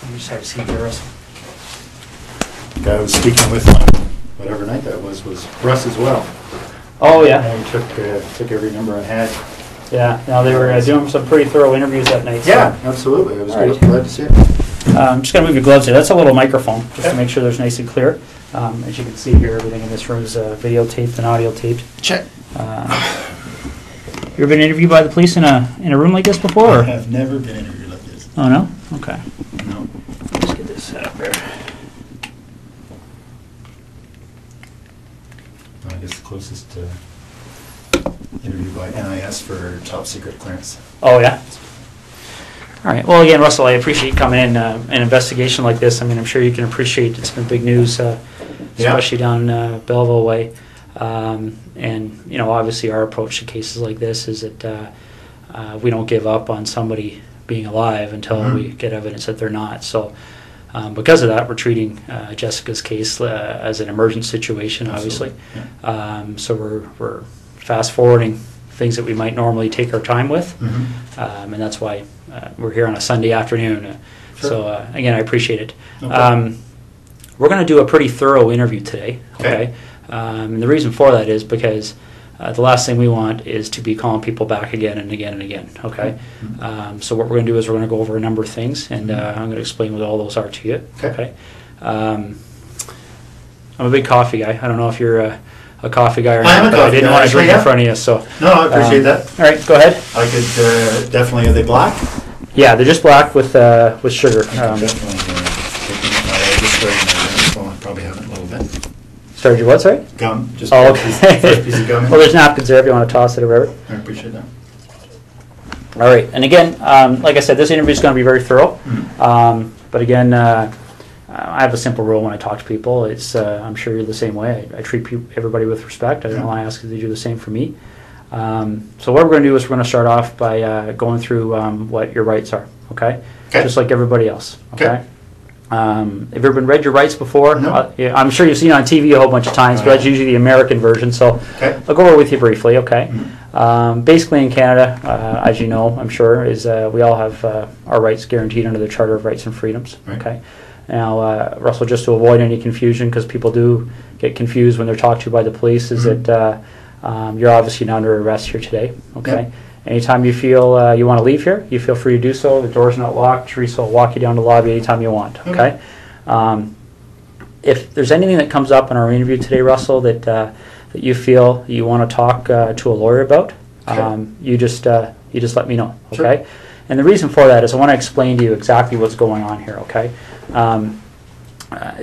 You just have a seat there, Russell. The guy I was speaking with on whatever night that was Russ as well. Oh, yeah. And he took every number I had. Yeah, no, they were doing some pretty thorough interviews that night. So. Yeah, absolutely. I was Right. glad to see it. I'm just going to move your gloves here. That's a little microphone, just to make sure there's nice and clear. As you can see here, everything in this room is videotaped and audio taped. Check. You ever been interviewed by the police in a room like this before? I have never been interviewed like this. Oh, no? Okay. No. Let's get this set up here. I guess the closest interview by NIS for top secret clearance. Oh, yeah? All right. Well, again, Russell, I appreciate you coming in. An investigation like this, I mean, I'm sure you can appreciate it's been big news, especially down Belleville way. And, you know, obviously our approach to cases like this is that we don't give up on somebody being alive until we get evidence that they're not. So because of that, we're treating Jessica's case as an emergent situation, obviously. Yeah. So we're fast forwarding things that we might normally take our time with. And that's why we're here on a Sunday afternoon. Sure. So again, I appreciate it. Okay. We're going to do a pretty thorough interview today. Okay. And the reason for that is because the last thing we want is to be calling people back again and again and again. Okay. So what we're going to do is we're going to go over a number of things, and I'm going to explain what all those are to you. Okay. I'm a big coffee guy. I don't know if you're a coffee guy or not, but I didn't want to drink in front of you. So no, I appreciate that. All right, go ahead. I could definitely. Are they black? Yeah, they're just black with sugar. Definitely. I just started my phone. I probably haven't a little bit. Started your what, sorry? Gum. Just okay. first piece of gum. Well, there's napkins there if you want to toss it or whatever. I appreciate that. All right, and again, like I said, this interview is going to be very thorough. But again, I have a simple rule when I talk to people. It's I'm sure you're the same way. I treat everybody with respect. I don't want to ask if they do the same for me. So what we're going to do is we're going to start off by going through what your rights are. Okay? Just like everybody else. Okay. Have you ever been read your rights before? No. Yeah, I'm sure you've seen it on TV a whole bunch of times, but that's usually the American version. So I'll go over with you briefly. Okay. Basically, in Canada, as you know, I'm sure, is we all have our rights guaranteed under the Charter of Rights and Freedoms. Right. Okay. Now, Russell, just to avoid any confusion, because people do get confused when they're talked to by the police, is that you're obviously not under arrest here today. Okay. Yep. Anytime you feel you want to leave here, you feel free to do so. The door's not locked. Teresa will walk you down the lobby anytime you want. Okay. If there's anything that comes up in our interview today, Russell, that you feel you want to talk to a lawyer about, you just let me know. Okay. Sure. And the reason for that is I want to explain to you exactly what's going on here. Okay.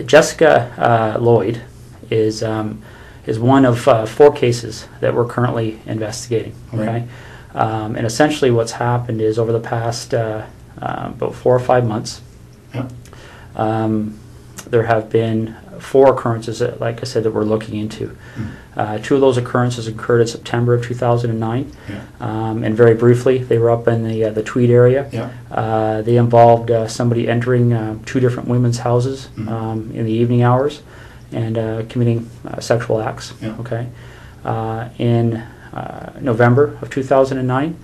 Jessica Lloyd is one of 4 cases that we're currently investigating. Okay. Right. And essentially what's happened is over the past about 4 or 5 months, there have been 4 occurrences that, like I said, that we're looking into. 2 of those occurrences occurred in September of 2009. And very briefly, they were up in the Tweed area. They involved somebody entering 2 different women's houses in the evening hours and committing sexual acts. Okay. In November of 2009,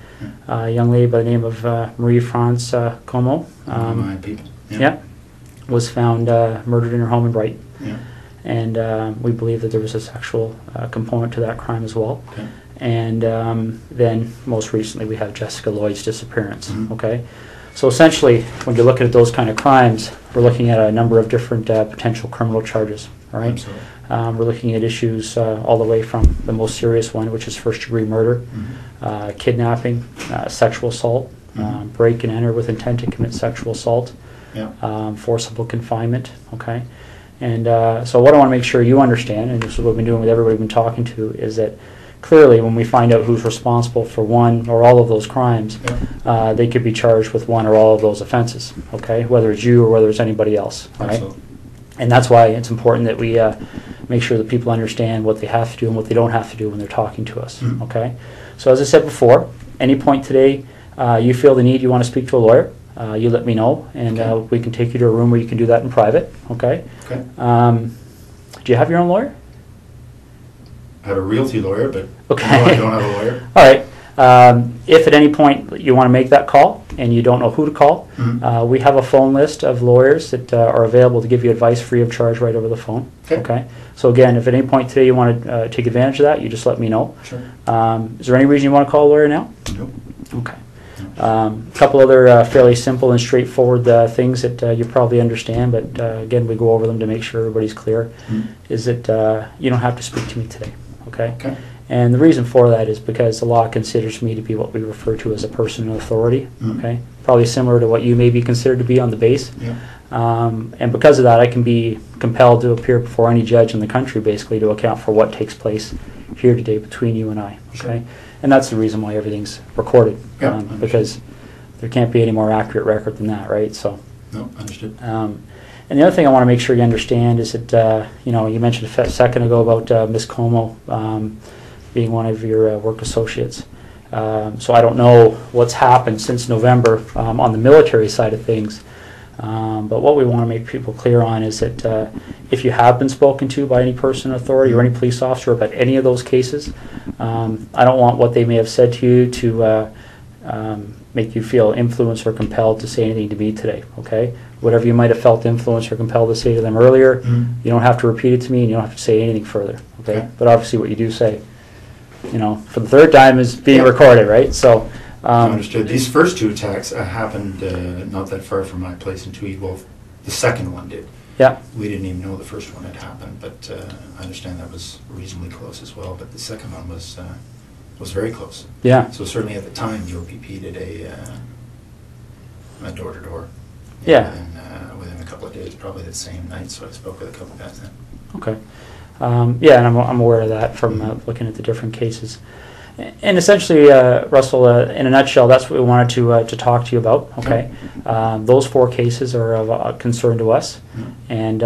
a young lady by the name of Marie-France Comeau was found murdered in her home in Brighton. And we believe that there was a sexual component to that crime as well. And then most recently we have Jessica Lloyd's disappearance. Okay, so essentially when you're looking at those kind of crimes, we're looking at a number of different potential criminal charges. All right. We're looking at issues all the way from the most serious one, which is first-degree murder, kidnapping, sexual assault, break and enter with intent to commit sexual assault, forcible confinement. Okay, and so what I want to make sure you understand, and this is what we've been doing with everybody we've been talking to, is that clearly when we find out who's responsible for one or all of those crimes, they could be charged with one or all of those offenses. Okay, whether it's you or whether it's anybody else. Right. And that's why it's important that we make sure that people understand what they have to do and what they don't have to do when they're talking to us. Okay. So as I said before, any point today you feel the need, you want to speak to a lawyer, you let me know, and we can take you to a room where you can do that in private. Okay. Do you have your own lawyer? I have a realty lawyer, but no, I don't have a lawyer. All right. If at any point you want to make that call and you don't know who to call, we have a phone list of lawyers that are available to give you advice free of charge right over the phone. Okay. So again, if at any point today you want to take advantage of that, you just let me know. Sure. Is there any reason you want to call a lawyer now? Nope. Okay. A couple other fairly simple and straightforward things that you probably understand, but again, we go over them to make sure everybody's clear, is that you don't have to speak to me today, okay? Okay. And the reason for that is because the law considers me to be what we refer to as a person in authority, okay? Probably similar to what you may be considered to be on the base. Yeah. And because of that, I can be compelled to appear before any judge in the country, basically, to account for what takes place here today between you and I, okay? Sure. And that's the reason why everything's recorded, Yeah, because there can't be any more accurate record than that, right? So. No, understood. And the other thing I want to make sure you understand is that you know, you mentioned a second ago about Ms. Comeau being one of your work associates. So I don't know what's happened since November on the military side of things. But what we want to make people clear on is that if you have been spoken to by any person in authority or any police officer about any of those cases, I don't want what they may have said to you to make you feel influenced or compelled to say anything to me today, okay? Whatever you might have felt influenced or compelled to say to them earlier, you don't have to repeat it to me and you don't have to say anything further, okay? But obviously what you do say, you know, for the third time is being recorded, right? So. Understood. These first two attacks happened not that far from my place in Tweed. Well, the second one did. Yeah. We didn't even know the first one had happened, but I understand that was reasonably close as well. But the second one was very close. Yeah. So certainly at the time, the OPP did a door-to-door. Yeah. Within a couple of days, probably the same night. So I spoke with a couple of guys then. Okay. Yeah, and I'm aware of that from looking at the different cases. And essentially, Russell, in a nutshell, that's what we wanted to talk to you about. Okay, those four cases are of concern to us, and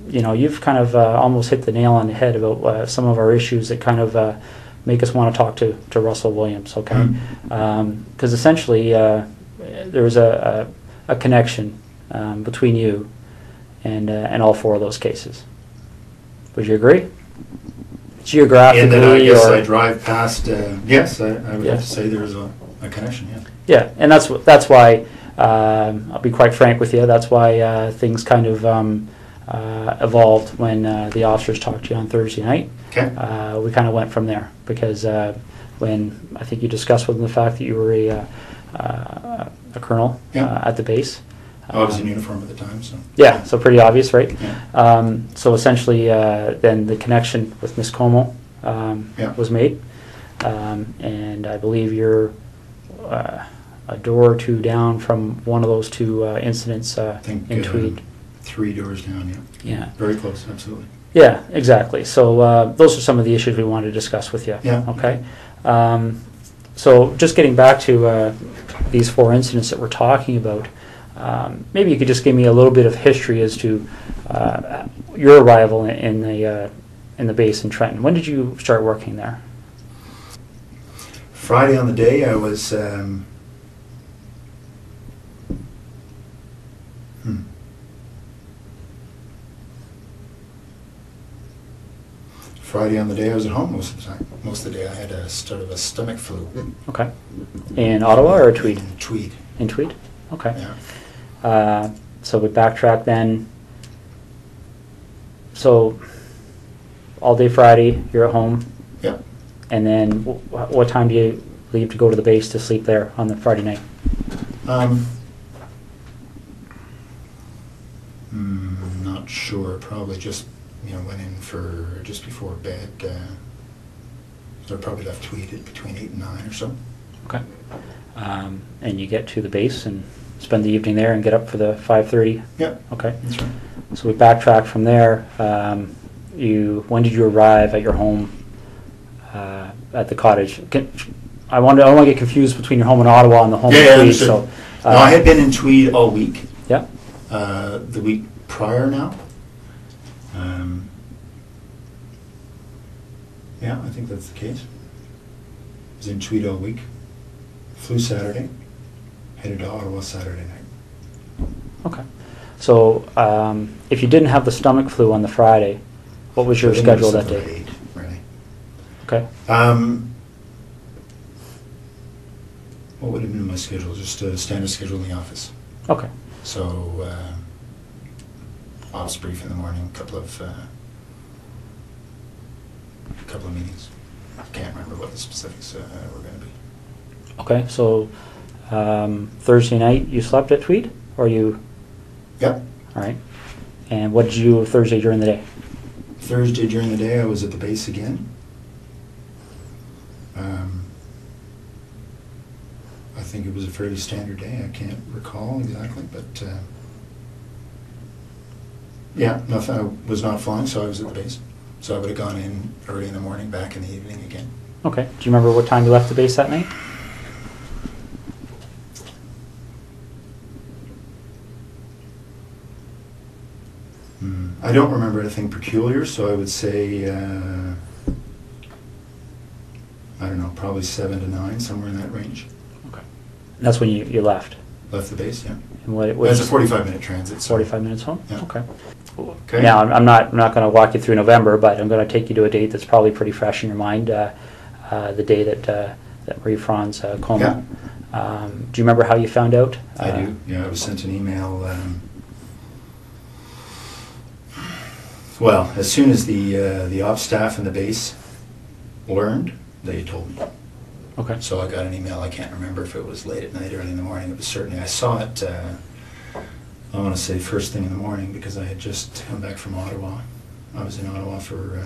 you know, you've kind of almost hit the nail on the head about some of our issues that kind of make us want to talk to Russell Williams. Okay, because essentially there's a connection between you and all four of those cases. Would you agree? Geographically, and then I guess I drive past. Yes, I would have to say there's a connection. Yeah. Yeah, and that's why I'll be quite frank with you. That's why things kind of evolved when the officers talked to you on Thursday night. Okay. We kind of went from there because when I think you discussed with them the fact that you were a colonel at the base. I was in uniform at the time, so. Yeah, so pretty obvious, right? Yeah. So essentially, then the connection with Ms. Comeau was made, and I believe you're a door or two down from one of those two incidents in Tweed. 3 doors down, yeah. Yeah. Very close, absolutely. Yeah, exactly. So those are some of the issues we wanted to discuss with you. Yeah. Okay. So just getting back to these four incidents that we're talking about. Maybe you could just give me a little bit of history as to your arrival in the base in Trenton. When did you start working there? Friday on the day I was. Friday on the day I was at home most of the time. Most of the day I had a sort of a stomach flu. Okay. In Ottawa or Tweed? In Tweed. In Tweed? Okay. Yeah. So we backtrack then. So all day Friday, you're at home. Yeah. And then what time do you leave to go to the base to sleep there on the Friday night? Not sure. Probably just went in for just before bed. So I probably left Tweed at between 8 and 9 or so. Okay. And you get to the base and spend the evening there and get up for the 5:30? Yeah. Okay. That's right. So we backtrack from there. When did you arrive at your home at the cottage? I don't want to get confused between your home in Ottawa and the home in Tweed. So, no, I had been in Tweed all week. Yeah. The week prior now. Yeah, I think that's the case. I was in Tweed all week. Flew Saturday. Headed to Ottawa Saturday night. Okay. So if you didn't have the stomach flu on the Friday, what was your schedule that day? 8, really. Okay. What would have been my schedule? Just a standard schedule in the office. Okay. So, ops brief in the morning, a couple of meetings. I can't remember what the specifics were going to be. Okay, so Thursday night you slept at Tweed, or you? Yep. All right. And what did you do Thursday during the day? Thursday during the day I was at the base again. I think it was a fairly standard day. I can't recall exactly, but yeah, nothing. I was not flying, so I was at the base. So I would have gone in early in the morning, back in the evening again. Okay. Do you remember what time you left the base that night? I don't remember anything peculiar, so I would say, I don't know, probably 7 to 9, somewhere in that range. Okay. That's when you left? Left the base, yeah. And what That's a 45-minute transit. So. 45 minutes home? Yeah. Okay. Okay. Now, I'm not going to walk you through November, but I'm going to take you to a date that's probably pretty fresh in your mind, the day that Marie-France Comeau. Yeah. Do you remember how you found out? I do. Yeah, I was sent an email. Well, as soon as the ops staff and the base learned, they told me. Okay. So I got an email. I can't remember if it was late at night, early in the morning. It was certainly, I saw it, I want to say first thing in the morning, because I had just come back from Ottawa. I was in Ottawa for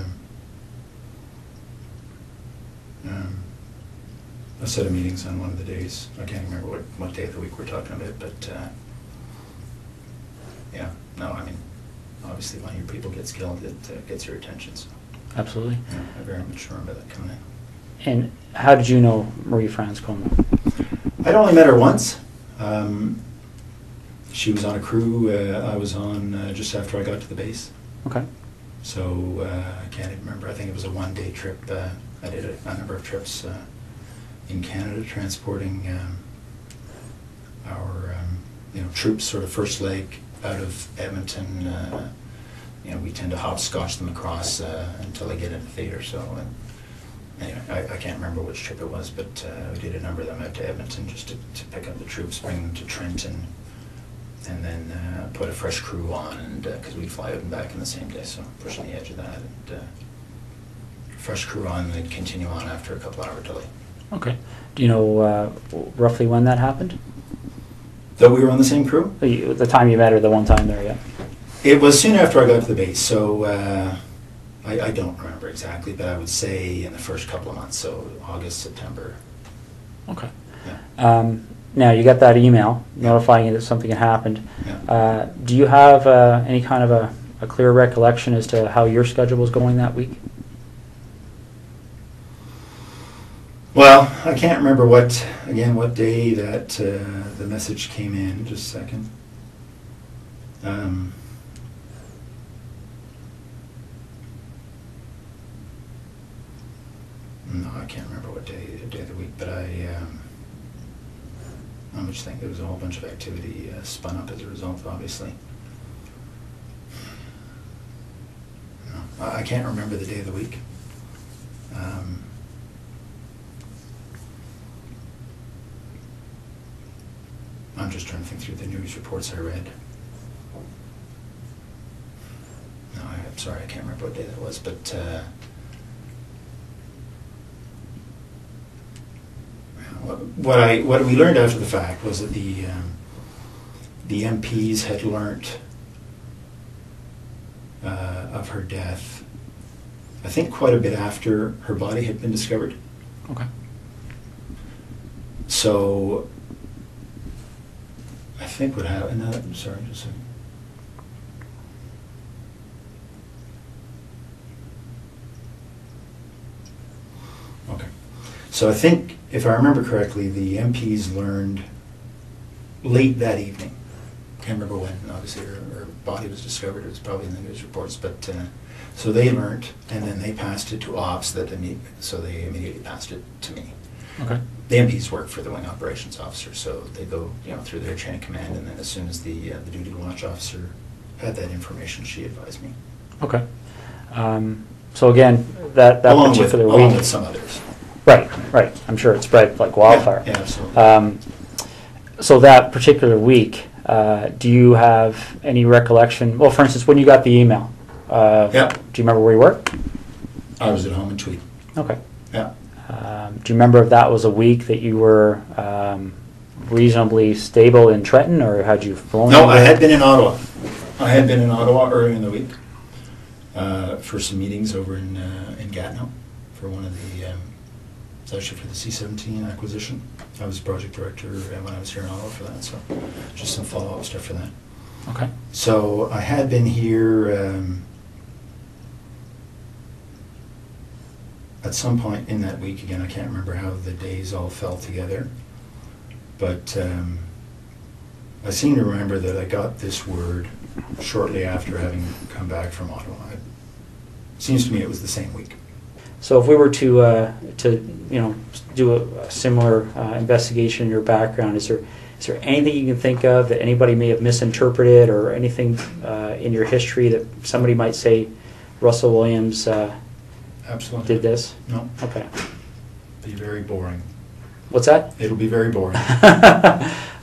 a set of meetings on one of the days. I can't remember what day of the week we're talking about, but yeah, no, I mean, obviously when your people gets killed, it gets your attention. So. Absolutely. Yeah, I very much remember that coming in. And how did you know Marie-France Comeau? I'd only met her once. She was on a crew I was on just after I got to the base. Okay. So I can't even remember. I think it was a one-day trip. I did a number of trips in Canada, transporting our troops, sort of first leg out of Edmonton. We tend to hopscotch them across until they get into theatre. So anyway, I can't remember which trip it was, but we did a number of them out to Edmonton just to pick up the troops, bring them to Trenton, and then put a fresh crew on, and because we'd fly out and back in the same day, so pushing the edge of that, and fresh crew on, and they'd continue on after a couple hour delay. Okay. Do you know roughly when that happened? That we were on the same crew? The time you met her, the one time there, yeah. It was soon after I got to the base, so I don't remember exactly, but I would say in the first couple of months, so August, September. Okay. Yeah. Now, you got that email notifying you that something had happened. Yeah. Do you have any kind of a clear recollection as to how your schedule was going that week? Well, I can't remember what day that the message came in. Just a second. No, I can't remember what day of the week, but I'm just thinking there was a whole bunch of activity spun up as a result, obviously. No, I can't remember the day of the week. I'm just trying to think through the news reports I read. No, I'm sorry, I can't remember what day that was, but what we learned after the fact was that the MPs had learnt of her death, I think quite a bit after her body had been discovered. Okay. So I think what happened, sorry, just a second. Okay. So I think, if I remember correctly, the MPs learned late that evening. Can't remember when, obviously her body was discovered. It was probably in the news reports, but so they learned, and then they passed it to ops, so they immediately passed it to me. Okay. The MPs work for the wing operations officer, so they go through their chain of command, and then as soon as the duty watch officer had that information, she advised me. Okay. So again, that along particular with, week. along with some others. Right, right. I'm sure it spread like wildfire. Yeah, absolutely. So that particular week, do you have any recollection? Well, for instance, when you got the email, Yeah. do you remember where you were? I was at home in Tweed. Okay. Yeah. Do you remember if that was a week that you were reasonably stable in Trenton, or had you flown? No, I had been in Ottawa. I had been in Ottawa earlier in the week for some meetings over in Gatineau for one of the, it's actually for the C-17 acquisition. I was project director when I was here in Ottawa for that, so just some follow-up stuff for that. Okay. So I had been here at some point in that week. Again, I can't remember how the days all fell together, but I seem to remember that I got this word shortly after having come back from Ottawa. It seems to me it was the same week. So if we were to do a similar investigation in your background, is there anything you can think of that anybody may have misinterpreted, or anything in your history that somebody might say Russell Williams Absolutely did this? No. Okay. Be very boring. What's that? It'll be very boring.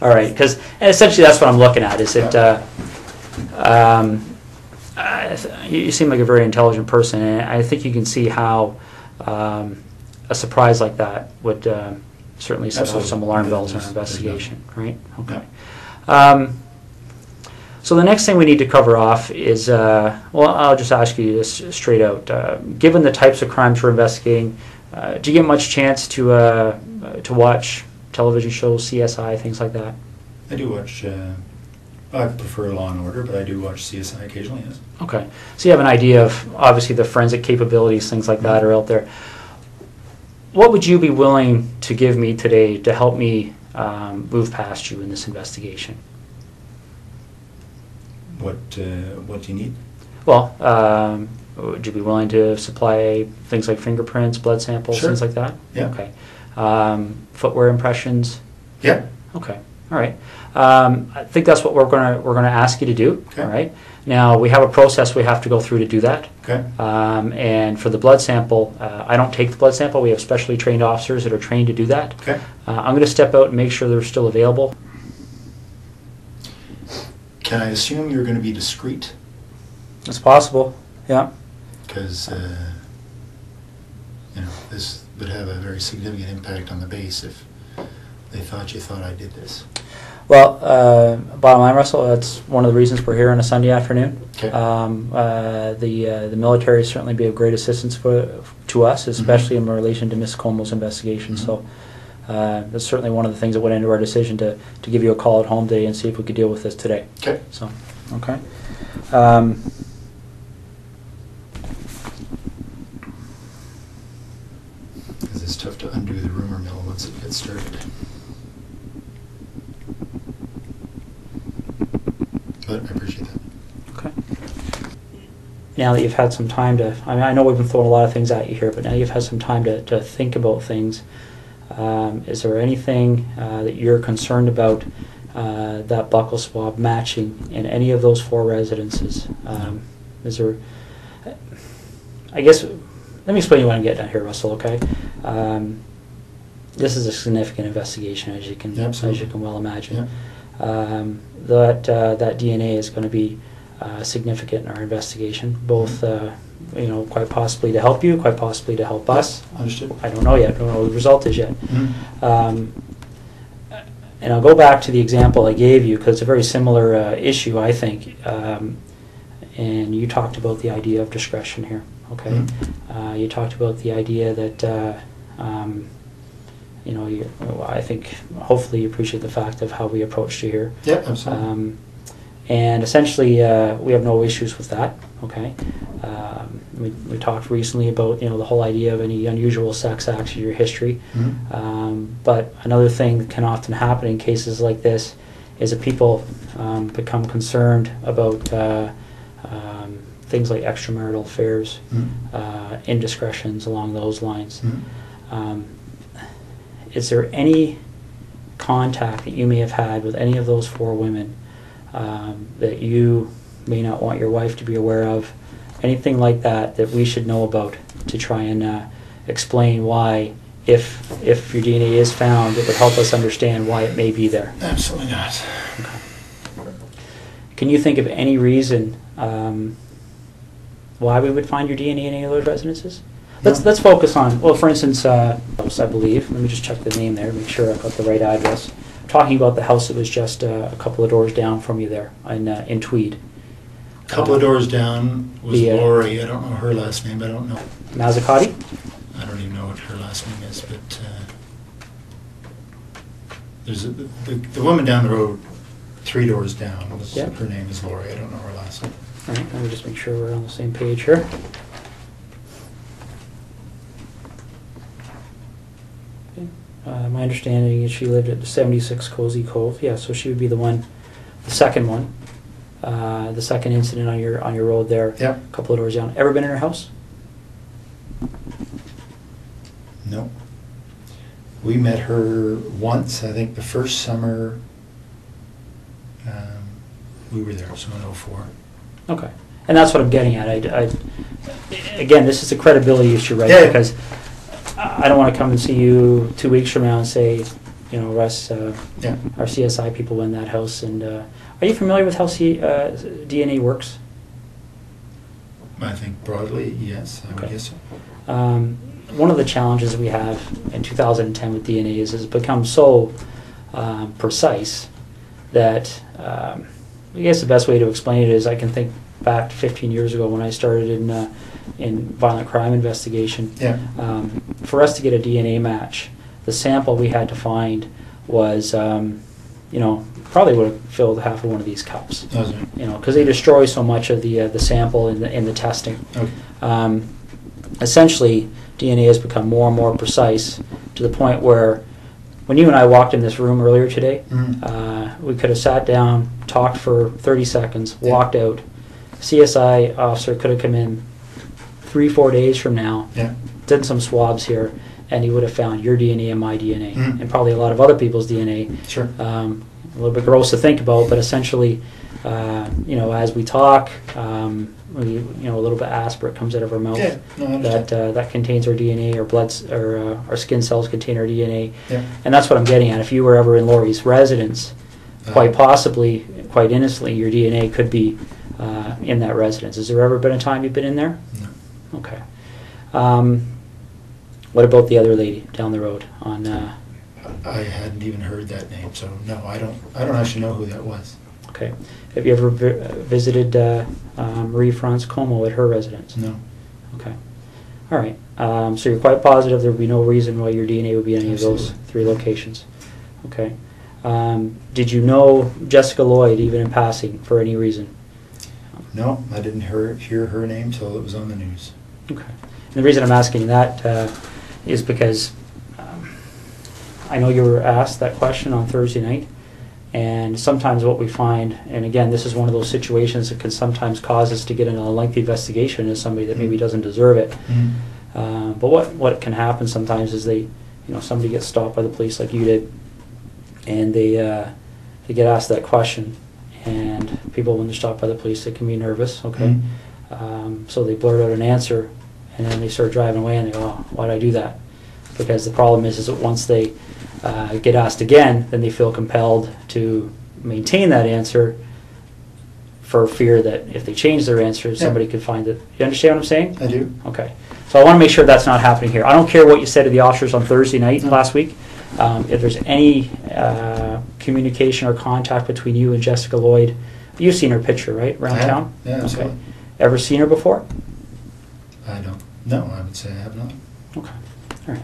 All right, because essentially that's what I'm looking at. Is it? You seem like a very intelligent person, and I think you can see how a surprise like that would certainly set off some alarm bells in our investigation, right? Okay. So the next thing we need to cover off is, well, I'll just ask you this straight out. Given the types of crimes we're investigating, do you get much chance to watch television shows, CSI, things like that? I do watch, I prefer Law and Order, but I do watch CSI occasionally, yes. Okay. So you have an idea of, obviously, the forensic capabilities, things like that are out there. What would you be willing to give me today to help me move past you in this investigation? What do you need? Well, would you be willing to supply things like fingerprints, blood samples, Sure. things like that? Yeah. Okay. Footwear impressions? Yeah. Okay. All right. I think that's what we're gonna ask you to do. Okay. All right. Now we have a process we have to go through to do that. Okay. And for the blood sample, I don't take the blood sample. We have specially trained officers that are trained to do that. Okay. I'm going to step out and make sure they're still available. Can I assume you're going to be discreet? It's possible. Yeah. Because this would have a very significant impact on the base if they thought you thought I did this. Well, bottom line, Russell, that's one of the reasons we're here on a Sunday afternoon. Okay. The military certainly be of great assistance to us, especially in relation to Ms. Comeau's investigation. So that's certainly one of the things that went into our decision to give you a call at home today and see if we could deal with this today. Okay. So, okay. Because it's tough to undo the rumor mill once it gets started. But I appreciate that. Okay. Now that you've had some time to, I know we've been throwing a lot of things at you here, but now you've had some time to think about things. Is there anything that you're concerned about that buccal swab matching in any of those 4 residences? Is there, I guess, let me explain what I'm getting at here, Russell, okay? This is a significant investigation, as you can well imagine. Yeah. That DNA is going to be significant in our investigation, both quite possibly to help you, quite possibly to help us. Understood. I don't know yet. I don't know what the result is yet. Mm-hmm. And I'll go back to the example I gave you because it's a very similar issue, I think. And you talked about the idea of discretion here. Okay. Mm-hmm. You talked about the idea that I think hopefully you appreciate the fact of how we approached you here. Yeah, absolutely. And essentially, we have no issues with that. Okay. We talked recently about the whole idea of any unusual sex acts in your history. Mm-hmm. But another thing that can often happen in cases like this is that people become concerned about things like extramarital affairs, indiscretions along those lines. Mm-hmm. Is there any contact that you may have had with any of those 4 women that you may not want your wife to be aware of? Anything like that that we should know about to try and explain why if your DNA is found, it would help us understand why it may be there. Absolutely not. Okay. Can you think of any reason why we would find your DNA in any of those residences? Let's focus on, well, for instance, house, I believe. Let me just check the name there, make sure I've got the right address. I'm talking about the house that was just a couple of doors down from you there in Tweed. A couple of doors down was Lori. I don't know her last name. I don't know. Mazzacati? I don't even know what her last name is, but there's the woman down the road, 3 doors down. Yep. Her name is Lori. I don't know her last name. All right, let me just make sure we're on the same page here. Okay. My understanding is she lived at 76 Cozy Cove. Yeah, so she would be the second one, the second incident on your road there. Yeah. A couple of doors down. Ever been in her house? No. We met her once, I think the first summer we were there, so in 04. Okay. And that's what I'm getting at. Again, this is a credibility issue, right? Yeah. Because I don't want to come and see you 2 weeks from now and say, you know, Russ, our CSI people went in that house. And are you familiar with how DNA works? I think broadly, yes, I would guess so. One of the challenges we have in 2010 with DNA is it's become so precise that I guess the best way to explain it is I can think back to 15 years ago when I started in violent crime investigation. Yeah. For us to get a DNA match, the sample we had to find was, you know, probably would have filled half of one of these cups. Okay. You know, because they destroy so much of the sample in the testing. Okay. Essentially, DNA has become more and more precise to the point where when you and I walked in this room earlier today, we could have sat down, talked for 30 seconds, walked out. CSI officer could have come in 3-4 days from now, done some swabs here, and he would have found your DNA and my DNA, and probably a lot of other people's DNA. Sure. A little bit gross to think about, but essentially, you know, as we talk, you know, a little bit aspirate comes out of our mouth that contains our DNA, or or our skin cells contain our DNA, and that's what I'm getting at. If you were ever in Lori's residence, quite possibly, quite innocently, your DNA could be in that residence. Has there ever been a time you've been in there? No. Okay. What about the other lady down the road on? I hadn't even heard that name, so no, I don't actually know who that was. Okay. Have you ever visited Marie-France Comeau at her residence? No. Okay. All right. So you're quite positive there would be no reason why your DNA would be in any of those 3 locations. Okay. Did you know Jessica Lloyd even in passing for any reason? No, I didn't hear her name till it was on the news. Okay. And the reason I'm asking that is because I know you were asked that question on Thursday night, and sometimes what we find, and again, this is one of those situations that can sometimes cause us to get in a lengthy investigation as somebody that maybe doesn't deserve it. But what can happen sometimes is somebody gets stopped by the police like you did, and they get asked that question, and people, when they're stopped by the police, they can be nervous, okay? So they blurt out an answer, and then they start driving away, and they go, oh, why did I do that? Because the problem is that once they get asked again, then they feel compelled to maintain that answer for fear that if they change their answer, somebody could find it. You understand what I'm saying? I do. Okay. So I want to make sure that's not happening here. I don't care what you said to the officers on Thursday night last week. If there's any communication or contact between you and Jessica Lloyd, you've seen her picture, right, around town? Yeah, absolutely. Okay. Ever seen her before? I don't. No, I would say I have not. Okay. All right.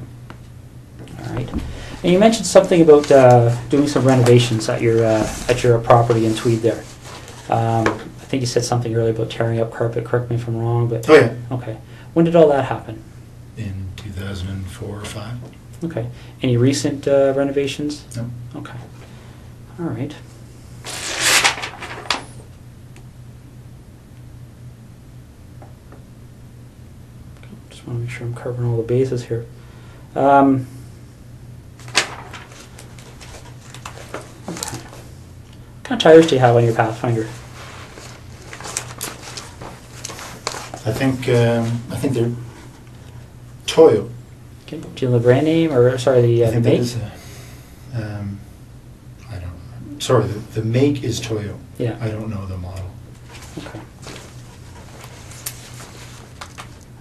All right. And you mentioned something about doing some renovations at your property in Tweed there. I think you said something earlier about tearing up carpet. Correct me if I'm wrong, but oh yeah. Okay. When did all that happen? In 2004 or 5. Okay. Any recent renovations? No. Okay. All right. Just want to make sure I'm covering all the bases here. Okay. What kind of tires do you have on your Pathfinder? I think they're Toyo. Okay. Do you know the brand name, or sorry, the I think make? that is I don't know. Sorry, the make is Toyo. Yeah. I don't know the model. Okay.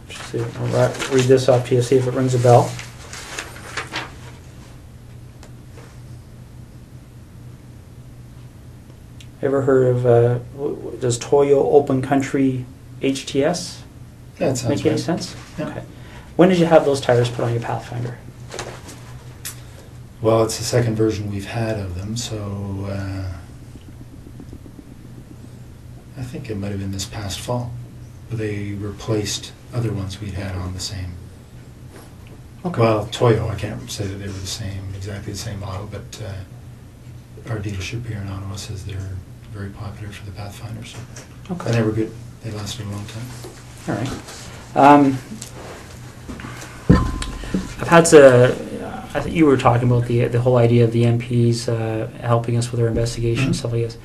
Just see, I'll read this off to you, see if it rings a bell. Ever heard of, does Toyo Open Country HTS That sounds make any right. sense? Yeah. Okay. When did you have those tires put on your Pathfinder? Well, it's the second version we've had of them, so I think it might have been this past fall. They replaced other ones we'd had on the same. Okay. Well, Toyo, I can't say that they were the same, exactly the same model, but our dealership here in Ottawa says they're very popular for the Pathfinder, so. Okay. And they were good. They lasted a long time. All right. I've had to. I think you were talking about the whole idea of the MPs helping us with our investigation and stuff like this.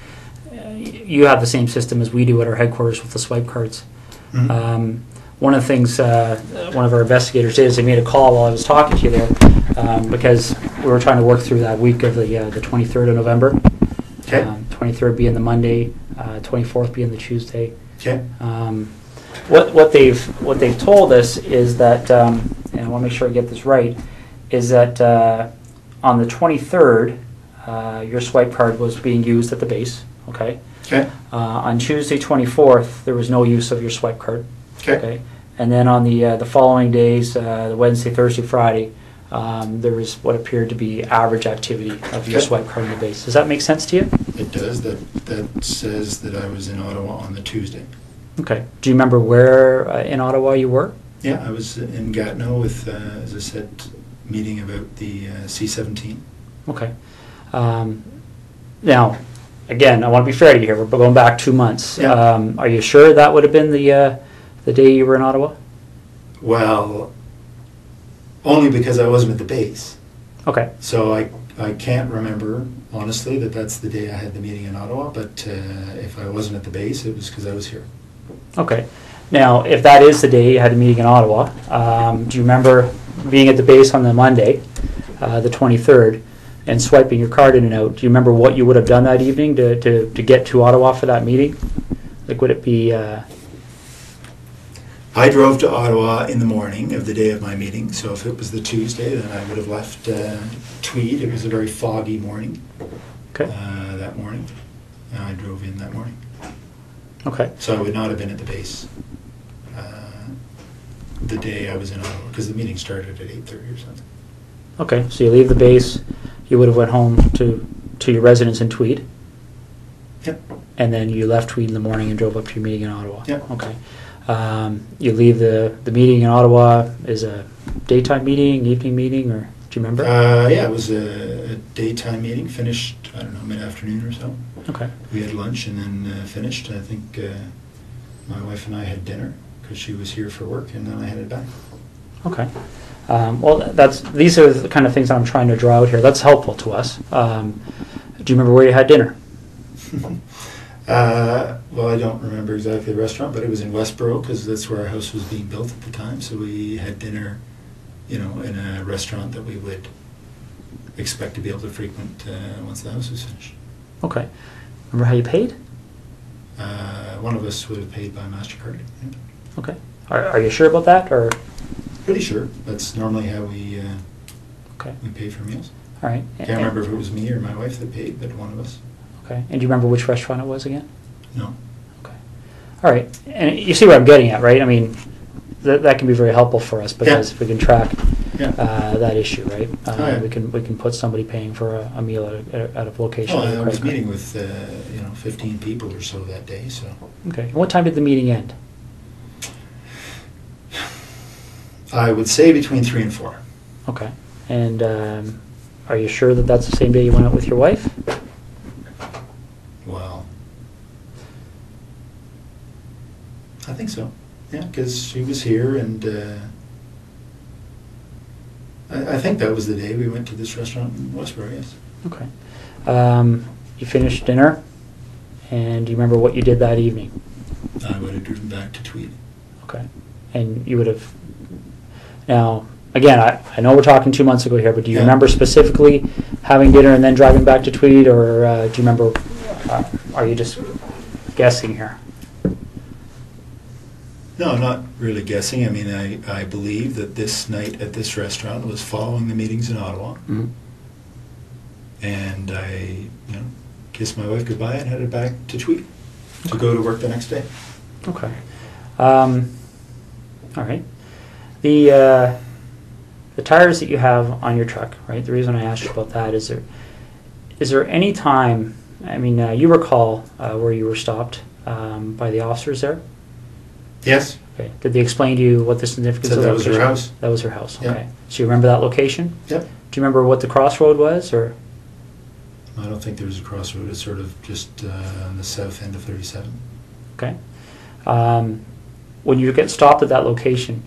You have the same system as we do at our headquarters with the swipe cards. Mm-hmm. One of the things one of our investigators did is they made a call while I was talking to you there because we were trying to work through that week of the 23rd of November. Okay. 23rd being the Monday, 24th being the Tuesday. Okay. What they've told us is that, and I want to make sure I get this right, is that on the 23rd, your swipe card was being used at the base. Okay. Okay. On Tuesday 24th, there was no use of your swipe card. Okay. And then on the following days, the Wednesday, Thursday, Friday, there was what appeared to be average activity of your Okay. swipe card on the base. Does that make sense to you? It does. That says that I was in Ottawa on the Tuesday. Okay. Do you remember where in Ottawa you were? Yeah, I was in Gatineau with, as I said, meeting about the C-17. Okay. Now, again, I want to be fair to you here. We're going back 2 months. Yeah. Are you sure that would have been the day you were in Ottawa? Well, only because I wasn't at the base. Okay. So I can't remember, honestly, that that's the day I had the meeting in Ottawa, but if I wasn't at the base, it was because I was here. Okay. Now, if that is the day you had a meeting in Ottawa, do you remember being at the base on the Monday, the 23rd, and swiping your card in and out? Do you remember what you would have done that evening to get to Ottawa for that meeting? Like, would it be... I drove to Ottawa in the morning of the day of my meeting, so if it was the Tuesday, then I would have left Tweed. It was a very foggy morning that morning. I drove in that morning. Okay. So I would not have been at the base the day I was in Ottawa, because the meeting started at 8:30 or something. Okay, so you leave the base, you would have went home to your residence in Tweed, Yep. and then you left Tweed in the morning and drove up to your meeting in Ottawa. Yep. Okay. You leave the meeting in Ottawa is a daytime meeting, evening meeting, or do you remember? Yeah, it was a daytime meeting, finished, I don't know, mid-afternoon or so. Okay. We had lunch and then finished. I think my wife and I had dinner because she was here for work, and then I headed back. Okay. Well, these are the kind of things I'm trying to draw out here. That's helpful to us. Do you remember where you had dinner? Well, I don't remember exactly the restaurant, but it was in Westboro because that's where our house was being built at the time. So we had dinner, in a restaurant that we would expect to be able to frequent once the house was finished. Okay. Remember how you paid? One of us would have paid by MasterCard. Yeah. Okay. Are you sure about that, or? Pretty sure. That's normally how we Okay. pay for meals. All right. Can't remember if it was me or my wife that paid, but one of us. Okay. And do you remember which restaurant it was again? No. Okay. All right. And you see what I'm getting at, right? I mean, that can be very helpful for us because if we can track that issue, right? We can put somebody paying for a meal at a location. Well, I was meeting with 15 people or so that day. So. Okay. And what time did the meeting end? I would say between 3 and 4. Okay. And are you sure that that's the same day you went out with your wife? Well, I think so. Yeah, because she was here, and I think that was the day we went to this restaurant in Westboro, yes. Okay. You finished dinner, and do you remember what you did that evening? I would have driven back to Tweed. Okay. And you would have... Now, again, I know we're talking 2 months ago here, but do you Yeah. remember specifically having dinner and then driving back to Tweed, or do you remember, are you just guessing here? No, I'm not really guessing. I mean, I believe that this night at this restaurant was following the meetings in Ottawa. Mm-hmm. And I, kissed my wife goodbye and headed back to Tweed to go to work the next day. Okay. All right. The tires that you have on your truck, right? The reason I asked you about that is there any time, I mean, you recall where you were stopped by the officers there? Yes. Okay. Did they explain to you what the significance Said of that the was her location? house. That was her house. Yeah. Okay. So you remember that location? Yep. Do you remember what the crossroad was, or? I don't think there was a crossroad. It's sort of just on the south end of 37. Okay. When you get stopped at that location,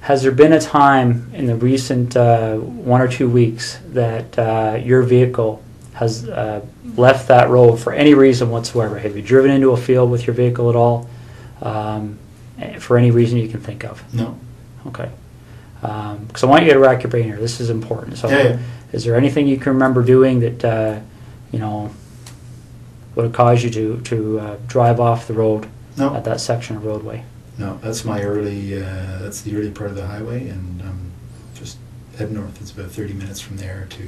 has there been a time in the recent 1 or 2 weeks that your vehicle has left that road for any reason whatsoever? Have you driven into a field with your vehicle at all, for any reason you can think of? No. Okay. Because I want you to rack your brain here. This is important. So, Yeah. is there anything you can remember doing that would have caused you to drive off the road No. at that section of roadway? No, that's my early. That's the early part of the highway, and just head north. It's about 30 minutes from there to,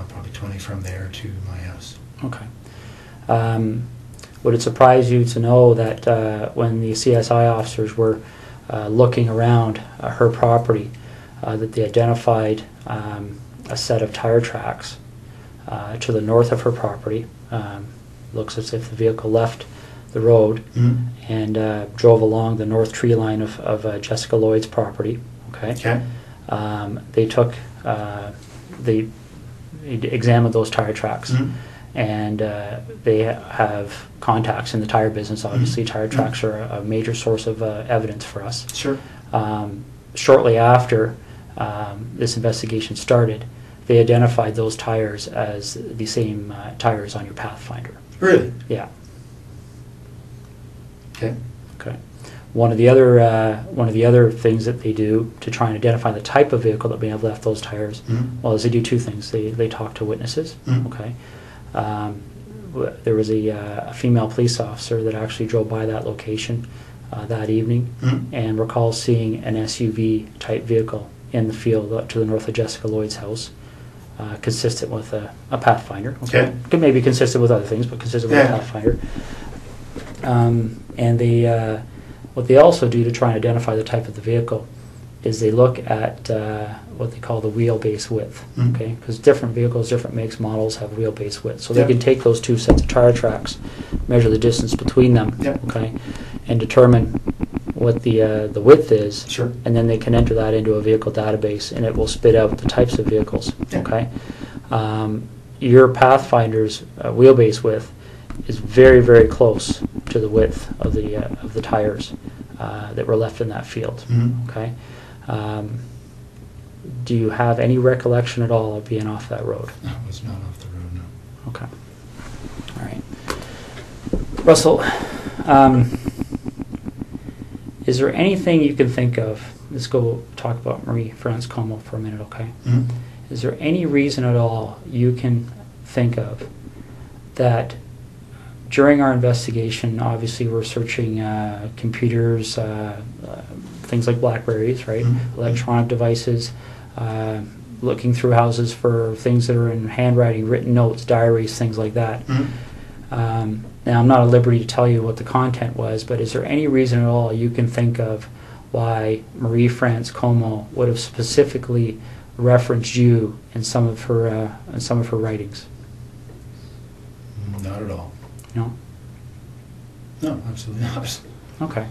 probably 20 from there to my house. Okay. Would it surprise you to know that when the CSI officers were looking around her property, that they identified a set of tire tracks to the north of her property? Looks as if the vehicle left the road and drove along the north tree line of Jessica Lloyd's property. Okay. Okay. They took, they examined those tire tracks, and they have contacts in the tire business. Obviously, tire tracks are a major source of evidence for us. Sure. Shortly after this investigation started, they identified those tires as the same tires on your Pathfinder. Really? Yeah. Okay. Okay. One of the other things that they do to try and identify the type of vehicle that may have left those tires, well, is they do two things. They talk to witnesses. Okay. There was a female police officer that actually drove by that location that evening and recalls seeing an SUV type vehicle in the field to the north of Jessica Lloyd's house, consistent with a Pathfinder. Okay. Could maybe consistent with other things, but consistent with a Pathfinder. And they, what they also do to try and identify the type of the vehicle is they look at what they call the wheelbase width. Okay, because different vehicles, different makes, models have wheelbase width. So they can take those two sets of tire tracks, measure the distance between them. Okay, and determine what the width is. Sure. And then they can enter that into a vehicle database, and it will spit out the types of vehicles. Okay, your Pathfinder's wheelbase width is very, very close to the width of the tires that were left in that field. Okay. Do you have any recollection at all of being off that road? I was not off the road, no. Okay. All right. Russell, is there anything you can think of? Let's go talk about Marie-France Comeau for a minute, okay? Is there any reason at all you can think of that during our investigation, obviously we're searching computers, things like Blackberries, right? Electronic devices, looking through houses for things that are in handwriting, written notes, diaries, things like that. Now, I'm not at liberty to tell you what the content was, but is there any reason at all you can think of why Marie-France Comeau would have specifically referenced you in some of her writings? Not at all. No? No, absolutely not. Okay.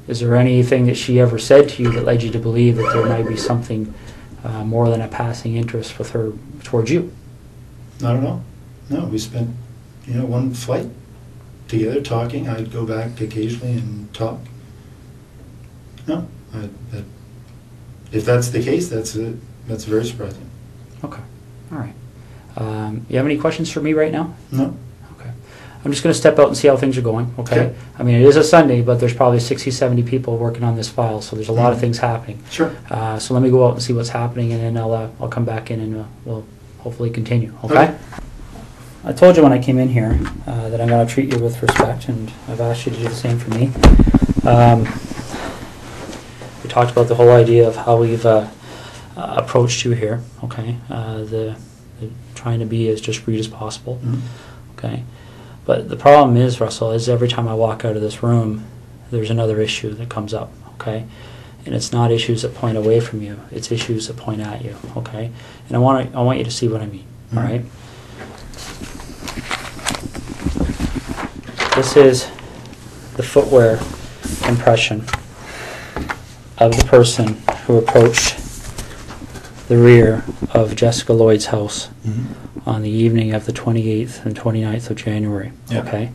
Is there anything that she ever said to you that led you to believe that there might be something more than a passing interest with her towards you? Not at all. No, we spent, one flight together talking. I'd go back occasionally and talk. No, if that's the case, that's very surprising. Okay. All right. You have any questions for me right now? No. Okay. I'm just going to step out and see how things are going, okay? Okay. I mean, it is a Sunday, but there's probably 60, 70 people working on this file, so there's a lot of things happening. Sure. So let me go out and see what's happening, and then I'll come back in and we'll hopefully continue, okay? I told you when I came in here that I'm going to treat you with respect, and I've asked you to do the same for me. We talked about the whole idea of how we've approached you here, okay? The trying to be as discreet as possible, okay? But the problem is, Russell, is every time I walk out of this room, there's another issue that comes up, okay? And it's not issues that point away from you, it's issues that point at you, okay? And I want you to see what I mean, all right? This is the footwear impression of the person who approached the rear of Jessica Lloyd's house on the evening of the 28th and 29th of January, okay?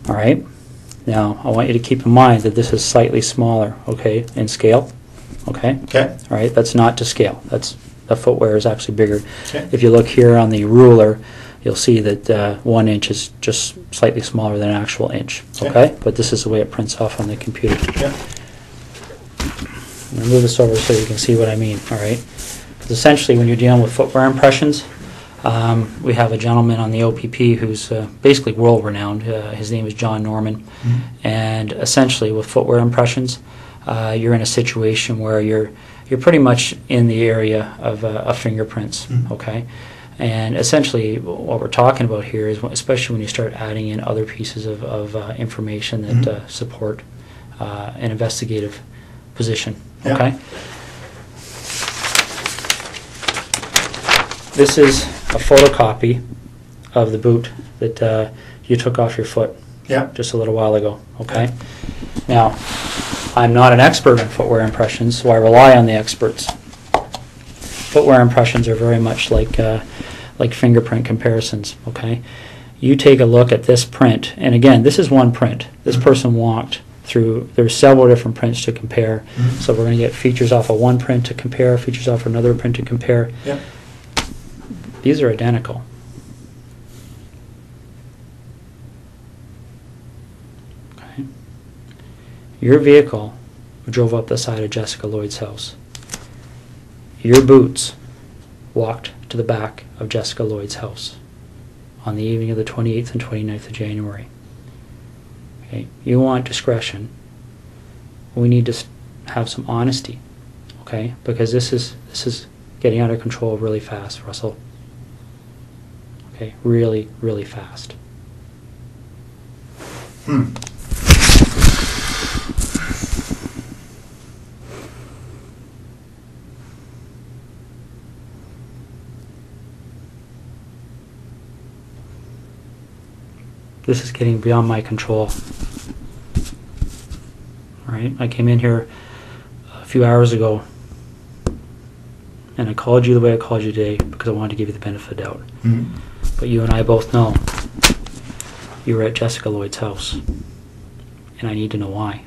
All right? Now, I want you to keep in mind that this is slightly smaller, okay, in scale, okay? Okay. All right, that's not to scale. That's, the footwear is actually bigger. Okay. If you look here on the ruler, you'll see that 1 inch is just slightly smaller than an actual inch, okay? But this is the way it prints off on the computer. Yeah. I'm going to move this over so you can see what I mean, all right? Because essentially when you're dealing with footwear impressions, we have a gentleman on the OPP who's basically world-renowned. His name is John Norman. And essentially with footwear impressions, you're in a situation where you're pretty much in the area of fingerprints, okay? And essentially what we're talking about here is, especially when you start adding in other pieces of information that support an investigative position, okay? This is a photocopy of the boot that you took off your foot just a little while ago, okay? Now, I'm not an expert in footwear impressions, so I rely on the experts. Footwear impressions are very much like fingerprint comparisons, okay? You take a look at this print, and again, this is one print. This person walked through, there's several different prints to compare, so we're going to get features off of one print to compare, features off another print to compare. These are identical. Okay. Your vehicle drove up the side of Jessica Lloyd's house. Your boots walked to the back of Jessica Lloyd's house on the evening of the 28th and 29th of January. Okay. You want discretion. We need to have some honesty, okay? Because this is getting out of control really fast, Russell. Okay, really, really fast. This is getting beyond my control. All right, I came in here a few hours ago and I called you the way I called you today because I wanted to give you the benefit of the doubt. But you and I both know you were at Jessica Lloyd's house, and I need to know why.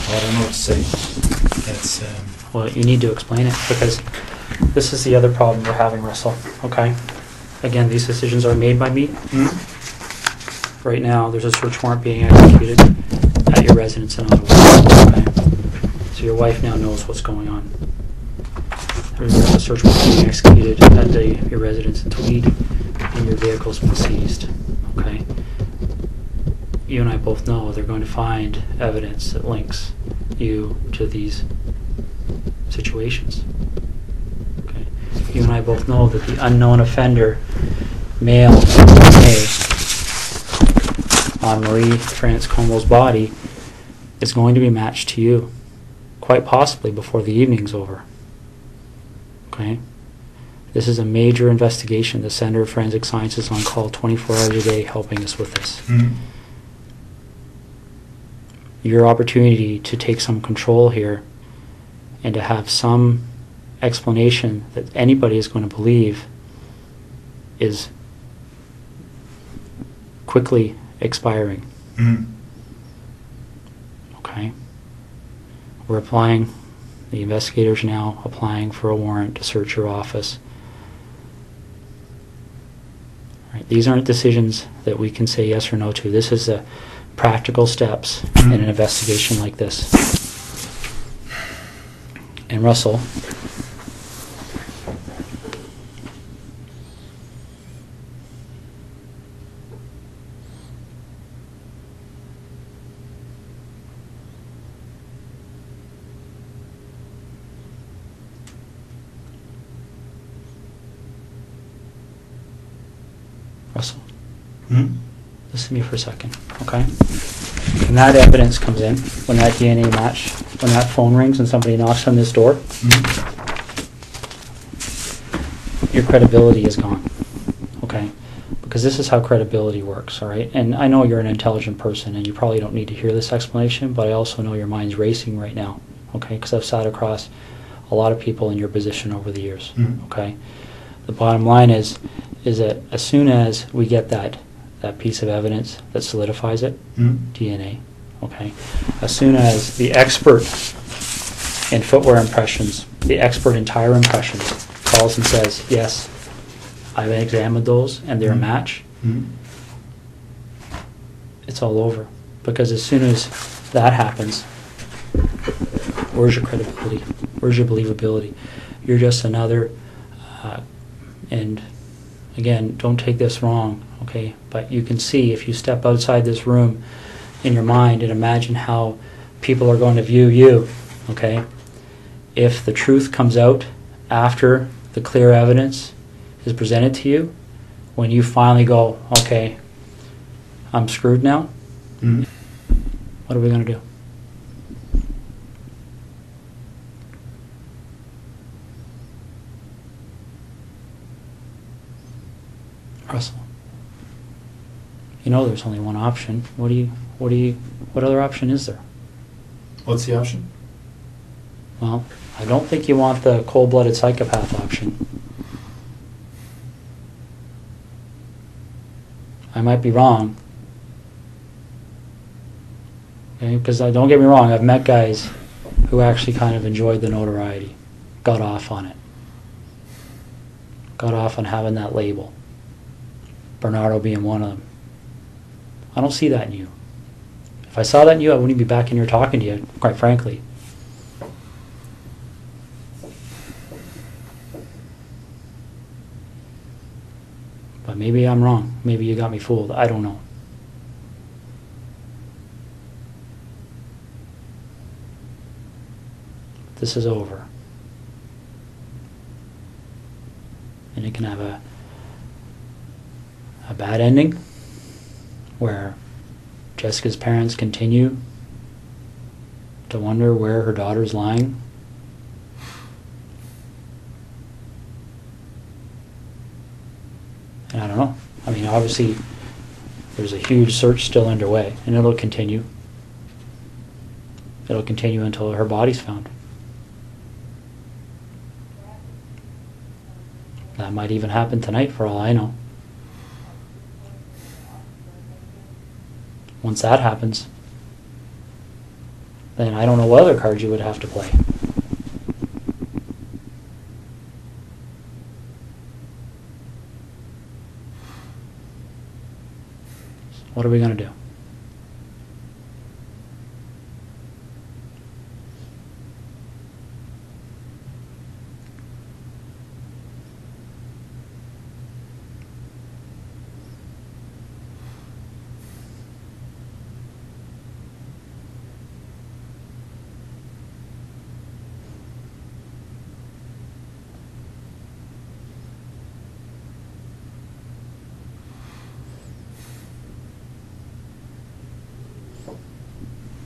I don't know what to say. It's Well, you need to explain it, because this is the other problem we're having, Russell, okay? Again, these decisions are made by me. Right now, there's a search warrant being executed at your residence in Ottawa, okay? So your wife now knows what's going on. There's a search warrant being executed at your residence in Tweed, and your vehicle's been seized, okay? You and I both know they're going to find evidence that links you to these situations. Okay. You and I both know that the unknown offender, male, on Marie-France Comeau's body is going to be matched to you, quite possibly before the evening's over. Okay? This is a major investigation. The Center of Forensic Science is on call 24 hours a day helping us with this. Your opportunity to take some control here and to have some explanation that anybody is going to believe is quickly expiring. Okay? We're applying, the investigators now applying for a warrant to search your office. Right? These aren't decisions that we can say yes or no to. This is the practical steps in an investigation like this. And Russell, listen to me for a second, okay? When that evidence comes in, when that DNA match, when that phone rings and somebody knocks on this door, your credibility is gone, okay? Because this is how credibility works, all right? And I know you're an intelligent person and you probably don't need to hear this explanation, but I also know your mind's racing right now, okay? Because I've sat across a lot of people in your position over the years, okay? The bottom line is that as soon as we get that piece of evidence that solidifies it, DNA, okay, as soon as the expert in footwear impressions, the expert in tire impressions calls and says, yes, I've examined those and they're a match, it's all over. Because as soon as that happens, where's your credibility? Where's your believability? You're just another, and again, don't take this wrong, okay, but you can see if you step outside this room in your mind and imagine how people are going to view you, okay, if the truth comes out after the clear evidence is presented to you, when you finally go, okay, I'm screwed now, what are we going to do? Russell, you know there's only one option. What other option is there? What's the option? Well, I don't think you want the cold-blooded psychopath option. I might be wrong. Okay, because don't get me wrong, I've met guys who actually kind of enjoyed the notoriety, got off on it, got off on having that label. Bernardo being one of them. I don't see that in you. If I saw that in you, I wouldn't be back in here talking to you, quite frankly. But maybe I'm wrong. Maybe you got me fooled. I don't know. This is over. And it can have a bad ending where Jessica's parents continue to wonder where her daughter's lying. And I don't know. I mean, obviously there's a huge search still underway and it'll continue. It'll continue until her body's found. That might even happen tonight for all I know. Once that happens, then I don't know what other cards you would have to play. What are we going to do?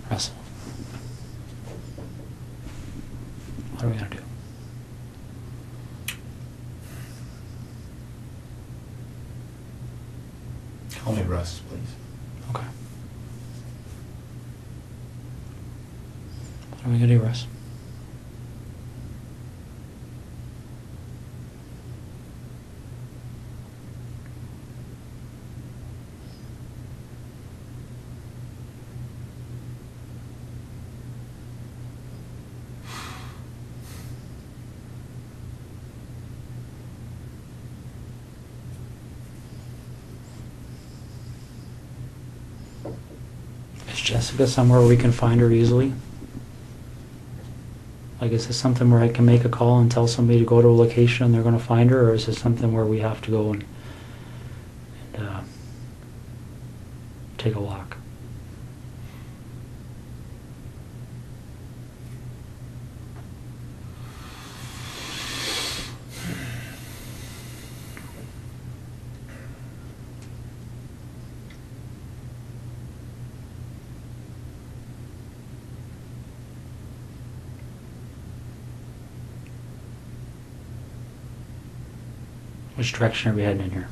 Russell, what are we going to do? Russ, please. Okay. What are we gonna do, Russ? Is Jessica somewhere we can find her easily? Like, is this something where I can make a call and tell somebody to go to a location and they're going to find her, or is this something where we have to go and take a walk? Which direction are we heading in here?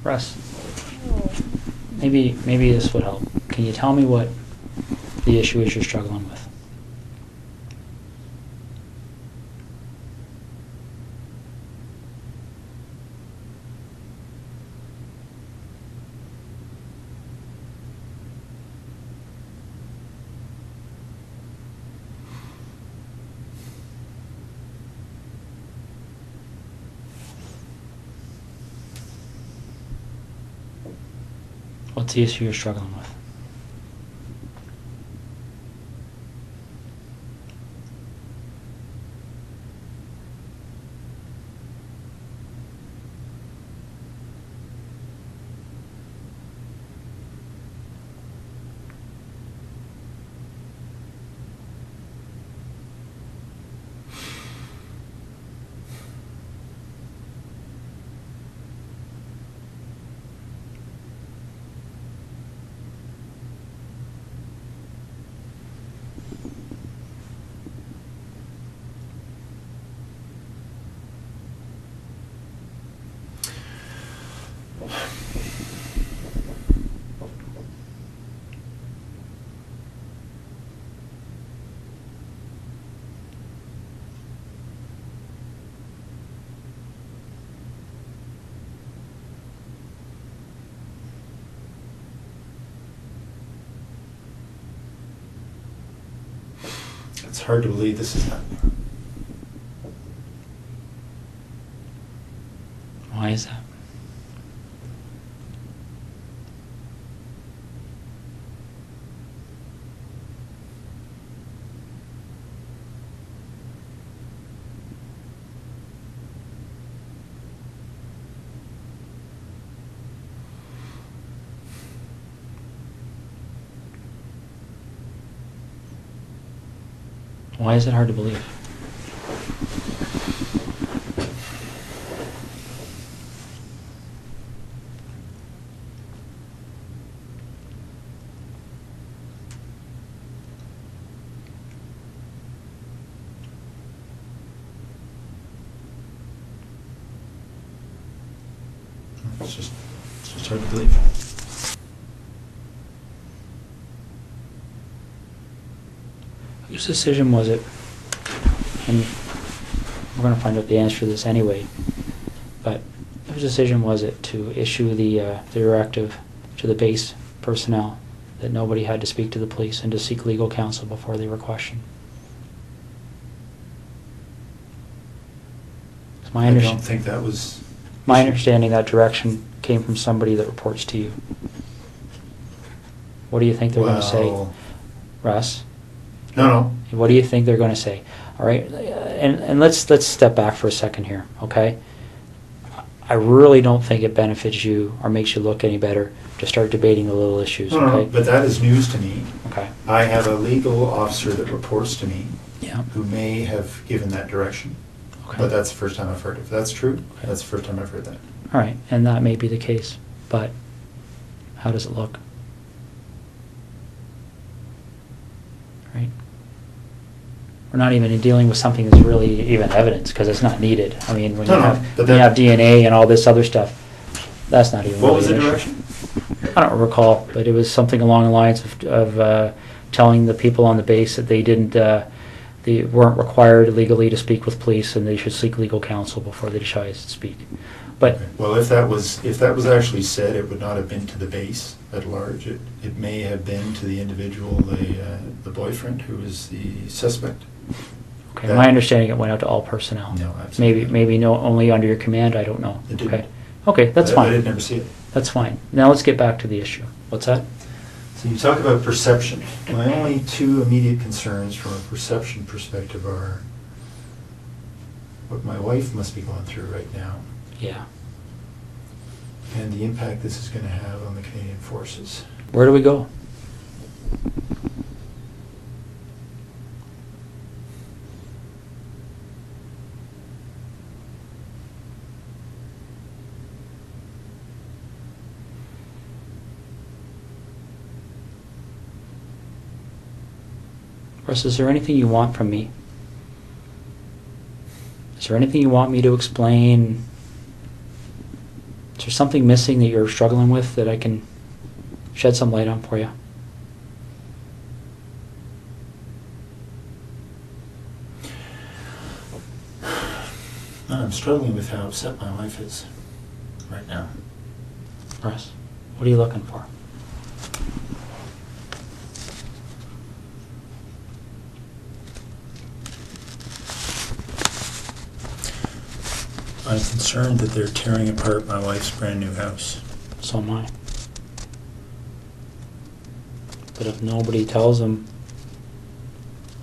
Russ, maybe this would help. Can you tell me what the issue is you're struggling with? What's the issue you're struggling with? It's hard to believe this is happening. Why is that? Why is it hard to believe? It's just hard to believe. Whose decision was it? And we're going to find out the answer to this anyway. But whose decision was it to issue the directive to the base personnel that nobody had to speak to the police and to seek legal counsel before they were questioned? I don't think that was... My understanding, that direction came from somebody that reports to you. What do you think they're going to say, Well, Russ? no. What do you think they're going to say? All right, and let's step back for a second here, okay? I really don't think it benefits you or makes you look any better to start debating the little issues, No, okay? but that is news to me. Okay. I have a legal officer that reports to me Yeah. who may have given that direction. Okay. But that's the first time I've heard it. If that's true, Okay. that's the first time I've heard that. All right, and that may be the case, but how does it look? Right? We're not even dealing with something that's really even evidence because it's not needed. I mean, when No, you no, have, but when you that- have DNA and all this other stuff, that's not even What really was the an issue. direction? I don't recall, but it was something along the lines of telling the people on the base that they weren't required legally to speak with police and they should seek legal counsel before they decided to speak. But Okay. Well, if that was actually said, it would not have been to the base at large. It may have been to the individual, the boyfriend who is the suspect. okay, That- my understanding it went out to all personnel. No, absolutely. Maybe no, only under your command. I don't know. It didn't. Okay, okay, that's I fine. didn't ever see it. That's fine. Now let's get back to the issue. What's that? So you talk about perception. My only two immediate concerns from a perception perspective are what my wife must be going through right now Yeah. and the impact this is going to have on the Canadian Forces. Where do we go? Russ, is there anything you want from me? Is there anything you want me to explain? Is there something missing that you're struggling with that I can shed some light on for you? I'm struggling with how upset my wife is right now. Russ, what are you looking for? I'm concerned that they're tearing apart my wife's brand new house. So am I. But if nobody tells them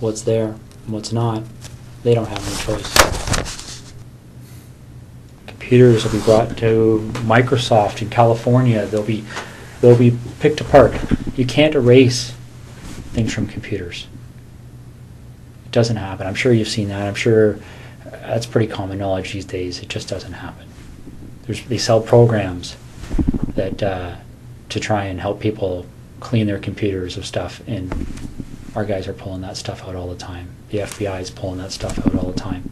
what's there and what's not, they don't have any choice. Computers will be brought to Microsoft in California. They'll be picked apart. You can't erase things from computers. It doesn't happen. I'm sure you've seen that. I'm sure that's pretty common knowledge these days. It just doesn't happen. They sell programs that to try and help people clean their computers of stuff, and our guys are pulling that stuff out all the time. The FBI is pulling that stuff out all the time.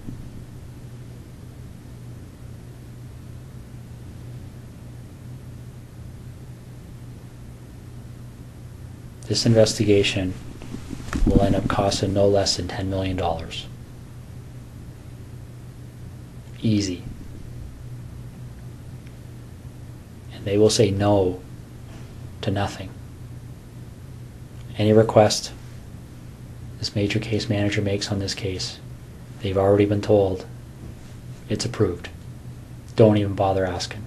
This investigation will end up costing no less than $10 million. Easy. And they will say no to nothing. Any request this major case manager makes on this case, they've already been told it's approved. Don't even bother asking.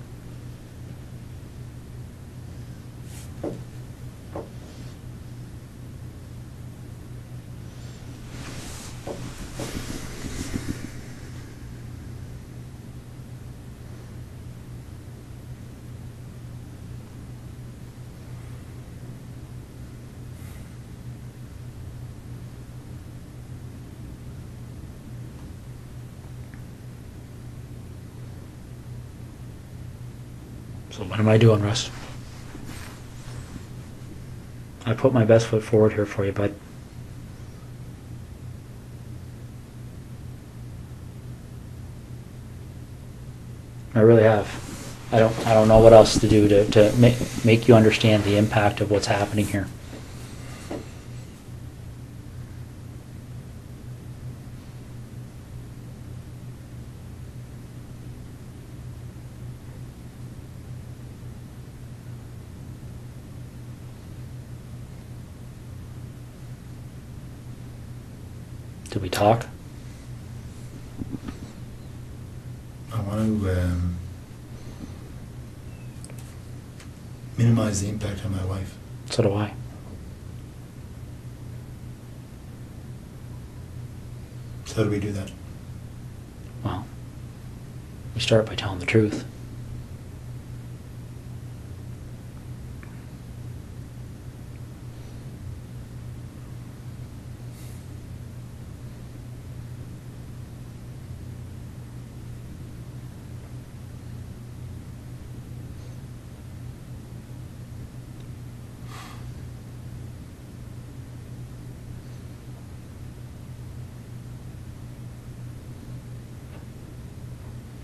So what am I doing, Russ? I put my best foot forward here for you, bud. I really have. I don't know what else to do to make you understand the impact of what's happening here. Did we talk? I want to minimize the impact on my wife. So do I. So how do we do that? Well, we start by telling the truth.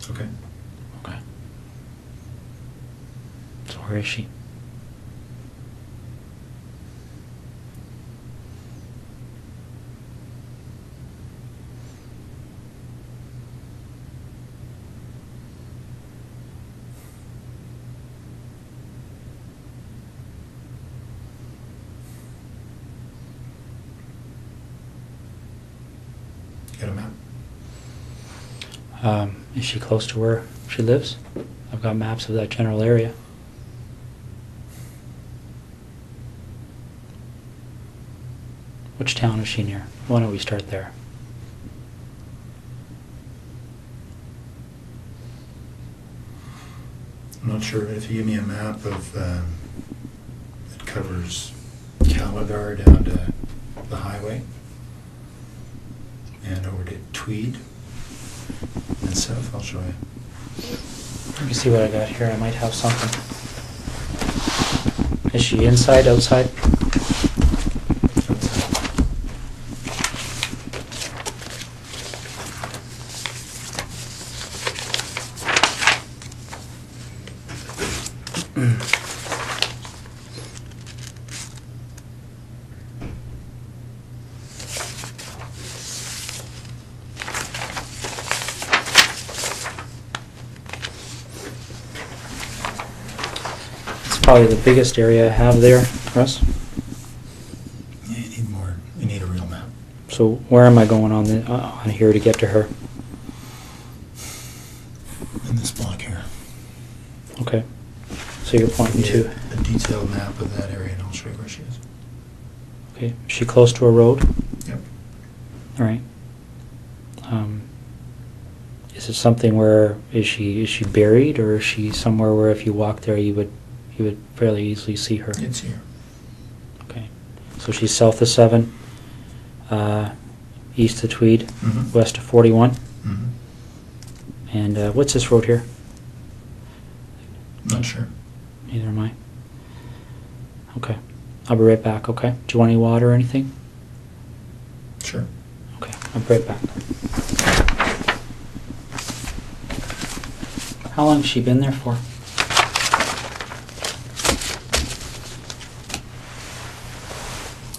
Okay. Okay. So where is she? You got a map? Is she close to where she lives? I've got maps of that general area. Which town is she near? Why don't we start there? I'm not sure, but if you give me a map of that covers Calabar down to the highway and over to Tweed and south, I'll show you. Let me see what I got here. I might have something. Is she inside, outside? Probably the biggest area I have there, Russ. Yeah, you need more. You need a real map. So where am I going on here to get to her? In this block here. Okay. So you're pointing to a detailed map of that area, and I'll show you where she is. Okay. Is she close to a road? Yep. All right. Is it something where is she buried, or is she somewhere where if you walk there you would fairly easily see her? It's here. Okay. So she's south of 7, east of Tweed, Mm-hmm. west of 41. Mm-hmm. And what's this road here? Not sure. Neither am I. Okay. I'll be right back, okay? Do you want any water or anything? Sure. Okay, I'll be right back. How long has she been there for?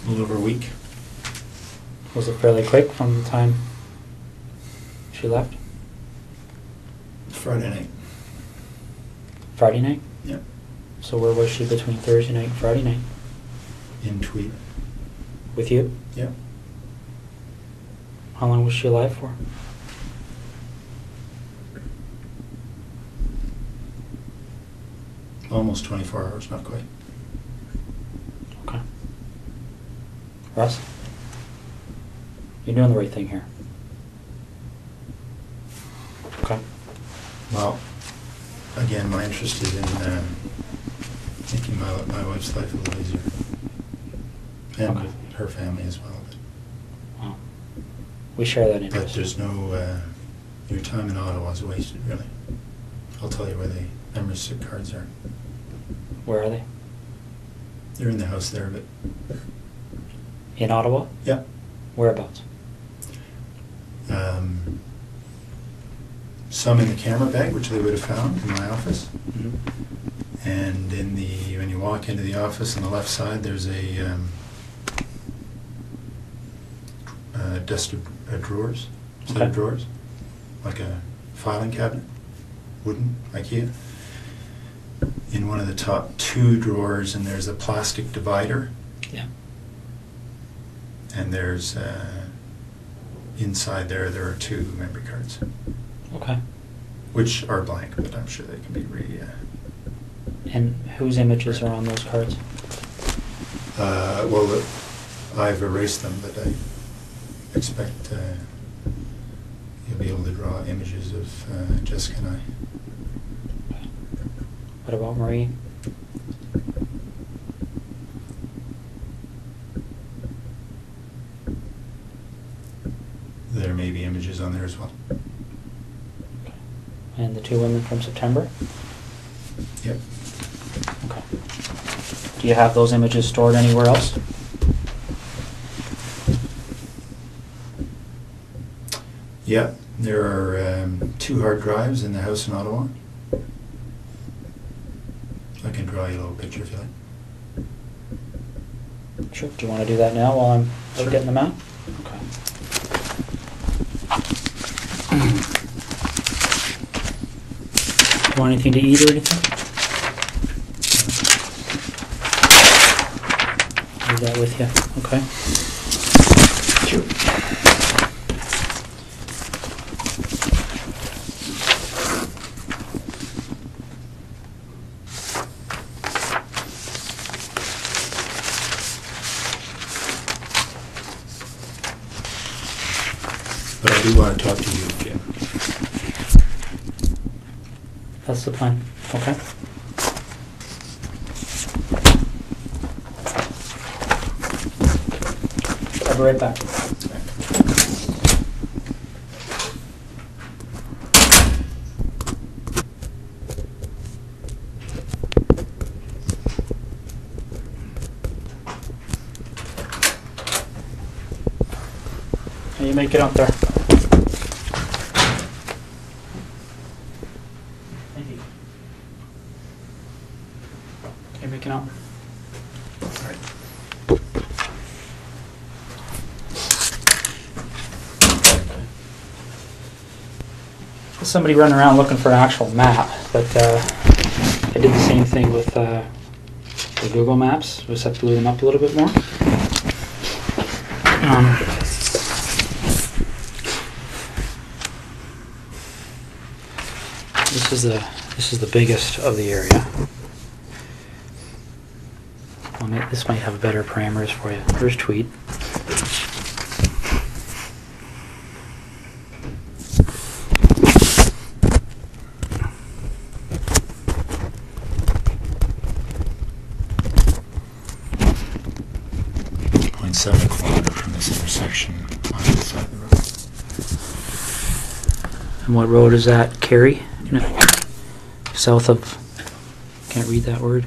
A little over a week. Was it fairly quick from the time she left? Friday night. Friday night? Yep. So where was she between Thursday night and Friday night? In Tweed. With you? Yep. How long was she alive for? Almost 24 hours, not quite. Okay. Russ? You're doing the right thing here. Okay. Well, again, my interest is in making my wife's life a little easier. And Okay. with her family as well. Well, we share that But interest. there's no, your time in Ottawa is wasted, really. I'll tell you where the membership cards are. Where are they? They're in the house there, but In Ottawa? yeah. Whereabouts? Some in the camera bag, which they would have found in my office. Mm-hmm. And in the, when you walk into the office on the left side, there's a desk of drawers, set of Okay. drawers, like a filing cabinet, wooden, IKEA. In one of the top 2 drawers, and there's a plastic divider, Yeah. and there's inside there are 2 memory cards, Okay. which are blank, but I'm sure they can be And whose images are on those cards? well, I've erased them, but I expect able to draw images of Jessica and I. What about Marie? There may be images on there as well. And the 2 women from September? Yep. Okay. Do you have those images stored anywhere else? Yep. There are 2 hard drives in the house in Ottawa. I can draw you a little picture if you like. Sure. Do you want to do that now while I'm Sure. getting them out? Okay. Do you want anything to eat or anything? Leave that with you. Okay. Sure. But I do want to talk to you, Jim. That's the plan. Okay. I'll be right back. Can you make it up there? Thank you. Can you make it up? All right. Somebody running around looking for an actual map, but I did the same thing with the Google Maps. Just have to glue them up a little bit more. This is the biggest of the area. Well, this might have better parameters for you. Here's Tweed. .7 kilometer from this intersection on the side of the road. And what road is that? Kerry? No. South of, can't read that word.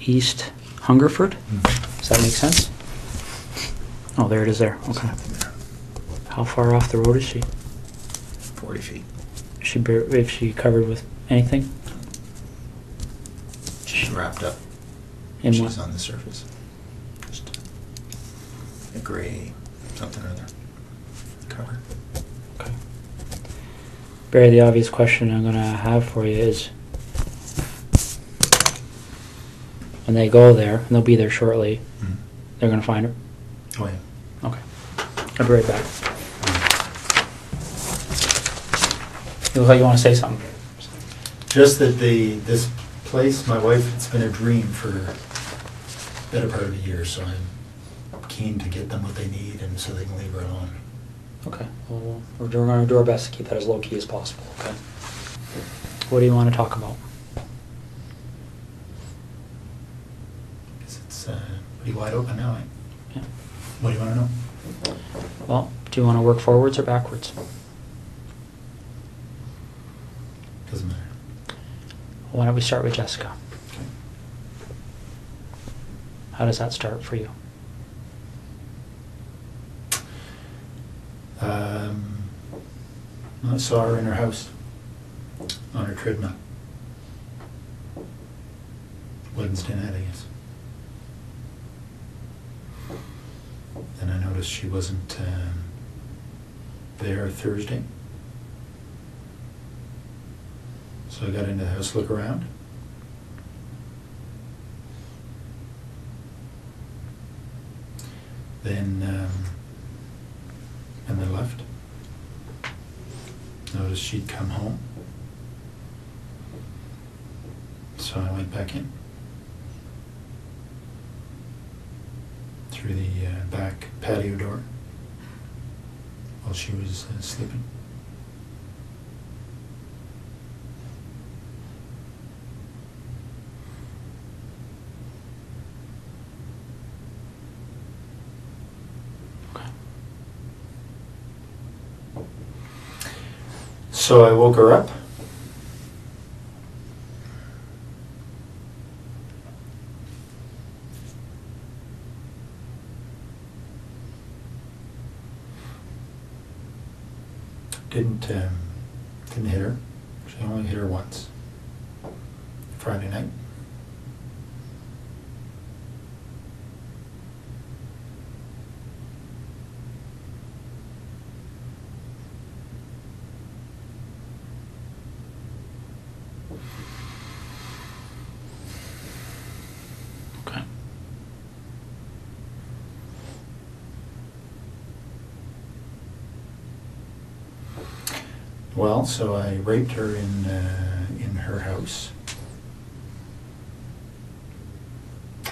East Hungerford? Mm-hmm. Does that make sense? Oh, there it is there. Okay. How far off the road is she? 40 feet. Is she covered with anything? She's wrapped up. In She's what? on the surface. Just a gray something or other cover. Okay. Barry, the obvious question I'm going to have for you is, when they go there, and they'll be there shortly, they're going to find her? Oh, yeah. Okay. I'll be right back. You look like you want to say something. Just that this place, my wife, it's been a dream for the better part of a year, so I'm keen to get them what they need and so they can leave her alone. Okay. Well, we're going to do our best to keep that as low-key as possible, okay? What do you want to talk about? Because it's pretty wide open now, eh? Yeah. What do you want to know? Well, do you want to work forwards or backwards? Doesn't matter. Why don't we start with Jessica? Okay. How does that start for you? I saw her in her house on her treadmill. Wednesday night, I guess. Then I noticed she wasn't there Thursday. So I got into the house to look around. Then, and then left. Noticed she'd come home. So I went back in. Through the back patio door. while she was sleeping. Okay. So I woke her up. Didn't hit her. She only hit her once. Friday night. Okay. Well, so I raped her in her house,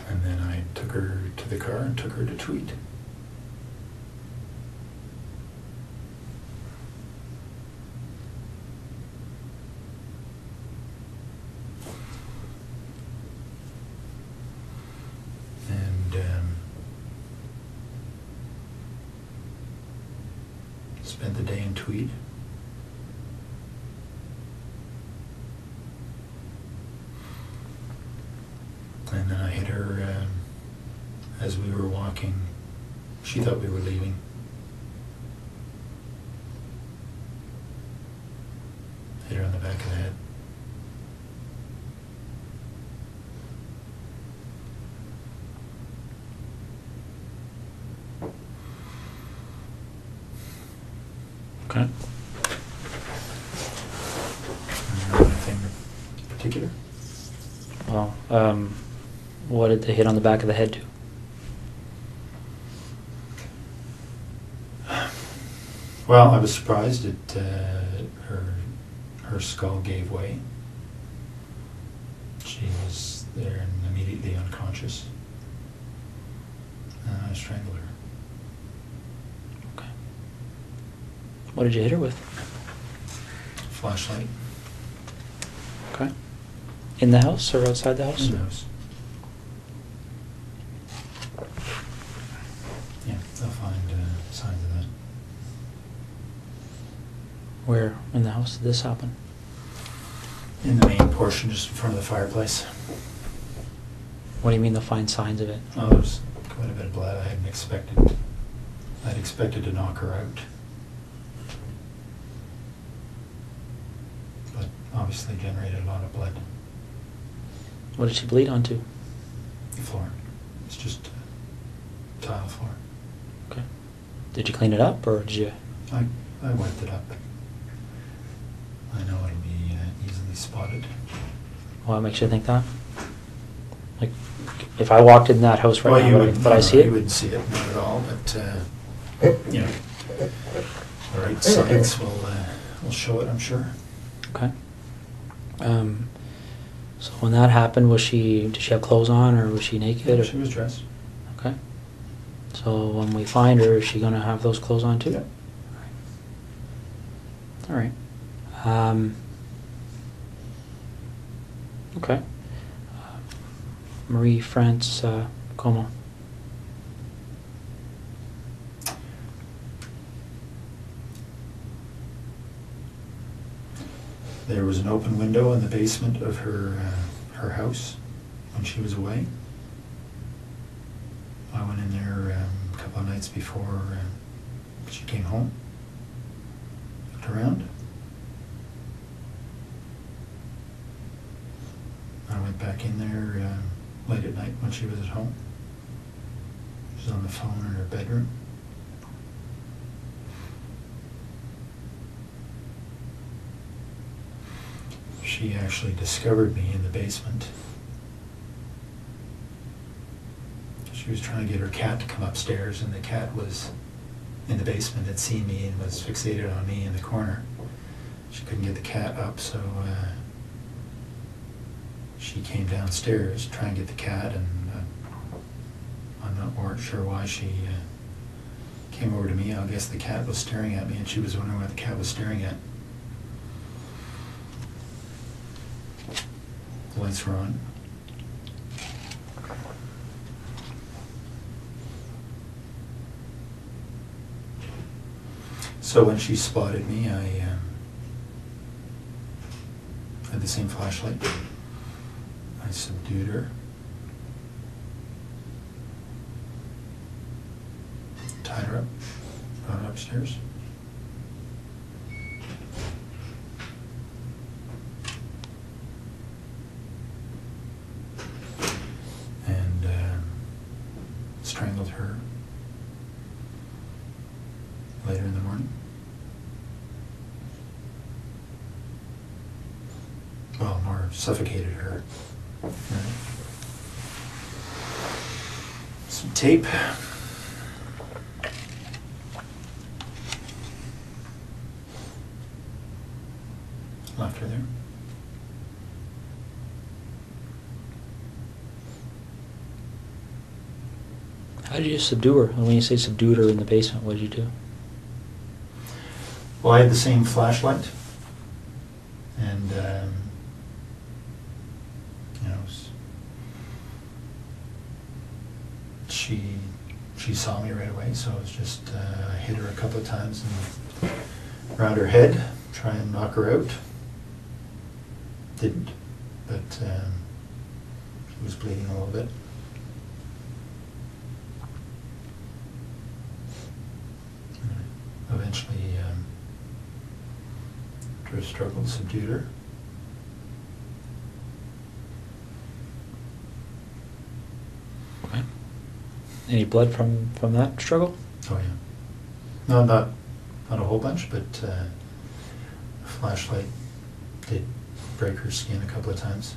and then I took her to the car and took her to Tweed. And spent the day in Tweed. And then I hit her as we were walking. She thought we were leaving. Hit her on the back of the head. Okay. Anything in particular? Well, what did the hit on the back of the head do? Well, I was surprised at her skull gave way. She was there and immediately unconscious. And I strangled her. Okay. What did you hit her with? Flashlight. Okay. In the house or outside the house? In the house. Yeah, they'll find signs of that. Where in the house did this happen? In the main portion, just in front of the fireplace. What do you mean they'll find signs of it? Oh, there's quite a bit of blood. I'd expected to knock her out. But obviously generated a lot of blood. What did she bleed onto? The floor. It's just tile floor. Okay. Did you clean it up or did you? I wiped it up. I know it'll be easily spotted. What makes you think that? Like, if I walked in that house right Well, now, you would I see it? You wouldn't see it, not at all, but, you know, the right science will show it, I'm sure. Okay. So when that happened, did she have clothes on or was she naked? Or? She was dressed. Okay. So when we find her, is she going to have those clothes on too? Yeah. All right. Okay. Marie-France Comeau. There was an open window in the basement of her house when she was away. I went in there a couple of nights before she came home. Looked around. I went back in there late at night when she was at home. She was on the phone in her bedroom. She actually discovered me in the basement. She was trying to get her cat to come upstairs, and the cat was in the basement, had seen me and was fixated on me in the corner. She couldn't get the cat up, so she came downstairs to try and get the cat, and I'm not sure why she came over to me. I guess the cat was staring at me, and she was wondering what the cat was staring at. The lights were on. So when she spotted me, I had the same flashlight. I subdued her. Tied her up, brought her upstairs. And strangled her later in the morning. Well, more suffocated her. Right. Some tape. Left her there. How did you subdue her? And when you say subdued her in the basement, what did you do? Well, I had the same flashlight, and you know, she saw me right away. So it was just I hit her a couple of times and around her head, try and knock her out. Didn't, but she was bleeding a little bit. Eventually, after a struggle, subdued her. Okay. Any blood from that struggle? Oh yeah. No, not a whole bunch, but a flashlight did break her skin a couple of times.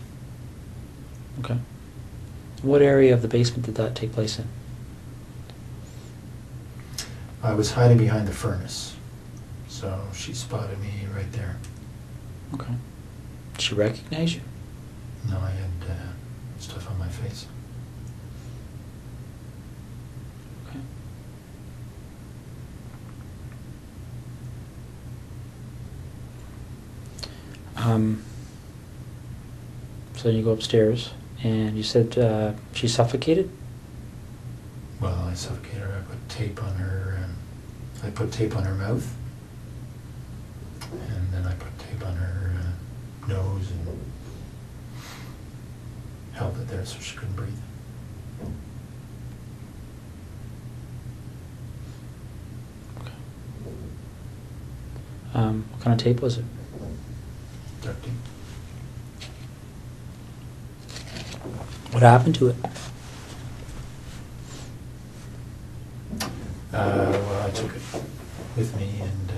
Okay. What area of the basement did that take place in? I was hiding behind the furnace, so she spotted me right there. Okay. Did she recognize you? No, I had stuff on my face. Okay. So you go upstairs, and you said she suffocated? Well, I suffocated her. I put tape on her. I put tape on her mouth, and then I put tape on her nose and held it there so she couldn't breathe. Okay. What kind of tape was it? Duct tape. What happened to it? Well, I took it with me and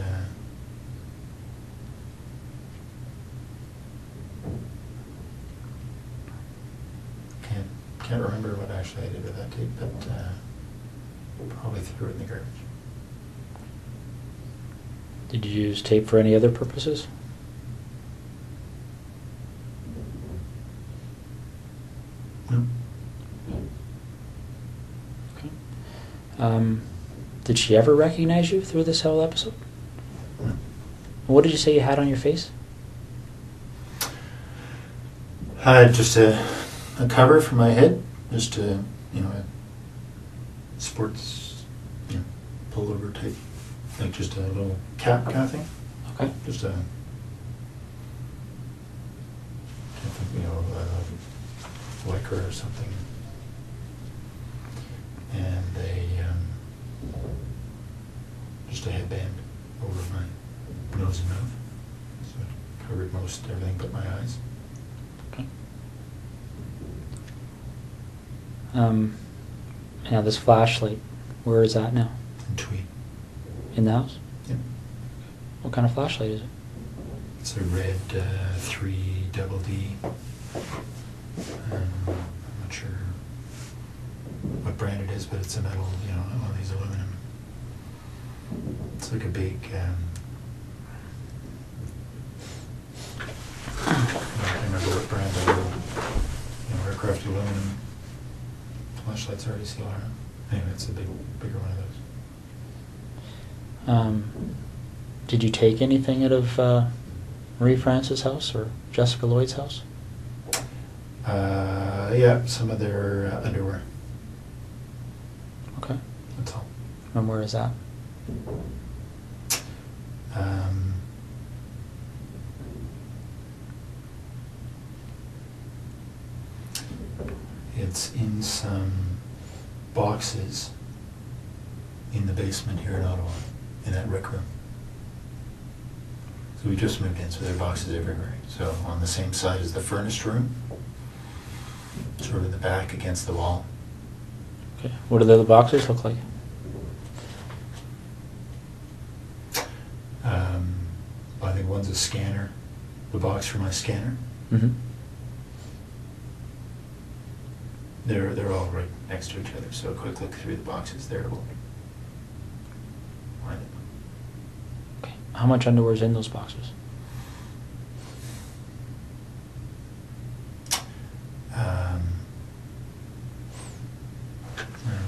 can't remember what actually I did with that tape, but probably threw it in the garbage. Did you use tape for any other purposes? No. Okay. Did she ever recognize you through this whole episode? No. What did you say you had on your face? I had just a cover for my head, just a, a sports, pullover type, like just a little cap kind of thing. Okay. Just a, I think, lycra or something. And just a headband over my nose and mouth. So it covered most everything but my eyes. Okay. Now this flashlight, where is that now? In Tweed. In the house? Yep. What kind of flashlight is it? It's a red 3 double D. I'm not sure what brand it is, but it's a metal, one of these aluminum. It's like a big, I can't remember what brand of aircraft aluminum flashlights already see around. Anyway, it's a bigger one of those. Did you take anything out of Marie-France's house or Jessica Lloyd's house? Yeah, some of their underwear. Okay. That's all. And where is that? It's in some boxes in the basement here in Ottawa, in that rec room. So we just moved in, so there are boxes everywhere. So on the same side as the furnace room, sort of in the back against the wall. Okay. What do the other boxes look like? I think one's a scanner, the box for my scanner. Mm-hmm. They're all right next to each other, so a quick look through the boxes there will find it. Okay. How much underwear is in those boxes?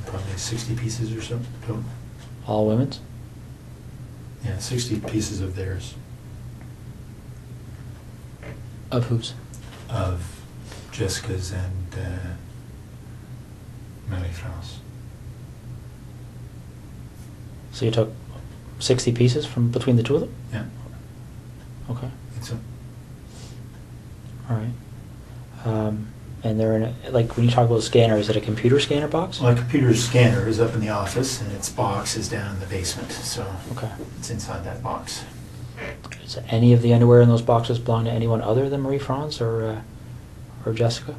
Probably 60 pieces or so total. All women's? Yeah, 60 pieces of theirs. Of whose? Of Jessica's and Marie-France. So you took 60 pieces from between the two of them? Yeah. Okay. I think so. All right. And they're in a, like when you talk about a scanner, is it a computer scanner box? Well, a computer scanner is up in the office, and its box is down in the basement, so Okay. it's inside that box. Does any of the underwear in those boxes belong to anyone other than Marie-France or Jessica?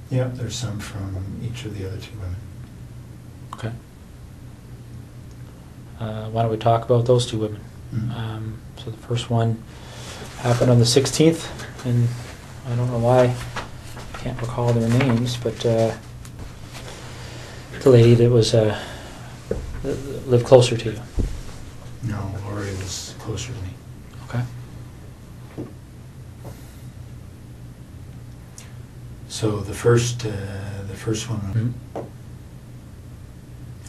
Yeah, there's some from each of the other two women. Okay. Why don't we talk about those two women? Mm-hmm. So the first one happened on the 16th, and I don't know why I can't recall their names, but the lady that was lived closer to you. No, Laurie was closer to me. Okay. So the first one, Mm-hmm.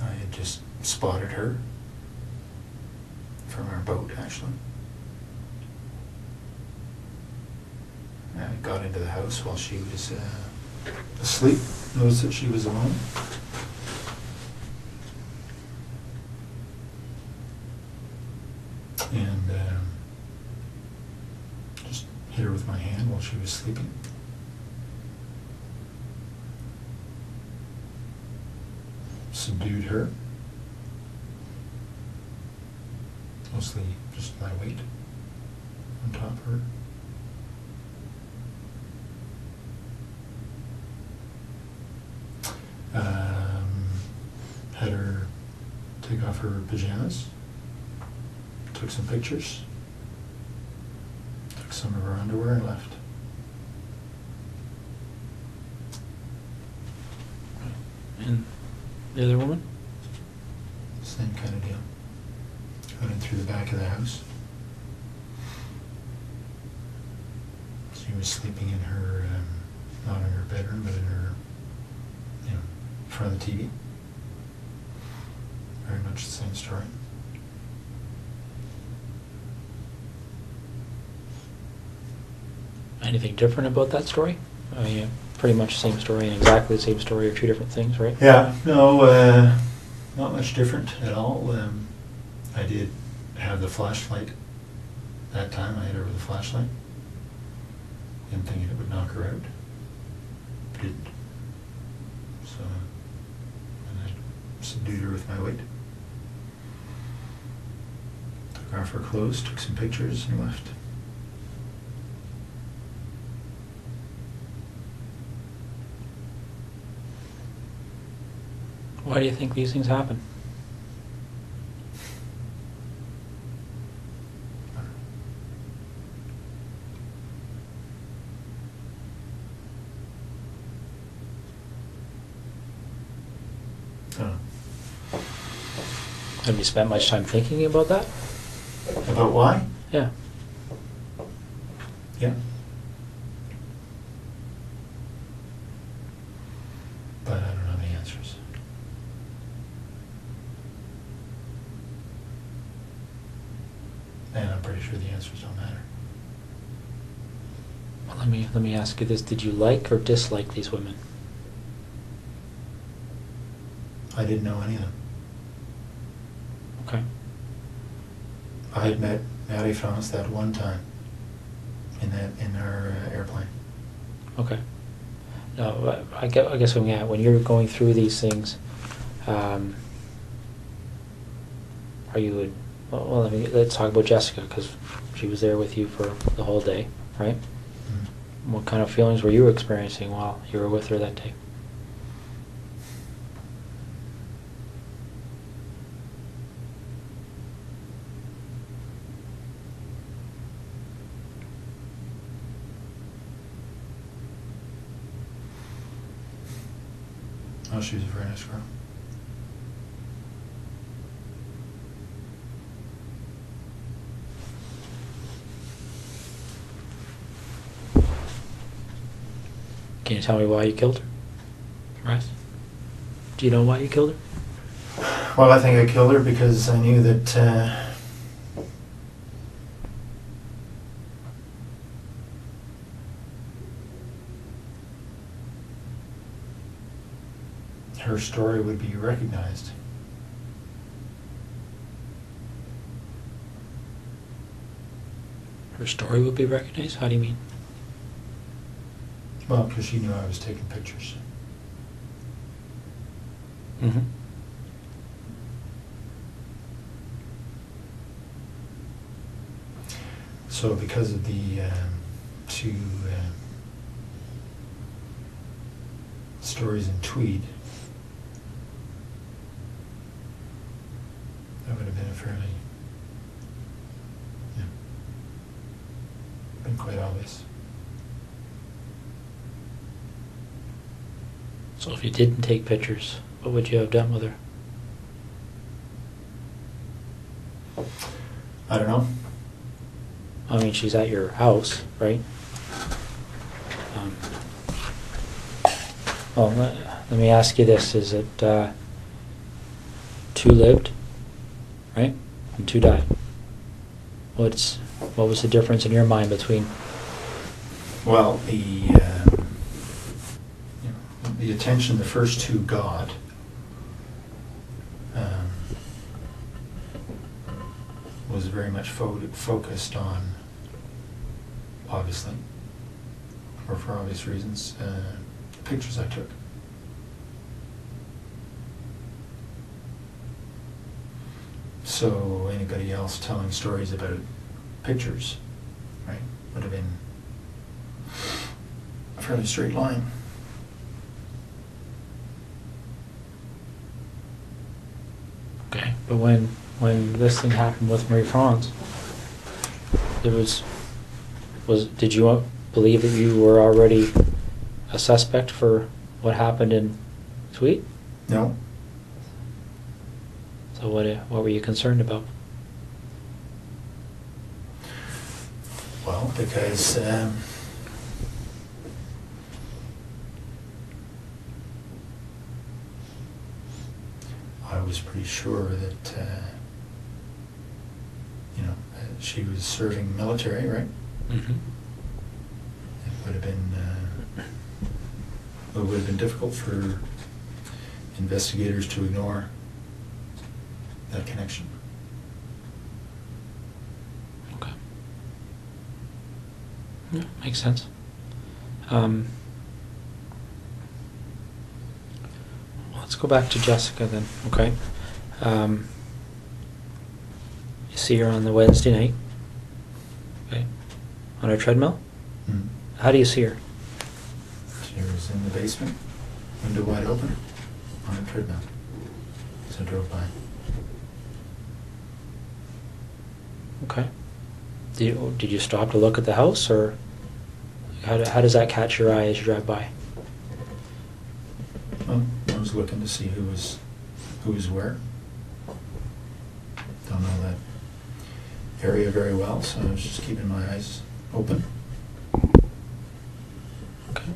I had just spotted her from our boat, actually. I got into the house while she was asleep. Noticed that she was alone. And just hit her with my hand while she was sleeping. Subdued her. Mostly just my weight on top of her. Had her take off her pajamas. Took some pictures. Took some of her underwear and left. And the other woman? Same kind of deal. Got in through the back of the house. She was sleeping in her, not in her bedroom, but in her, in front of the TV. Very much the same story. Anything different about that story? I mean, pretty much the same story and exactly the same story are two different things, right? Yeah, no, not much different at all. I did have the flashlight that time. I hit her with a flashlight. And thinking it would knock her out. But it didn't. So, and I subdued her with my weight. Took off her clothes, took some pictures, and left. Why do you think these things happen? Have you spent much time thinking about that? About why? Yeah. Yeah. Let me ask you this: did you like or dislike these women? I didn't know any of them. Okay. I had met Marie-France that one time in our airplane. Okay. No, I guess when you're going through these things, are you? Well, let's talk about Jessica, because she was there with you for the whole day, right? Mm-hmm. What kind of feelings were you experiencing while you were with her that day? Oh, she was a very nice girl. Can you tell me why you killed her? Right? Do you know why you killed her? Well, I think I killed her because I knew that her story would be recognized. Her story would be recognized? How do you mean? Well, because she knew I was taking pictures. Mm-hmm. So because of the two stories in Tweed, that would have been a fairly, been quite obvious. So if you didn't take pictures, what would you have done with her? I don't know. I mean, she's at your house, right? Well, let me ask you this. Is it 2 lived, right? And 2 died. What was the difference in your mind between? Well, the attention the first 2 got was very much focused on, obviously, or for obvious reasons, the pictures I took. So anybody else telling stories about pictures, right, would have been a fairly straight line. Okay, but when this thing happened with Marie-France, did you believe that you were already a suspect for what happened in Tweed? No. So what were you concerned about? Well, because I was pretty sure that she was serving military, right? Mm-hmm. It would have been difficult for investigators to ignore that connection. Okay. Yeah, makes sense. Let's go back to Jessica then, okay? You see her on the Wednesday night, okay? On her treadmill? Mm. How do you see her? She was in the basement, window wide open, on a treadmill. So I drove by. Okay. Did you stop to look at the house, or how does that catch your eye as you drive by? Well, I was looking to see who was where. Don't know that area very well, so I was just keeping my eyes open. Okay.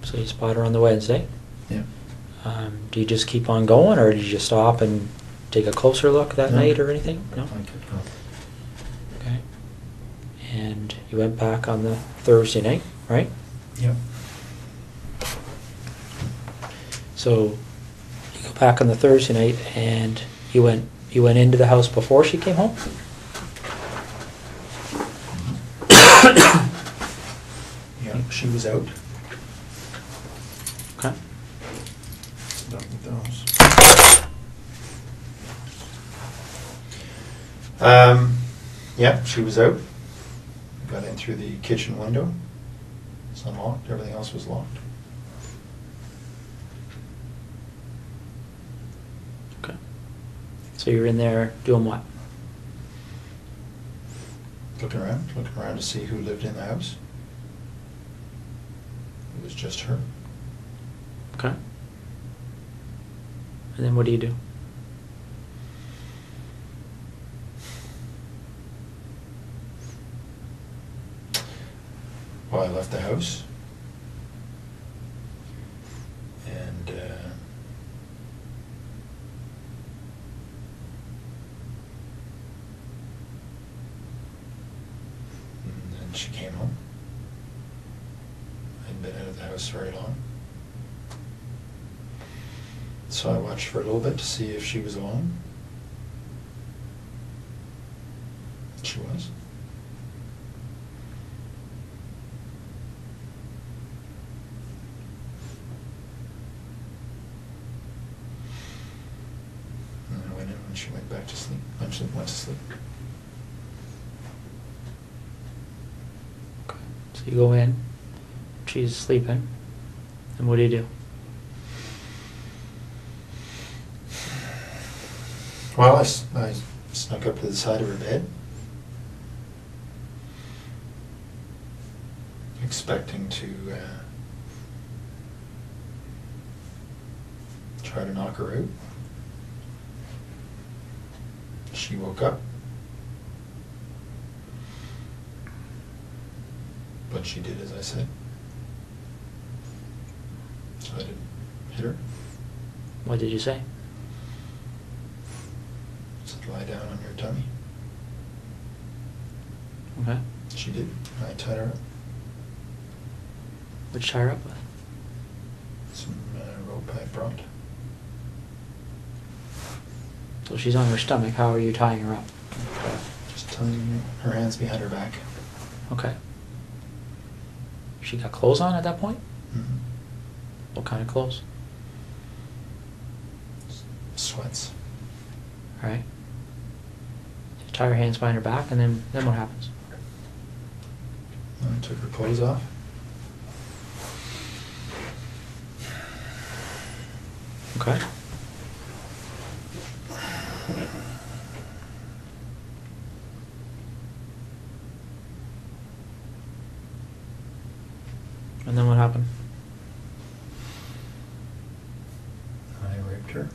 So you spot her on the Wednesday. Yeah. Do you just keep on going, or did you stop and take a closer look that No. night or anything? No? I kept going. Okay. And You went back on the Thursday night, right? Yep. So you go back on the Thursday night, and you went into the house before she came home? Yeah, she was out. Okay. Done with those. Yeah, she was out. Got in through the kitchen window. It's unlocked. Everything else was locked. Okay. So you're in there doing what? Looking around to see who lived in the house. It was just her. Okay. And then what do you do? Well, I left the house. And then she came home. I hadn't been out of the house very long. So I watched for a little bit to see if she was alone. She was. And I went in when she went back to sleep. When she went to sleep. Okay. So you go in, she's sleeping, and what do you do? Well, I snuck up to the side of her bed, expecting to try to knock her out. She woke up, but she did as I said, so I didn't hit her. What did you say? Lie down on your tummy. Okay. She did. I tied her up. What'd you tie her up with? Some rope I brought. So she's on her stomach. How are you tying her up? Just tying her hands behind her back. Okay. She got clothes on at that point? Mm-hmm. What kind of clothes? Sweats. All right. You tie her hands behind her back, and then what happens? I took her clothes off. Okay. And then what happened? I raped her.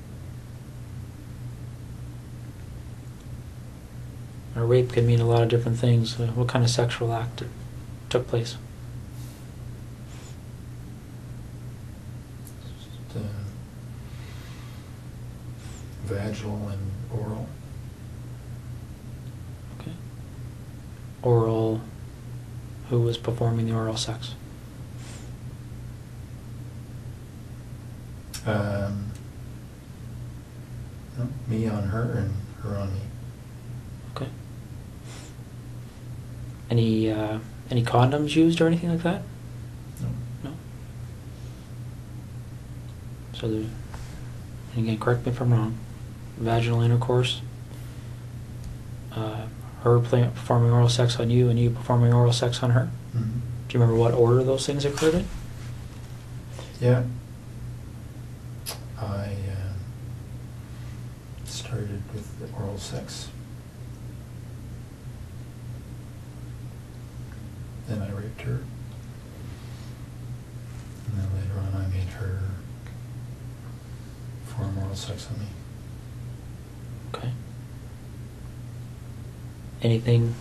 A rape can mean a lot of different things. What kind of sexual act took place? Just, vaginal and oral. Okay. Oral. Who was performing the oral sex? No, me on her and her on me. Okay. Any condoms used or anything like that? No. No. So and again, correct me if I'm wrong. Vaginal intercourse. Her performing oral sex on you, and you performing oral sex on her. Mm-hmm. Do you remember what order those things occurred in? Yeah. I started with the oral sex. Then I raped her. And then later on I made her perform oral sex on me. Okay.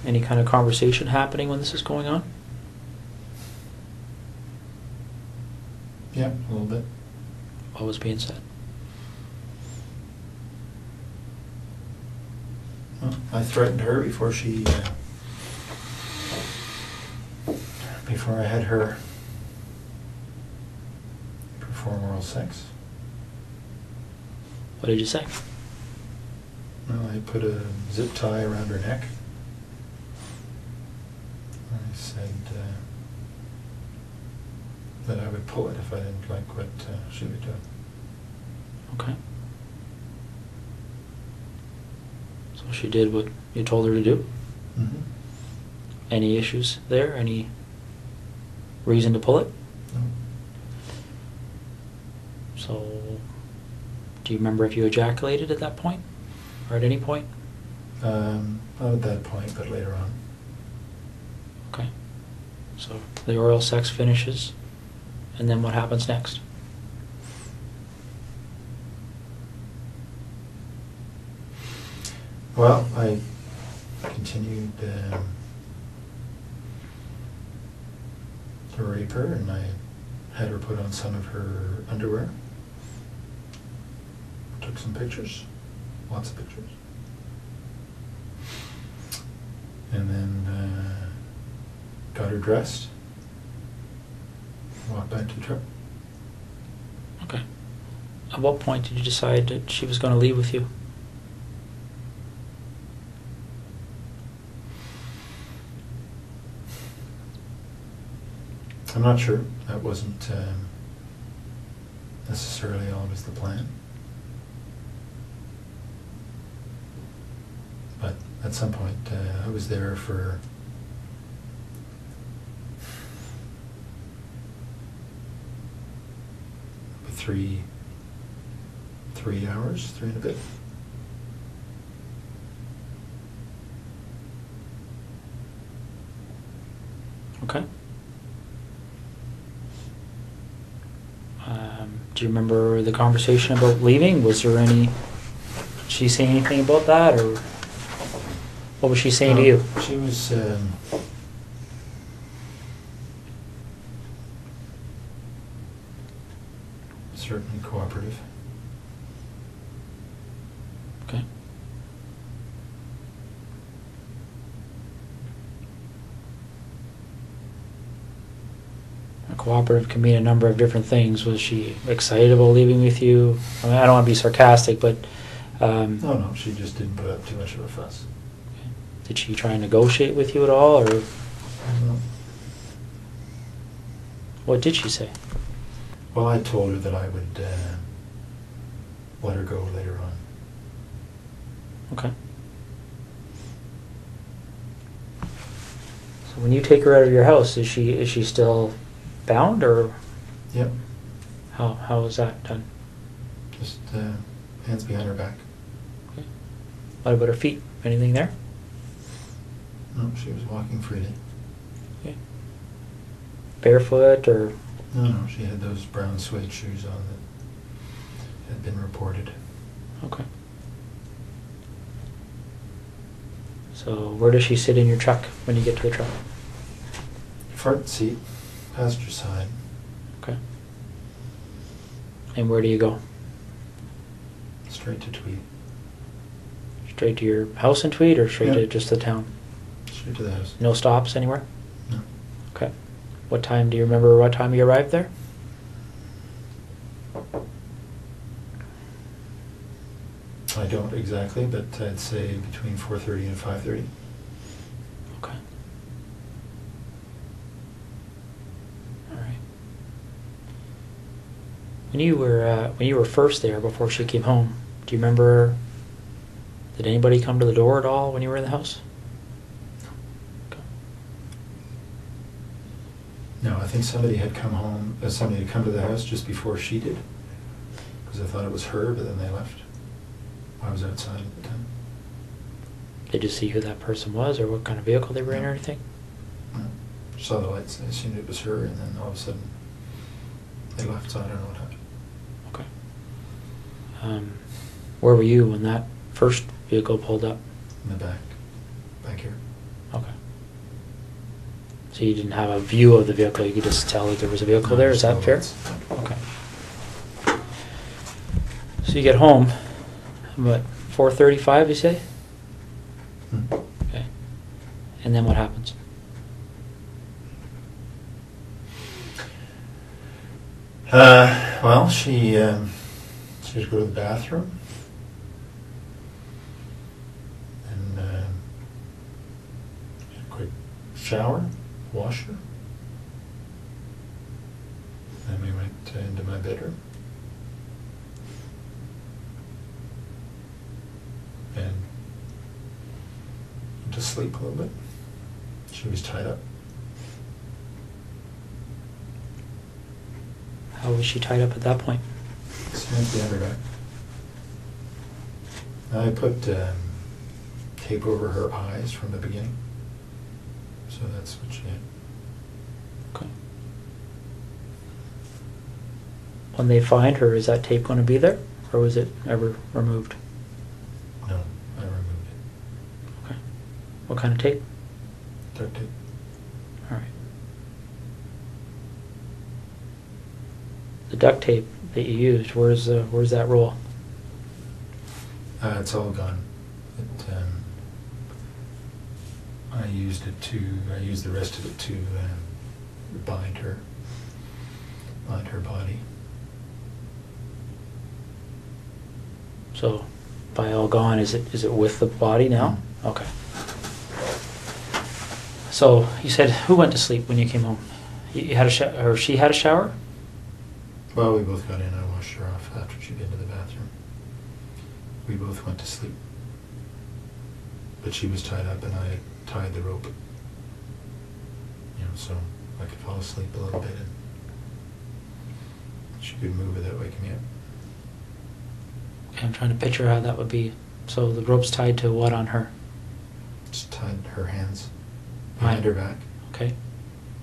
Any kind of conversation happening when this is going on? Yeah, a little bit. What was being said? Well, I threatened her before she before I had her perform oral sex. What did you say? Well, I put a zip tie around her neck. I said that I would pull it if I didn't like what she would do. Okay. So she did what you told her to do? Mm-hmm. Any issues there? Any reason to pull it? No. So, do you remember if you ejaculated at that point? Or at any point? Not at that point, but later on. Okay. So, the oral sex finishes, and then what happens next? Well, I continued to rape her, and I had her put on some of her underwear. Took some pictures, lots of pictures. And then got her dressed, walked back to the truck. Okay. At what point did you decide that she was going to leave with you? I'm not sure. That wasn't necessarily always the plan. But at some point, I was there for three hours, 3 and a bit. Okay. Do you remember the conversation about leaving? Was there any... Did she say anything about that, or what was she saying to you? She was certainly cooperative. Okay. Cooperative can mean a number of different things. Was she excited about leaving with you? I mean, I don't want to be sarcastic, but... No, she just didn't put up too much of a fuss. Okay. Did she try and negotiate with you at all, or... No. What did she say? Well, I told her that I would let her go later on. Okay. So when you take her out of your house, is she still bound, or Yep. how is that done? Just hands behind her back. Okay. What about her feet? Anything there? No, she was walking freely. Okay. Barefoot, or... No, she had those brown suede shoes on that had been reported. Okay. So where does she sit in your truck when you get to the truck? Front seat, passenger side. Okay. And where do you go? Straight to Tweed. Straight to your house in Tweed, or straight Yeah. to just the town? Straight to the house. No stops anywhere? No. Okay. What time, do you remember what time you arrived there? I don't exactly, but I'd say between 4:30 and 5:30. Okay. All right. When you were first there before she came home, do you remember? Did anybody come to the door at all when you were in the house? Okay. No, I think somebody had come home. Somebody had come to the house just before she did, because I thought it was her, but then they left. I was outside at the time. Did you see who that person was, or what kind of vehicle they were in, or anything? No. Saw the lights. I assumed it was her, and then all of a sudden they left. So I don't know what happened. Okay. Where were you when that first vehicle pulled up? In the back here. Okay. So you didn't have a view of the vehicle, you could just tell that there was a vehicle No, there, is that no fair? lights. Okay. So you get home, what, 4:35 you say? Hmm. Okay. And then what happens? Well, she would go to the bathroom and get a quick shower, wash her. Then we went into my bedroom and went to sleep a little bit. She was tied up. How was she tied up at that point? Hands behind her back. I put tape over her eyes from the beginning, so that's what she had. Okay. When they find her, is that tape going to be there, or was it ever removed? No, I removed it. Okay. What kind of tape? Duct tape. All right. The duct tape that you used, where's that roll? It's all gone. I used the rest of it to bind her body. So, by all gone, is it with the body now? Mhm. Okay. So you said, who went to sleep when you came home? You had a shower, or she had a shower? Well, we both got in. I washed her off after she'd been to the bathroom. We both went to sleep. But she was tied up and I had tied the rope. So I could fall asleep a little bit and she could move without waking me up. Okay, I'm trying to picture how that would be. So the rope's tied to what on her? Just tied her hands behind her back. Okay.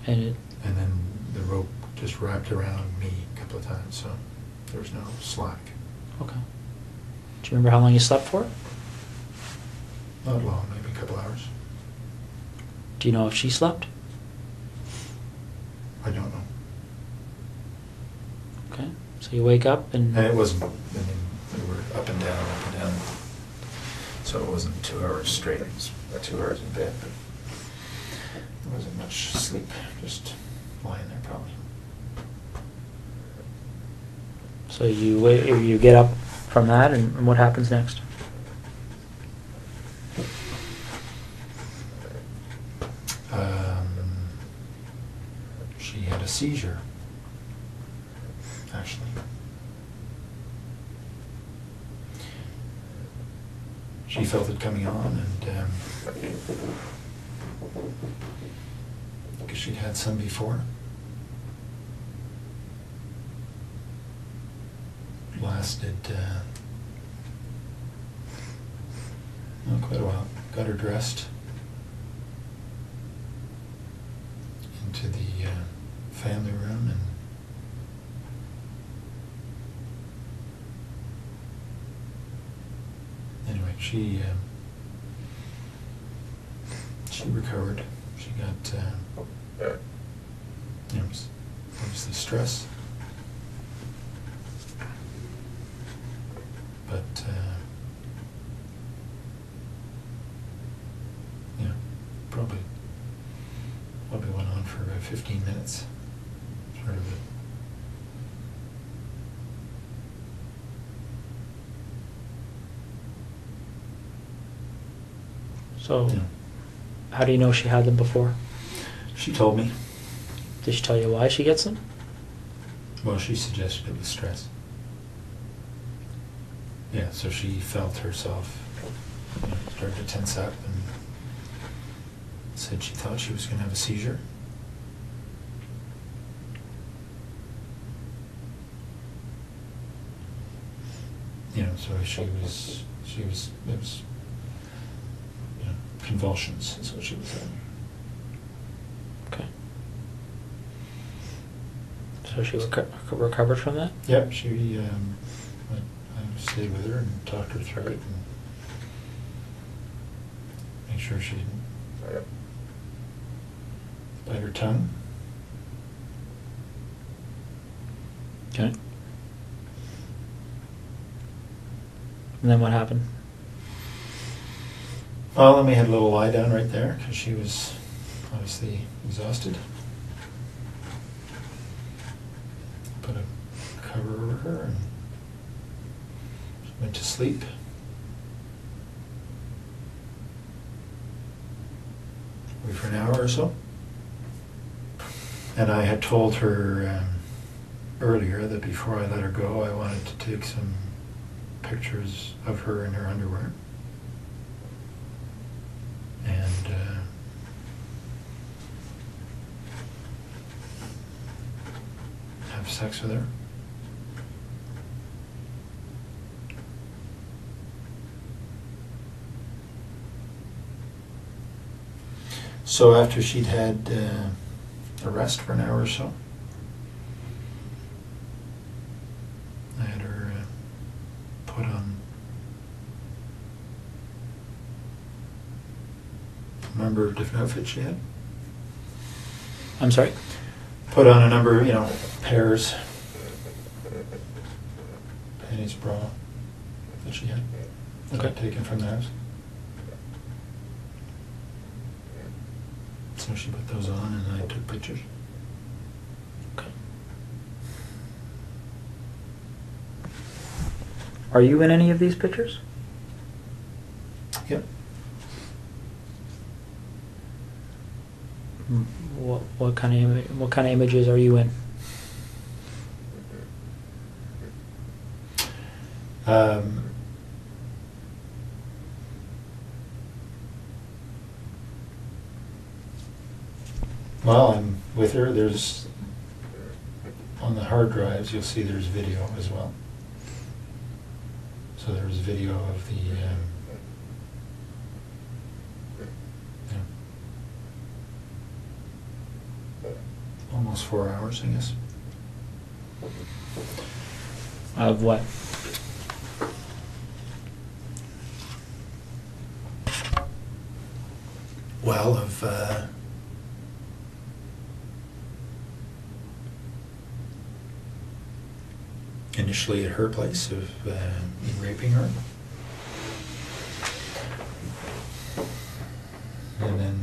And then the rope just wrapped around me a couple of times, so there was no slack. okay. Do you remember how long you slept for? Not long, maybe a couple hours. Do you know if she slept? I don't know. Okay. So you wake up and And it wasn't, we were up and down, so it wasn't 2 hours straight. It was 2 hours in bed, but there wasn't much sleep, just lying there probably. so you get up from that, and what happens next? She had a seizure, actually. She felt it coming on, and because she'd had some before. Lasted quite a while. Got her dressed into the family room, and anyway, she recovered. She got obviously stress, but probably went on for about 15 minutes. Sort of it. So, Yeah. how do you know she had them before? She told me. Did she tell you why she gets them? Well, she suggested it was stress. Yeah, so she felt herself start to tense up and said she thought she was going to have a seizure. So it was convulsions is what she was saying. Okay. So she recovered from that? Yep, I stayed with her and talked her through it and make sure she didn't bite her tongue. Okay. And then what happened? Well, then we had a little lie down right there because she was obviously exhausted. Put a cover over her, and she went to sleep. Wait for an hour or so. And I had told her earlier that before I let her go, I wanted to take some pictures of her in her underwear. And have sex with her. So after she'd had a rest for an hour or so, I had her put on, a number of different outfits she had. I'm sorry? Put on a number, you know, pairs, panties, bra that she had. That I'd taken from the house. So she put those on and I took pictures. Okay. Are you in any of these pictures? Yep. What kind of images are you in? Well, I'm with her. There's, on the hard drives, you'll see there's video as well. So there's video of the, almost 4 hours, I guess. Of what? Well, of initially at her place of me raping her, and then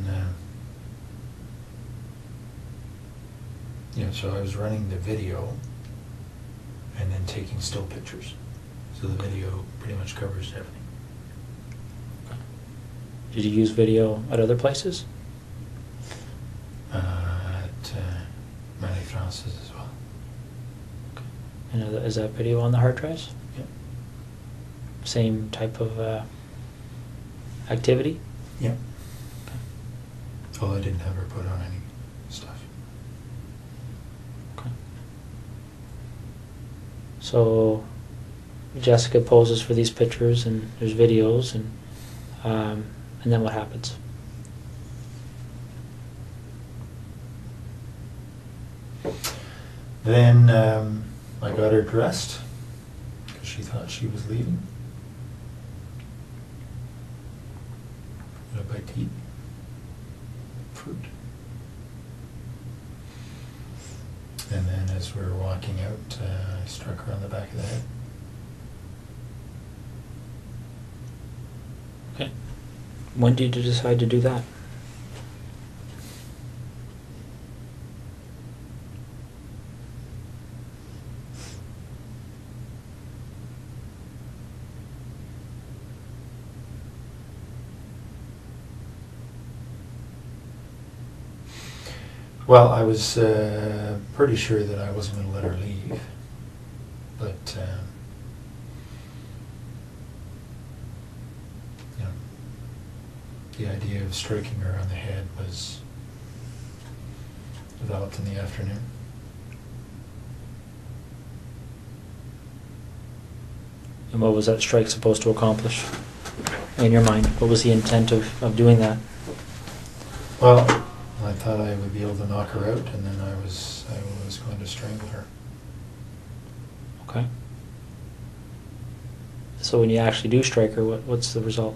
so I was running the video and then taking still pictures. So the video pretty much covers everything. Did you use video at other places? At Marie-France's as well. Okay. And is that video on the hard drives? Yep. Same type of activity? Yep. Okay. Well, I didn't have her put on any stuff. Okay. So Jessica poses for these pictures and there's videos and then what happens? Then I got her dressed because she thought she was leaving. Got a bite to eat. Fruit. And then as we were walking out, I struck her on the back of the head. Okay. When did you decide to do that? Well, I was pretty sure that I wasn't going to let her leave, but the idea of striking her on the head was developed in the afternoon. And what was that strike supposed to accomplish in your mind? What was the intent of doing that? Well, I thought I would be able to knock her out, and then I was going to strangle her. Okay. So when you actually do strike her, what's the result?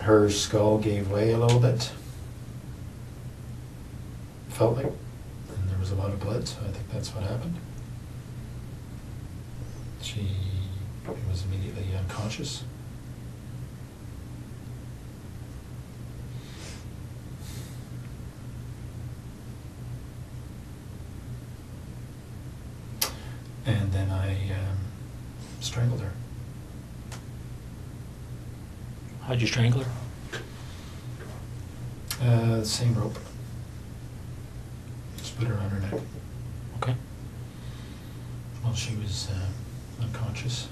Her skull gave way a little bit. Felt like, and there was a lot of blood, so I think that's what happened. She was immediately unconscious. And then I strangled her. How'd you strangle her? The same rope. Just put her on her neck Okay. while she was unconscious.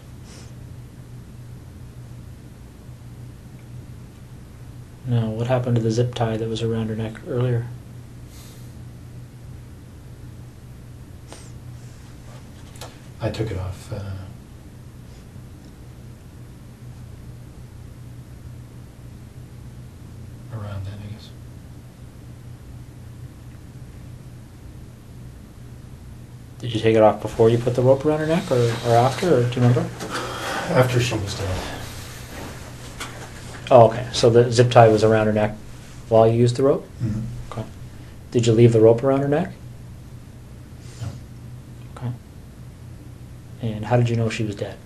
Now, what happened to the zip tie that was around her neck earlier? I took it off around then, I guess. Did you take it off before you put the rope around her neck, or after, or do you remember? After she was dead. Oh, okay. So the zip tie was around her neck while you used the rope? Mm-hmm. Okay. Did you leave the rope around her neck? No. Okay. And how did you know she was dead?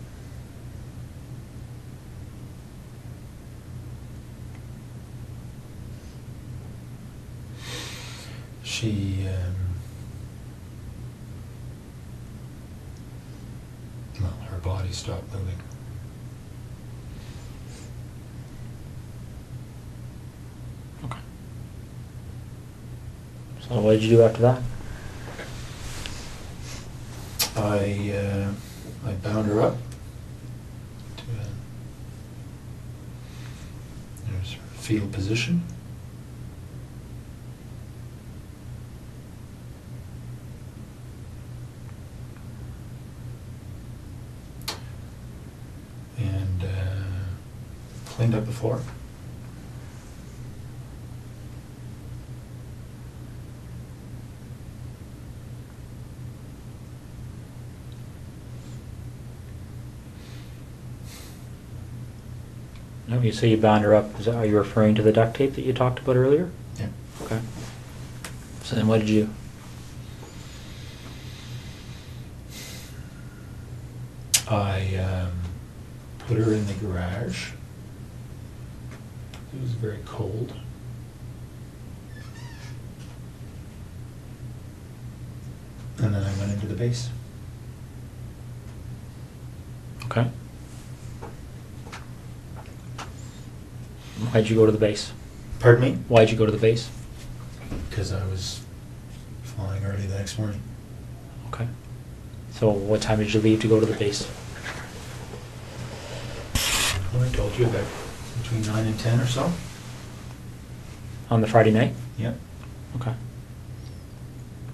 She, well, her body stopped moving. Okay. So what did you do after that? I bound her up to there's her fetal position. And cleaned up the floor. No, you say you bound her up. Are you referring to the duct tape that you talked about earlier? Yeah. Okay. So then what did you do? I put her in the garage. It was very cold. And then I went into the base. Okay. Why'd you go to the base? Pardon me? Why'd you go to the base? Because I was flying early the next morning. Okay. So what time did you leave to go to the base? Well, I told you about between 9 and 10 or so. On the Friday night? Yep. Okay.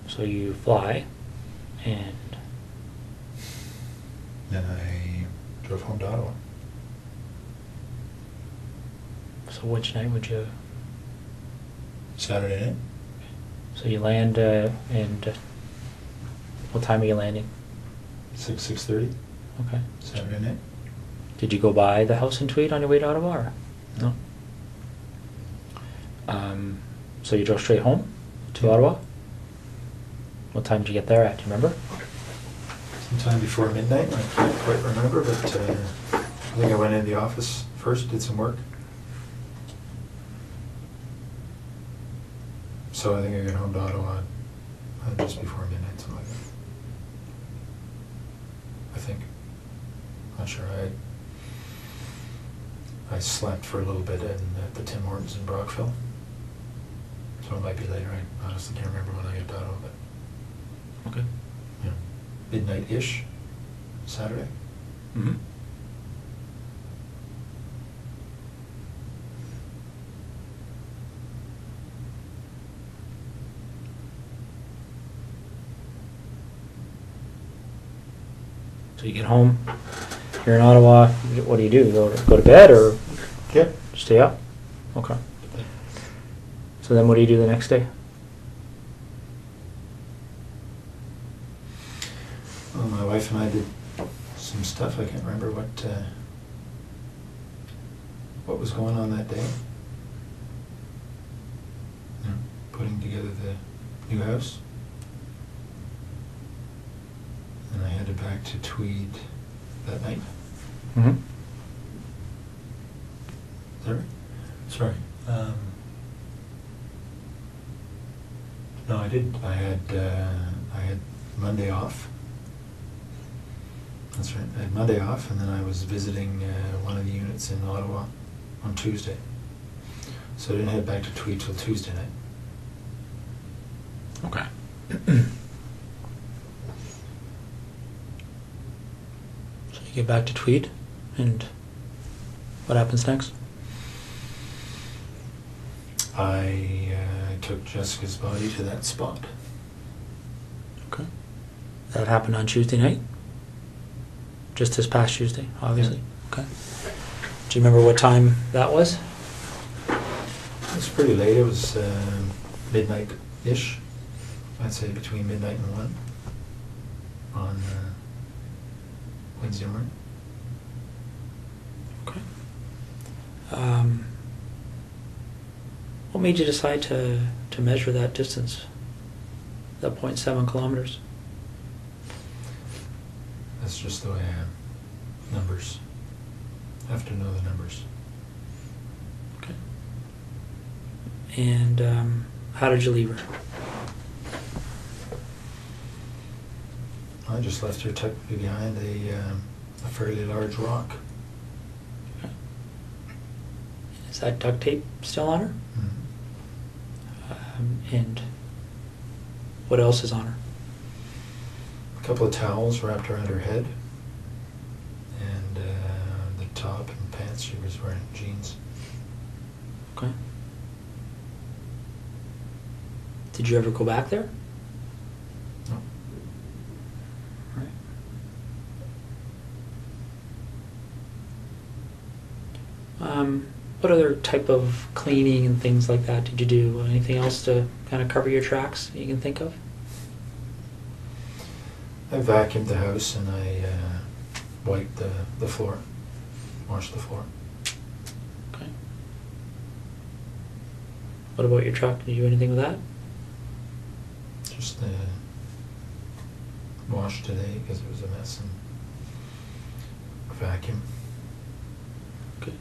So you fly, and Then I drove home to Ottawa. so which night would you... Saturday night. So you land, and what time are you landing? 6:30. Okay. Saturday night. Did you go by the house in Tweed on your way to Ottawa? Or? No. So you drove straight home to Yeah. Ottawa? What time did you get there at? Do you remember? Sometime before midnight. I can't quite remember, but I think I went in the office first, did some work. So I think I got home to Ottawa just before midnight, something like that. I think. Not sure. I slept for a little bit at the Tim Hortons in Brockville. So it might be later. I honestly can't remember when I got to Ottawa, but Okay. yeah, midnight-ish, Saturday. Mm-hmm. So you get home, you're in Ottawa, what do? Go to bed or Yeah. stay up? Okay. So then what do you do the next day? Well, my wife and I did some stuff. I can't remember what was going on that day. You know, putting together the new house. And I headed back to Tweed that night. Mm-hmm. Is that right? Sorry. No, I didn't. I had Monday off. That's right. I had Monday off, and then I was visiting one of the units in Ottawa on Tuesday. So I didn't head back to Tweed till Tuesday night. Okay. So you get back to Tweed, and what happens next? I took Jessica's body to that spot. Okay. That happened on Tuesday night? Just this past Tuesday, obviously. Yeah. Okay. Do you remember what time that was? It was pretty late. It was midnight-ish. I'd say between midnight and 1 on Wednesday morning. Okay. What made you decide to measure that distance, that 0.7 kilometers? That's just the way I am. Numbers. I have to know the numbers. Okay. And how did you leave her? I just left her tucked behind a fairly large rock. Okay. Is that duct tape still on her? Mm-hmm. And what else is on her? A couple of towels wrapped around her head, and the top and pants, she was wearing jeans. Okay. Did you ever go back there? No. Right. What other type of cleaning and things like that did you do? Anything else to kind of cover your tracks that you can think of? I vacuumed the house and I wiped the floor, washed the floor. Okay. What about your truck? Did you do anything with that? Just washed today because it was a mess, and vacuum. Okay.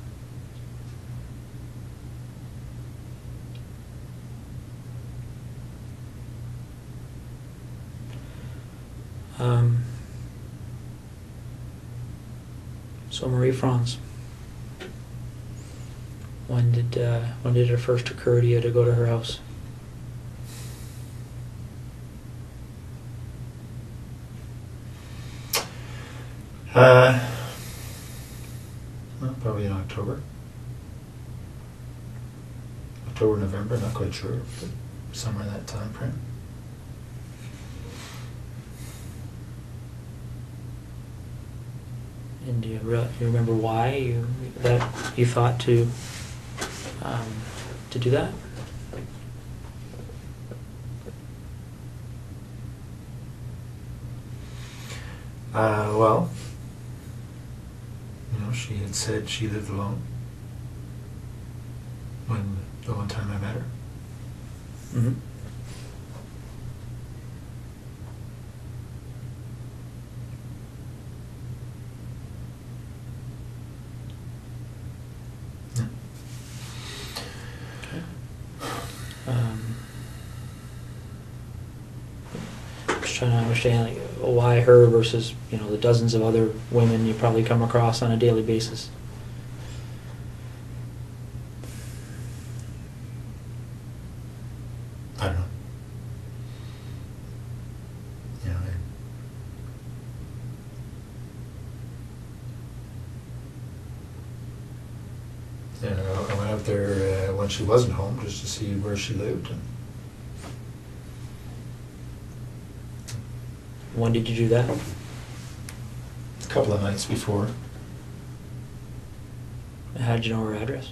So Marie-France, when did it first occur to you to go to her house? Well, probably in October. October, November, not quite sure, but somewhere in that time frame. And do you remember why you thought to do that? Well, she had said she lived alone the one time I met her. Mm-hmm. Yeah. Okay. Just trying to understand why her versus the dozens of other women you probably come across on a daily basis. I don't know. I went out there when she wasn't home just to see where she lived. And When did you do that? a couple of nights before. How did you know her address?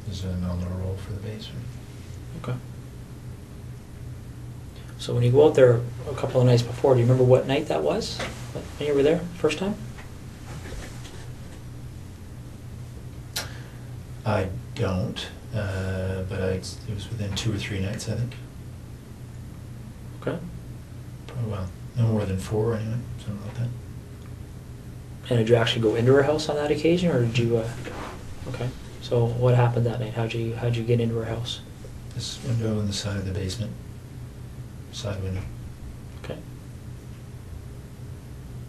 There's a nominal roll for the basement. Okay. So when you go out there a couple of nights before, do you remember what night that was? When you were there first time? I don't, but it was within 2 or 3 nights, I think. Okay. Probably, well, no more than 4 anyway, something like that. And did you actually go into her house on that occasion, or did you? Okay. So what happened that night? How'd you get into her house? This window on the side of the basement, side window.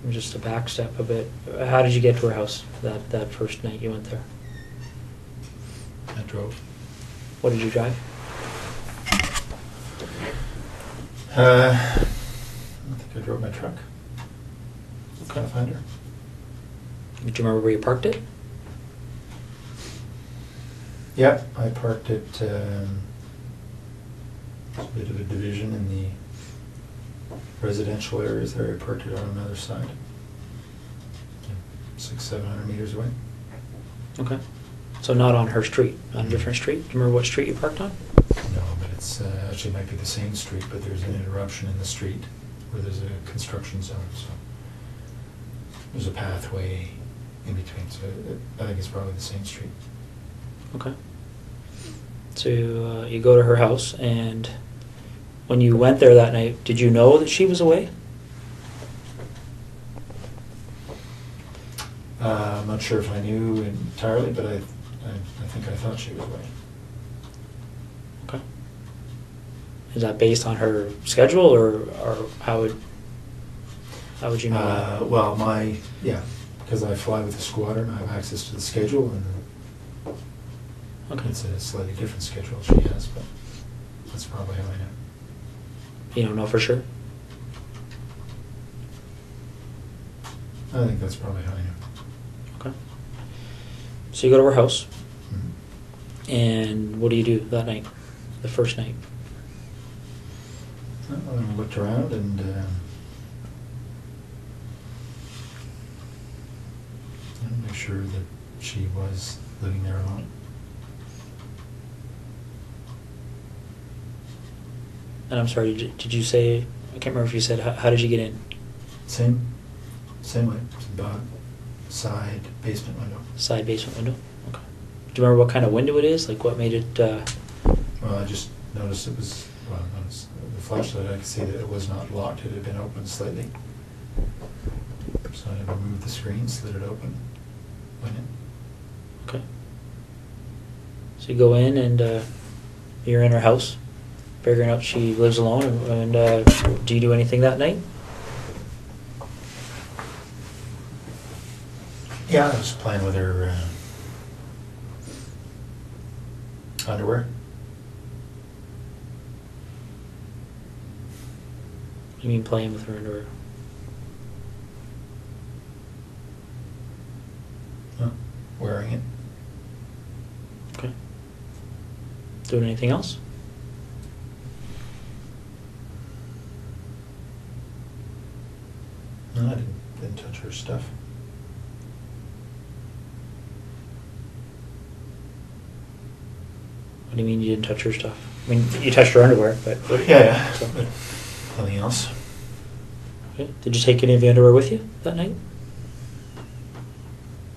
just to backstep a bit, how did you get to her house that first night you went there? I drove. What did you drive? I think I drove my truck. Okay. Pathfinder. Do you remember where you parked it? Yeah, I parked it. A bit of a division in the residential areas there. I parked it on another side. 600-700 meters away. Okay. So not on her street, on a different street? Do you remember what street you parked on? No, but it's actually might be the same street, but there's an interruption in the street where there's a construction zone, so there's a pathway in between, so I think it's probably the same street. Okay. So you go to her house, and when you went there that night, did you know that she was away? I'm not sure if I knew entirely, but I think I thought she was away. Okay. Is that based on her schedule, or how would you know that? Well, because I fly with the squadron, I have access to the schedule, and Okay. it's a slightly different schedule she has, but that's probably how I know. You don't know for sure? I think that's probably how I know. Okay. So you go to her house, Mhm. and what do you do that night, the first night? Well, I looked around and make sure that she was living there alone. And I'm sorry, did you say, I can't remember if you said, how did you get in? Same way. It's about side basement window. Side basement window? Okay. Do you remember what kind of window it is? Like what made it, Well, I just noticed it was, noticed the flashlight, I could see that it was not locked. It had been opened slightly. So I removed the screen, slid it open, went in. okay. So you go in and you're in her house, figuring out she lives alone, and do you do anything that night? Yeah, I was playing with her underwear. What do you mean playing with her underwear? Wearing it. Okay. Doing anything else? No, I didn't touch her stuff. What do you mean you didn't touch her stuff? I mean, you touched her underwear, but... Yeah. So- But nothing else. Okay. Did you take any of the underwear with you that night?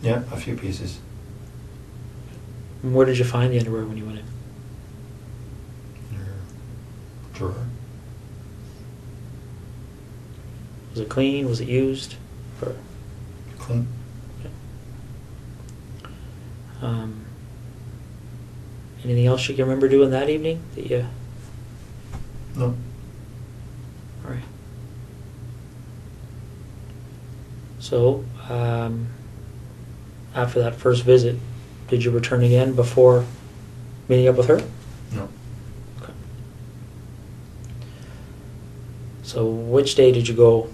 Yeah, a few pieces. And where did you find the underwear when you went in? In her drawer. Was it clean? Was it used? Or, Clean. okay. Anything else you can remember doing that evening? That you... No. All right. So, after that first visit, did you return again before meeting up with her? No. Okay. So, which day did you go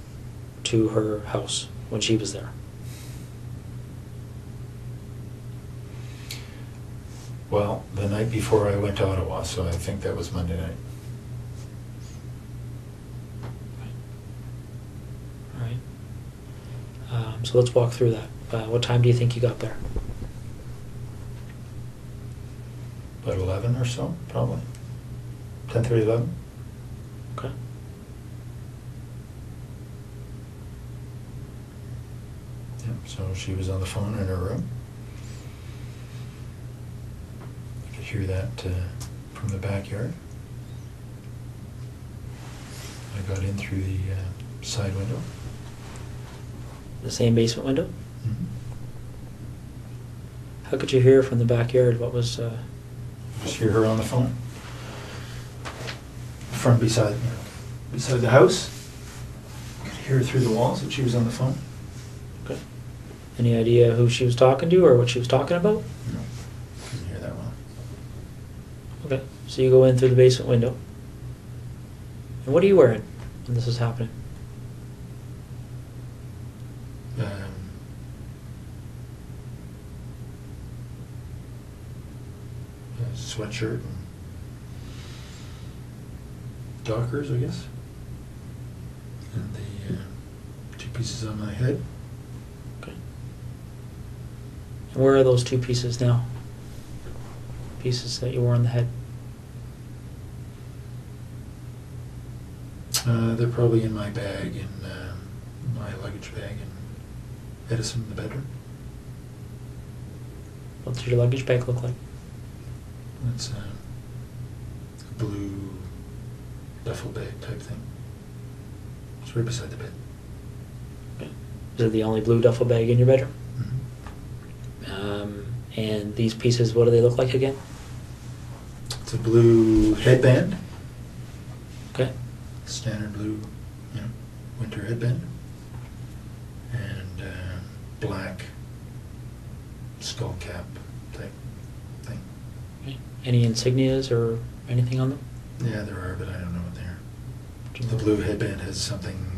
to her house when she was there? Well, the night before I went to Ottawa, so I think that was Monday night. All right. So let's walk through that. What time do you think you got there? About 11 or so, probably. 10:30, 11. Okay. Yeah, so she was on the phone in her room. I could hear that from the backyard. I got in through the side window. The same basement window? Mm-hmm. How could you hear from the backyard? What was... Just hear her on the phone. From beside the house. Could hear through the walls that she was on the phone. Okay. Any idea who she was talking to or what she was talking about? No, couldn't hear that well. Okay. So you go in through the basement window. And what are you wearing when this is happening? A sweatshirt and Dockers, I guess. And the 2 pieces on my head. Okay. And where are those 2 pieces now? Pieces that you wore on the head? They're probably in my bag, in my luggage bag in Edison in the bedroom. What does your luggage bag look like? It's a blue duffel bag type thing. It's right beside the bed. Okay. Is it the only blue duffel bag in your bedroom? Mm-hmm. And these pieces, what do they look like again? It's a blue headband. Okay. Standard blue, winter headband. And black skull cap type thing. Okay. Any insignias or anything on them? Yeah, there are, but I don't know what they are. Do you The know? blue headband has something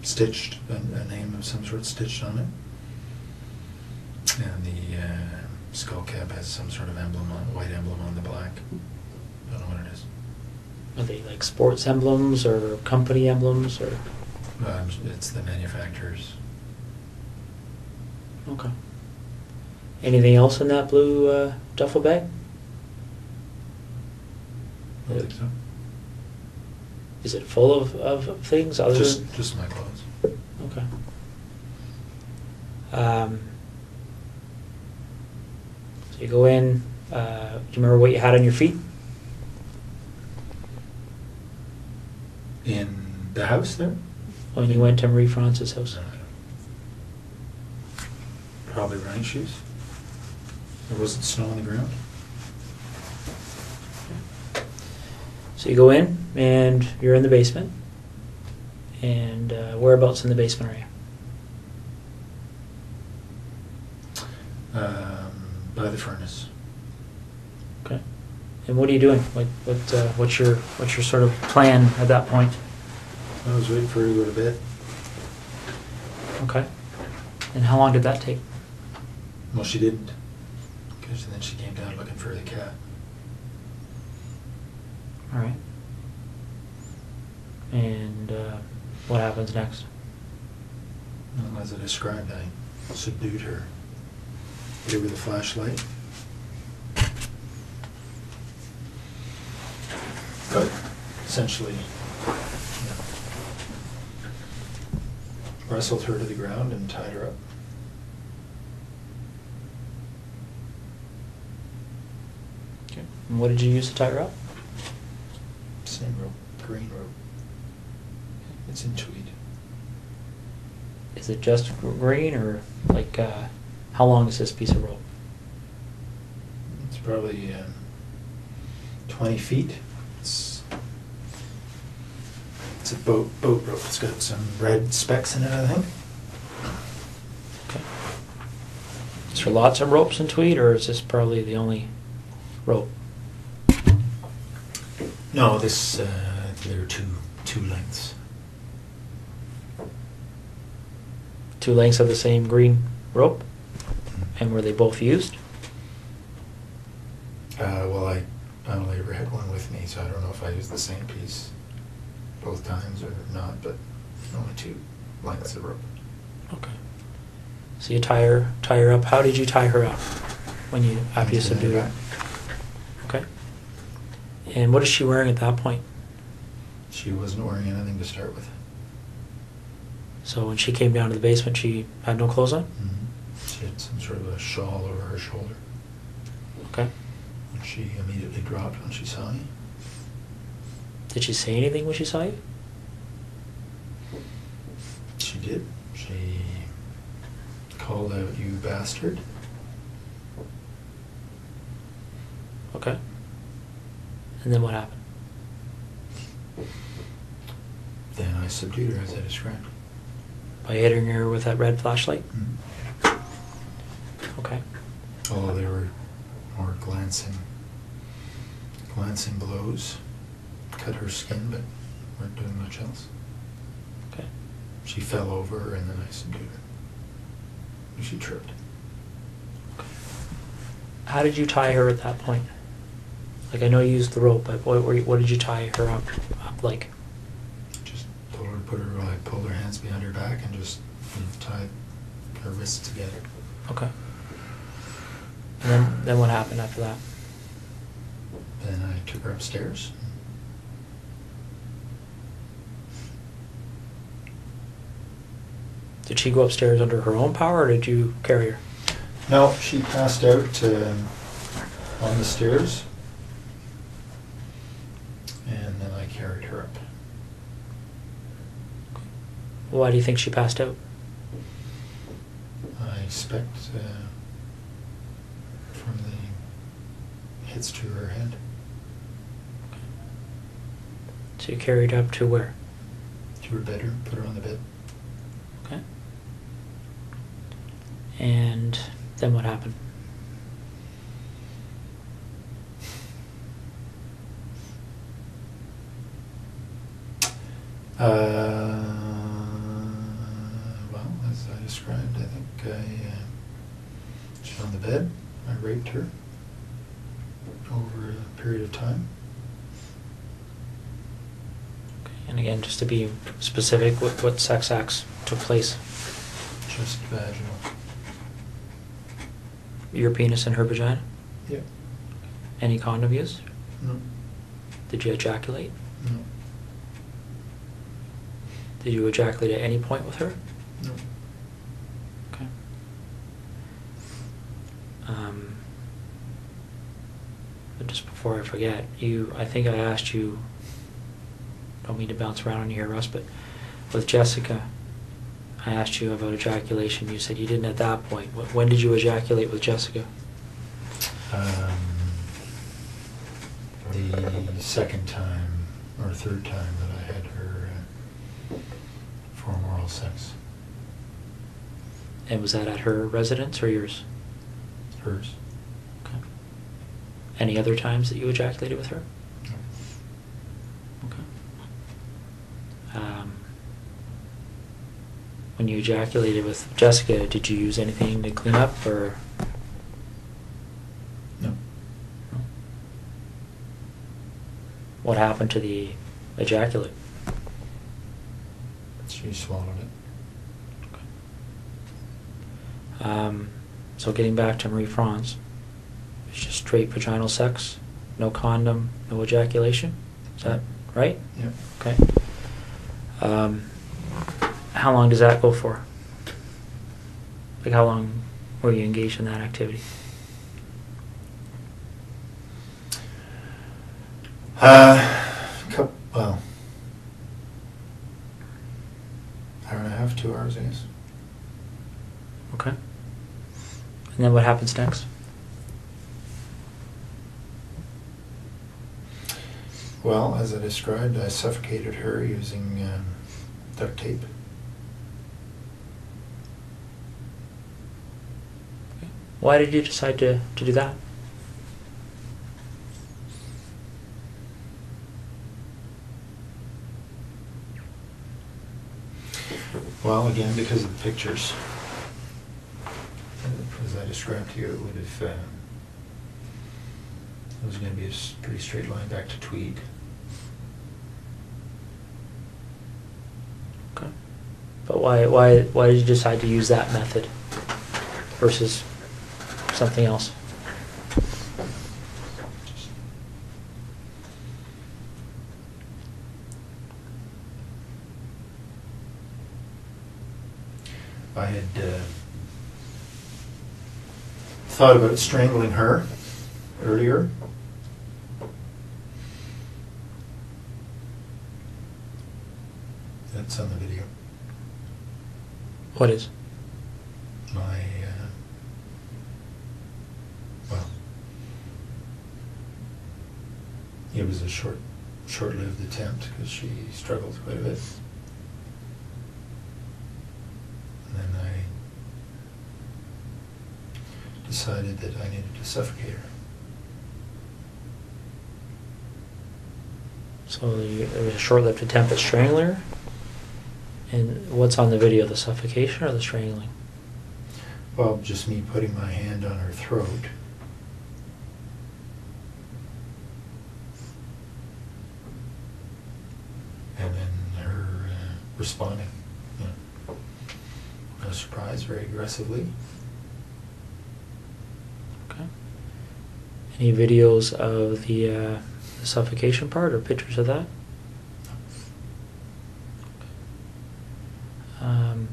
stitched, a name of some sort stitched on it. And the skull cap has some sort of emblem, white emblem on the black. Don't know what it is. Are they like sports emblems or company emblems or? It's the manufacturer's. Okay. Anything else in that blue duffel bag? I don't think so. Is it full of things other than? Just my clothes. Okay. So you go in. Do you remember what you had on your feet? In the house there? When you went to Marie-France's house? No, I don't. Probably running shoes. There wasn't snow on the ground. So you go in and you're in the basement. And whereabouts in the basement are you? By the furnace. Okay. And what are you doing? What's your sort of plan at that point? I was waiting for her to go to bed. Okay. And how long did that take? Well, she didn't. Because then she came down looking for the cat. All right. And what happens next? Well, as I described, I subdued her. Hit her with a flashlight. But essentially, wrestled her to the ground and tied her up. Okay. And what did you use to tie her up? Same rope, green rope. It's in Tweed. Is it just green or like how long is this piece of rope? It's probably 20 feet. It's a boat rope. It's got some red specks in it, I think. Okay. Is there lots of ropes in Tweed, or is this probably the only rope? No, there are two lengths. 2 lengths of the same green rope? And were they both used? Well, I only ever had one with me, so I don't know if I used the same piece both times or not, but only 2 lengths of rope. Okay. So you tie her up. How did you tie her up after you subdued her? Okay. And what is she wearing at that point? She wasn't wearing anything to start with. So when she came down to the basement, she had no clothes on? Mm-hmm. She had some sort of a shawl over her shoulder. Okay. And she immediately dropped when she saw me. Did she say anything when she saw you? She did. She called out, "You bastard." Okay. And then what happened? Then I subdued her as I described. By hitting her with that red flashlight? Mm-hmm. Okay. Although they were more glancing blows. Cut her skin, but weren't doing much else. Okay. She fell over and then I subdued her. She tripped. Okay. How did you tie her at that point? Like, I know you used the rope, but what did you tie her up like? Just told her to put her, I pulled her hands behind her back and just tied her wrists together. Okay. And then what happened after that? Then I took her upstairs. Did she go upstairs under her own power, or did you carry her? No, she passed out on the stairs, and then I carried her up. Why do you think she passed out? I expect from the hits to her head. So you carried her up to where? To her bedroom, put her on the bed. Okay. And then what happened? Well, as I described, I think she's on the bed. I raped her over a period of time. Okay. And again, just to be specific, what sex acts took place? Just vaginal. Your penis and her vagina? Yep. Any condom use? No. Did you ejaculate? No. Did you ejaculate at any point with her? No. Okay. But just before I forget, I think I asked you, don't mean to bounce around on you here, Russ, but with Jessica, I asked you about ejaculation. You said you didn't at that point. When did you ejaculate with Jessica? The second time or third time that I had her perform oral sex. And was that at her residence or yours? Hers. Okay. Any other times that you ejaculated with her? No. Okay. When you ejaculated with Jessica, did you use anything to clean up, or? No. No. What happened to the ejaculate? She swallowed it. Okay. So getting back to Marie-France, it's just straight vaginal sex, no condom, no ejaculation? Is that right? Yep. Okay. How long does that go for? Like, how long were you engaged in that activity? Well, hour and a half, 2 hours, I guess. Okay. And then what happens next? Well, as I described, I suffocated her using duct tape. Okay. Why did you decide to do that? Well, again, because of the pictures. As I described to you, it would have. It was going to be a pretty straight line back to Tweed. Okay. But why did you decide to use that method versus something else? I had thought about strangling her earlier. That's on the video. What is? My, well, it was a short-lived attempt because she struggled quite a bit. decided that I needed to suffocate her. So there was a short-lived attempt at strangling her? And what's on the video, the suffocation or the strangling? Well, just me putting my hand on her throat. And then her responding. Yeah. No surprise, very aggressively. Okay. Any videos of the suffocation part or pictures of that?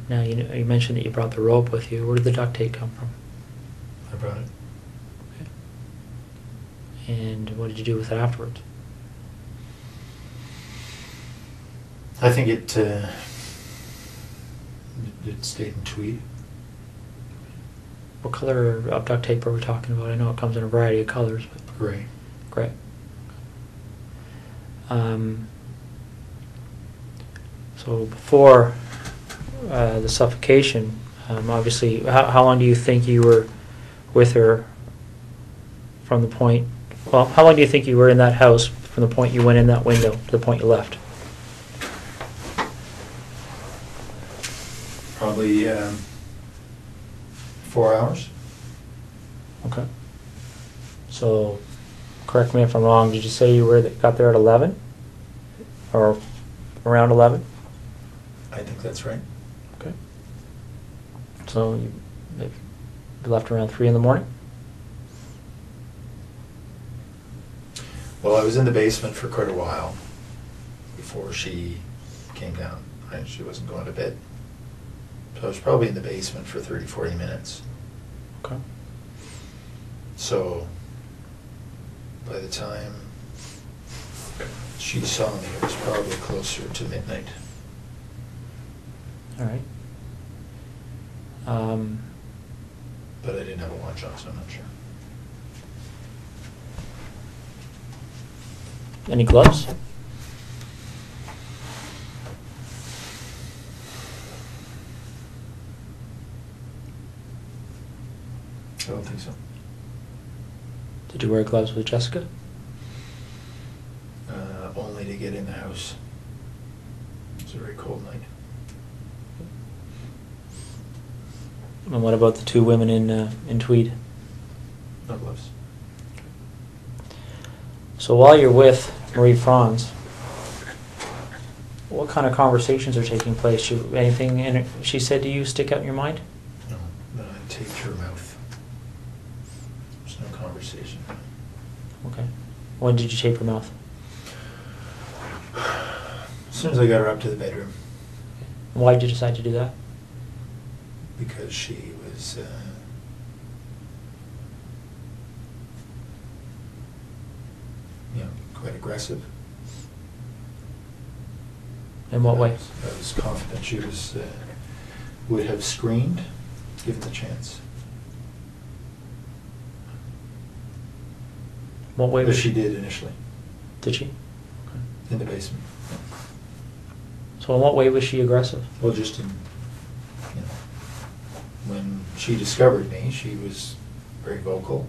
Now, you mentioned that you brought the rope with you. Where did the duct tape come from? I brought it. Okay. And what did you do with it afterwards? I think it stayed in Tweed. What color of duct tape are we talking about? I know it comes in a variety of colors, but Gray. gray. So before the suffocation, obviously, how long do you think you were with her from the point, well, how long do you think you were in that house from the point you went in that window to the point you left? Probably 4 hours. Okay. So, correct me if I'm wrong, did you say you got there at 11? Or around 11? I think that's right. Okay. So you left around 3 in the morning? Well, I was in the basement for quite a while before she came down. Right? She wasn't going to bed. So I was probably in the basement for 30, 40 minutes. Okay. So by the time she saw me, it was probably closer to midnight. All right. But I didn't have a watch on, so I'm not sure. Any gloves? I don't think so. Did you wear gloves with Jessica? Only to get in the house. It was a very cold night. And what about the 2 women in Tweed? No gloves. So while you're with Marie-France, what kind of conversations are taking place? Anything she said to you stick out in your mind? No, then I taped her mouth. There's no conversation. Okay. When did you tape her mouth? As soon as I got her up to the bedroom. Why did you decide to do that? Because she was quite aggressive. In what way? I was confident she would have screamed given the chance. What way But was she did initially, Did she? in the basement. So in what way was she aggressive? Well, just in, when she discovered me, she was very vocal,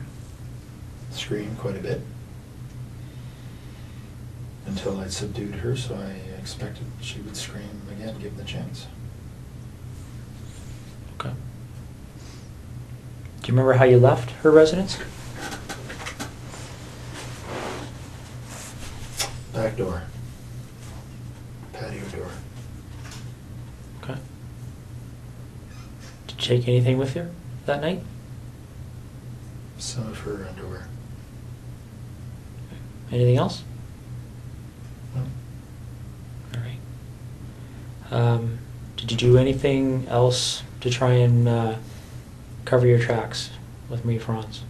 screamed quite a bit, until I'd subdued her, so I expected she would scream again, given the chance. Okay. Do you remember how you left her residence? Back door. Patio door. Okay. Did you take anything with you that night? Some of her underwear. Anything else? No. All right. Did you do anything else to try and cover your tracks with Marie-France?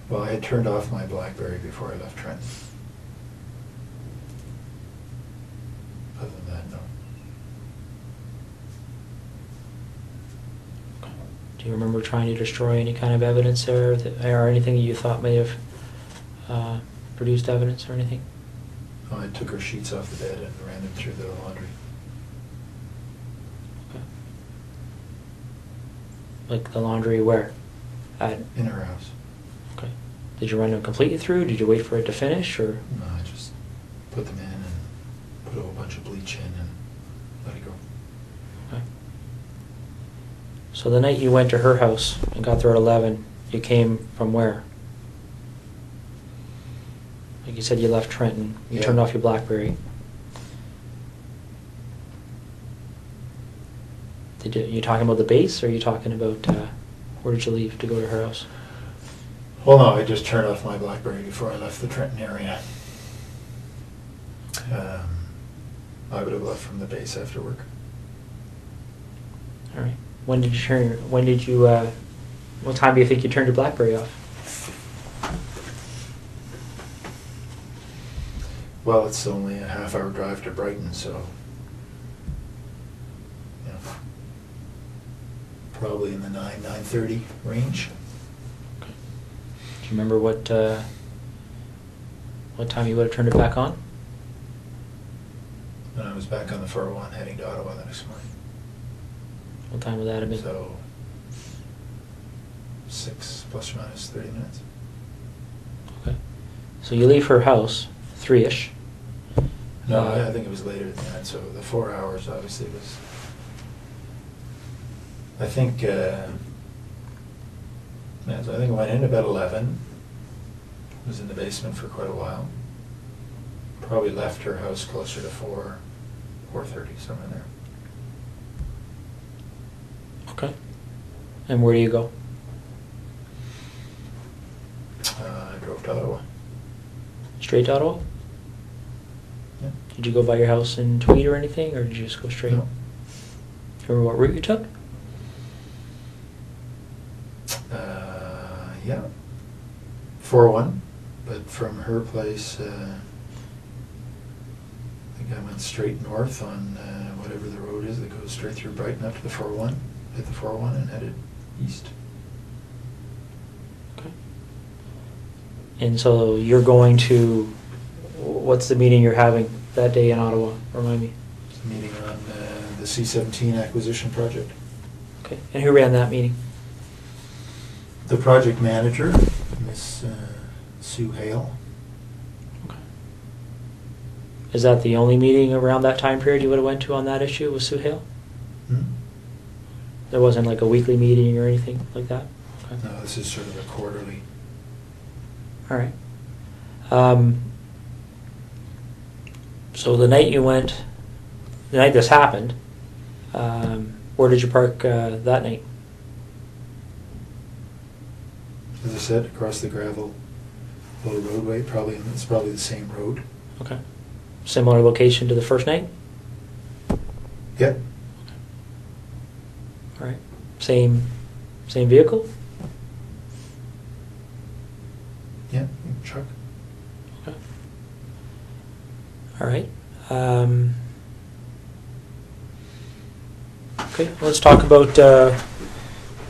Well, I had turned off my BlackBerry before I left Trenton. Other than that, no. Do you remember trying to destroy any kind of evidence there, or anything that you thought may have produced evidence or anything? Oh, I took her sheets off the bed and ran them through the laundry. Okay. Like the laundry where? In her house. Okay. Did you run them completely through? Did you wait for it to finish, or? No, I just put them in and put a whole bunch of bleach in and let it go. Okay. So the night you went to her house and got there at 11, you came from where? Like you said, you left Trenton. You turned off your BlackBerry. You talking about the base, or are you talking about where did you leave to go to her house? Well, no, I just turned off my BlackBerry before I left the Trenton area. I would have left from the base after work. All right. When did you what time do you think you turned your BlackBerry off? Well, it's only a half-hour drive to Brighton, so you know, probably in the 9:30 range. Okay. Do you remember what time you would have turned it back on? And I was back on the 401 heading to Ottawa the next morning. What time would that have been? So 6 plus or minus 30 minutes. Okay. So you leave her house 3-ish. No, I think it was later than that. So the 4 hours obviously was. I think I went in about 11. Was in the basement for quite a while. Probably left her house closer to 4:30, somewhere there. Okay. And where do you go? I drove to Ottawa. Straight to Ottawa? Yeah. Did you go by your house in Tweed or anything, or did you just go straight? No. Remember what route you took? Yeah. 401, but from her place, I think I went straight north on whatever the road is that goes straight through Brighton up to the 401, hit the 401 and headed east. Okay. And so you're going to, what's the meeting you're having that day in Ottawa? Remind me. It's a meeting on the C-17 acquisition project. Okay. And who ran that meeting? The project manager, Miss Sue Hale. Okay. Is that the only meeting around that time period you would have went to on that issue with Sue Hale? Hmm? There wasn't like a weekly meeting or anything like that? Okay. No, this is sort of a quarterly. All right. So the night this happened, where did you park that night? As I said, across the gravel little roadway, it's probably the same road. Okay. Similar location to the first night? Yep. All right. Same vehicle? Yeah, truck. Okay. All right. Okay, let's talk about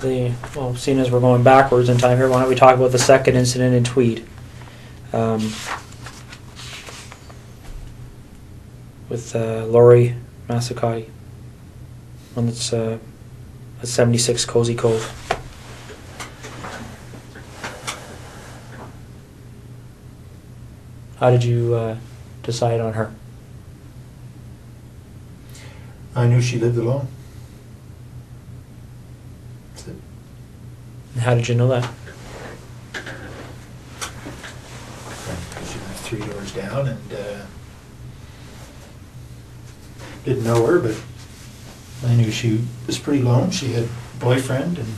seeing as we're going backwards in time here, why don't we talk about the second incident in Tweed? With Lori Massacotti, one that's at 76 Cozy Cove. How did you decide on her? I knew she lived alone. That's it. And how did you know that? She lived 3 doors down and didn't know her, but I knew she was pretty lone. She had a boyfriend and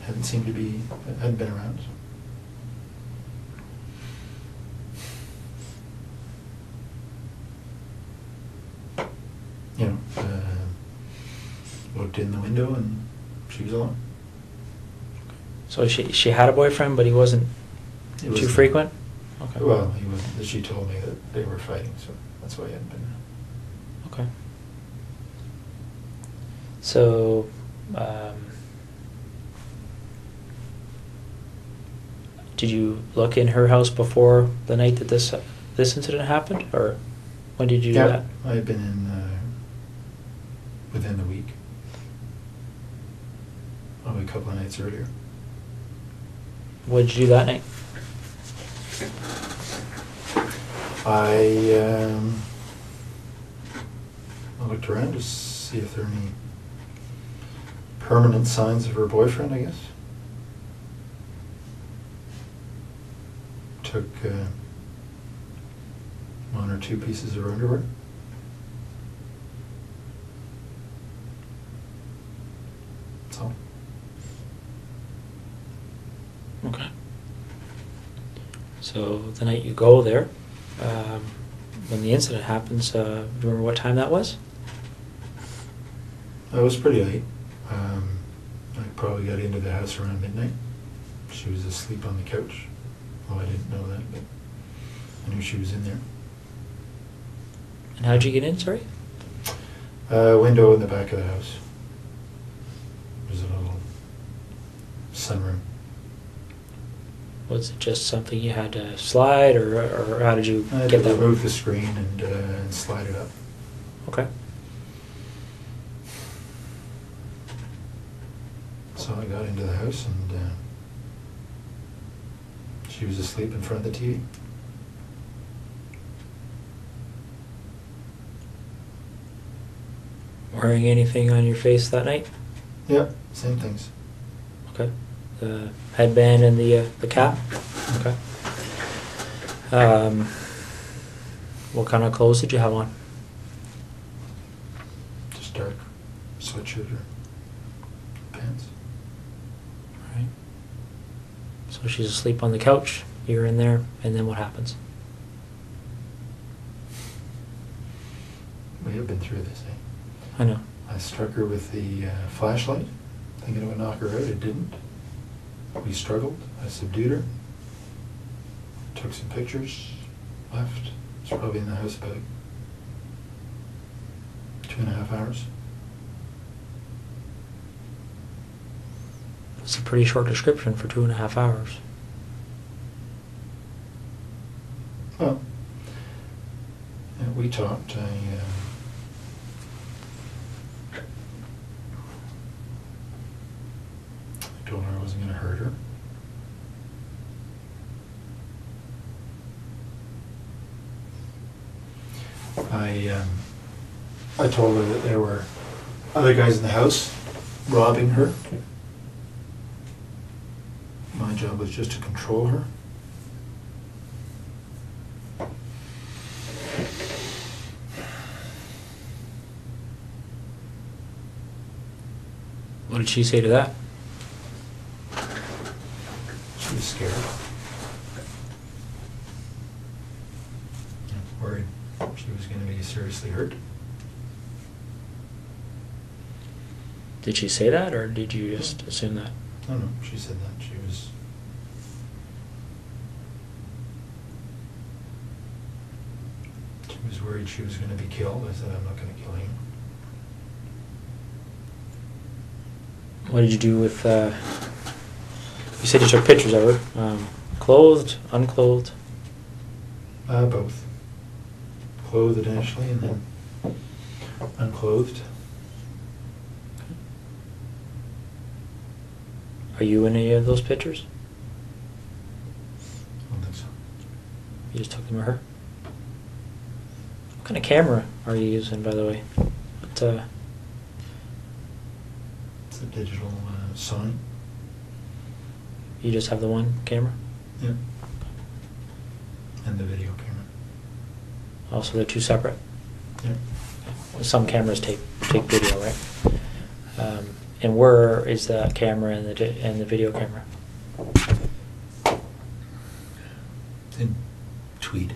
hadn't been around. You know, looked in the window and she was alone. So she had a boyfriend, but he wasn't too frequent? Okay. Well, he wasn't. She told me that they were fighting, so that's why he hadn't been there. Okay. So, did you look in her house before the night that this this incident happened, or when did you do Yeah, that? I had been in within the week. Probably a couple of nights earlier. What did you do that night? I looked around to see if there are any permanent signs of her boyfriend, I guess. Took one or two pieces of her underwear. That's all. Okay. So the night you go there, when the incident happens, do you remember what time that was? It was pretty late. I probably got into the house around midnight. She was asleep on the couch. Well, I didn't know that, but I knew she was in there. And how'd you get in, sorry? Window in the back of the house. There's a little sunroom. Was it just something you had to slide, or how did you I had get to that? remove the screen and slide it up. Okay. So I got into the house and she was asleep in front of the TV. Wearing anything on your face that night? Yeah, same things. Okay. The headband and the cap? Okay. What kind of clothes did you have on? Just dark sweatshirt or pants. Alright. So she's asleep on the couch, you're in there, and then what happens? We have been through this, eh? I know. I struck her with the flashlight, thinking it would knock her out. It didn't. We struggled. I subdued her. Took some pictures. Left. It's probably in the house about 2.5 hours. It's a pretty short description for 2.5 hours. Well, yeah, we talked. I told her I wasn't going to hurt her. I told her that there were other guys in the house robbing her. My job was just to control her. What did she say to that? She was scared. Worried she was going to be seriously hurt. Did she say that, or did you just assume that? No, she said that. She was worried she was going to be killed. I said, I'm not going to kill you. What did you do with, you said you took pictures of her, clothed, unclothed? Both. Clothed initially and then unclothed. Are you in any of those pictures? I don't think so. You just took them of her? What kind of camera are you using, by the way? What, It's a digital Sony. you just have the one camera? Yeah. And the video camera. Also, they're two separate? Yeah. Some cameras take video, right? And where is the camera and the video camera? In Tweed.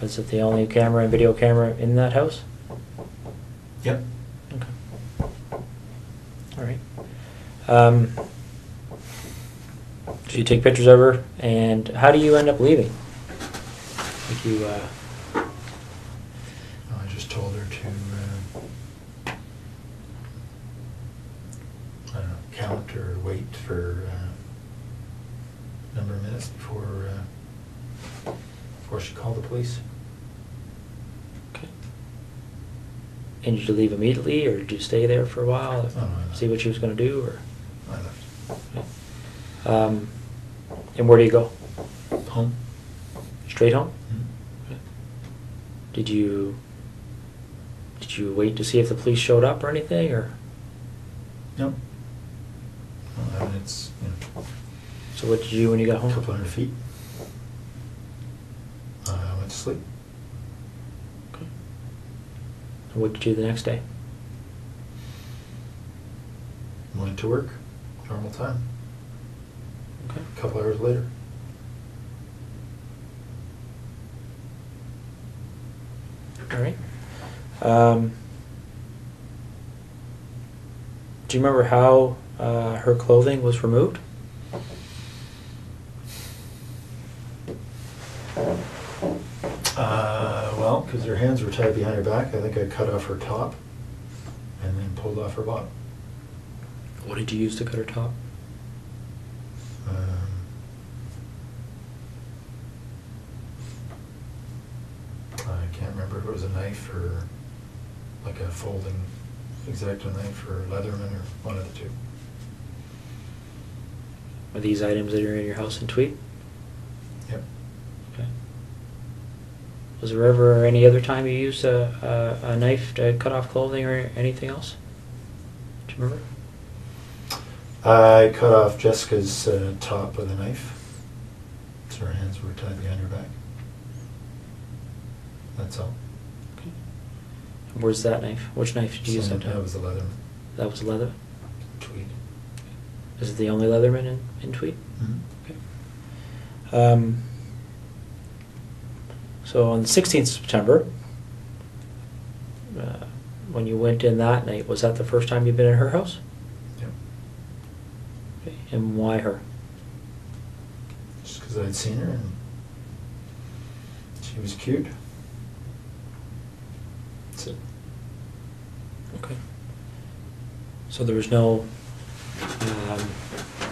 Is it the only camera and video camera in that house? Yep. Okay. All right. So you take pictures of her, and how do you end up leaving? Like you, I just told her to, I don't know, count or wait for a number of minutes before before she called the police. Okay. And did you leave immediately, or did you stay there for a while, Oh, no, I left. see what she was going to do, or? I left. And where do you go? Home. Straight home? Mhm. Okay. Did you wait to see if the police showed up or anything, or? No. Well, I mean, it's, So what did you do when you got a home? couple hundred feet. I went to sleep. Okay. And what did you do the next day? Went to work. Normal time. Okay. A couple hours later. All right. Do you remember how her clothing was removed? Well, because her hands were tied behind her back, I think I cut off her top and then pulled off her bottom. What did you use to cut her top? I can't remember if it was a knife or like a folding X-Acto knife or Leatherman or one of the two. Are these items that are in your house in Tweed? Yep. Okay. Was there ever any other time you used a knife to cut off clothing or anything else? Do you remember? I cut off Jessica's top with a knife, so her hands were tied behind her back. That's all. Okay. And where's that knife? Which knife did you use that time? That was the Leatherman. That was leather? Tweed. Is it the only Leatherman in Tweed? Mm-hmm. Okay. So on the 16th of September, when you went in that night, was that the first time you've been in her house? Yep. Okay. And why her? Just because I'd seen her and she was cute. That's it. Okay. So there was no...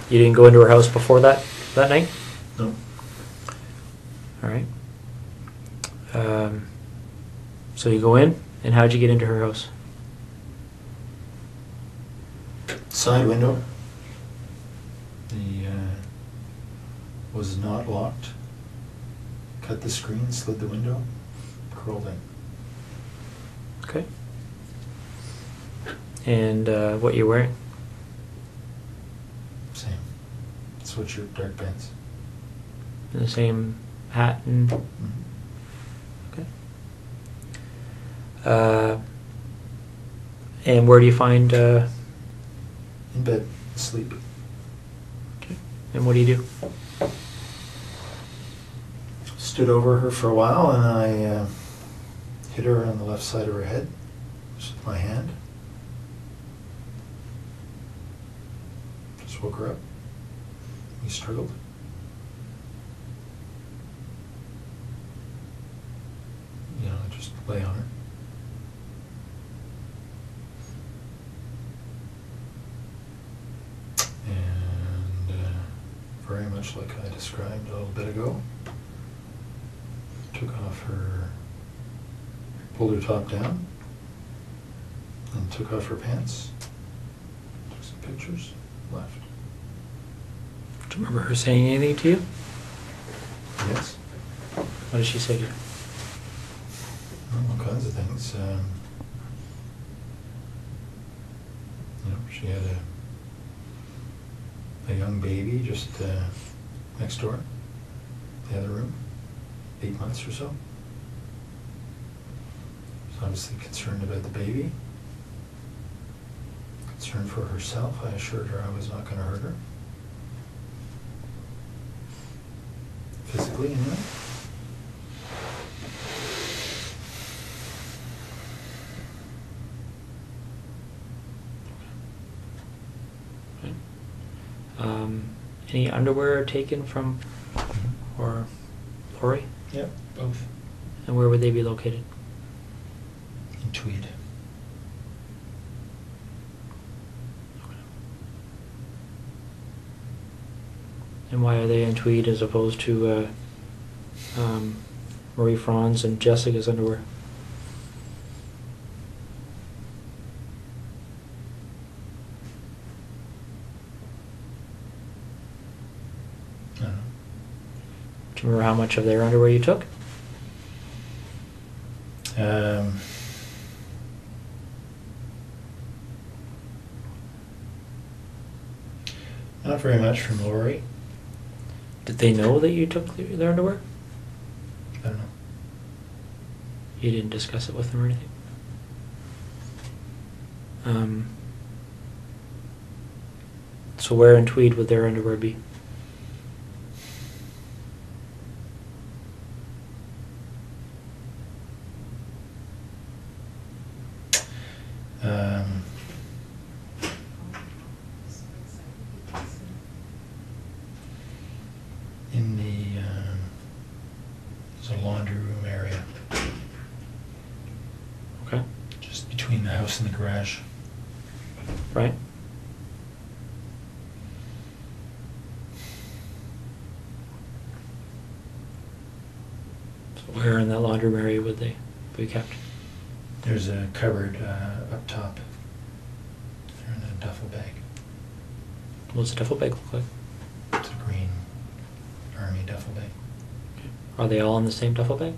you didn't go into her house before that night? No. All right. So you go in, and how'd you get into her house? Side window. Was not locked. Cut the screen, slid the window, crawled in. Okay. And what you wearing? Same. Sweatshirt, dark pants. The same hat and... Mm-hmm. Okay. And where do you find... In bed, asleep. Okay. And what do you do? Stood over her for a while and I hit her on the left side of her head just with my hand. Just woke her up. We struggled. You know, I just lay on her. And very much like I described a little bit ago, took off her, pulled her top down, and took off her pants, took some pictures, left. Do you remember her saying anything to you? Yes. What did she say to you? All kinds of things. You know, she had a young baby just next door, the other room, 8 months or so. She's obviously concerned about the baby. Concerned for herself. I assured her I was not going to hurt her. Physically, anyway. Okay. Any underwear taken from or Lori? Yep, both. And where would they be located? In Tweed. And why are they in Tweed as opposed to Marie-France and Jessica's underwear? I don't know. Do you remember how much of their underwear you took? Not very much from Lori. Did they know that you took their underwear? I don't know. You didn't discuss it with them or anything? So where in Tweed would their underwear be? In the there's a laundry room area, Okay. just between the house and the garage. Right? So where in that laundry room area would they be kept? There's a cupboard up top. They're in a duffel bag. What does the duffel bag look like? It's a green army duffel bag. Okay. Are they all in the same duffel bag?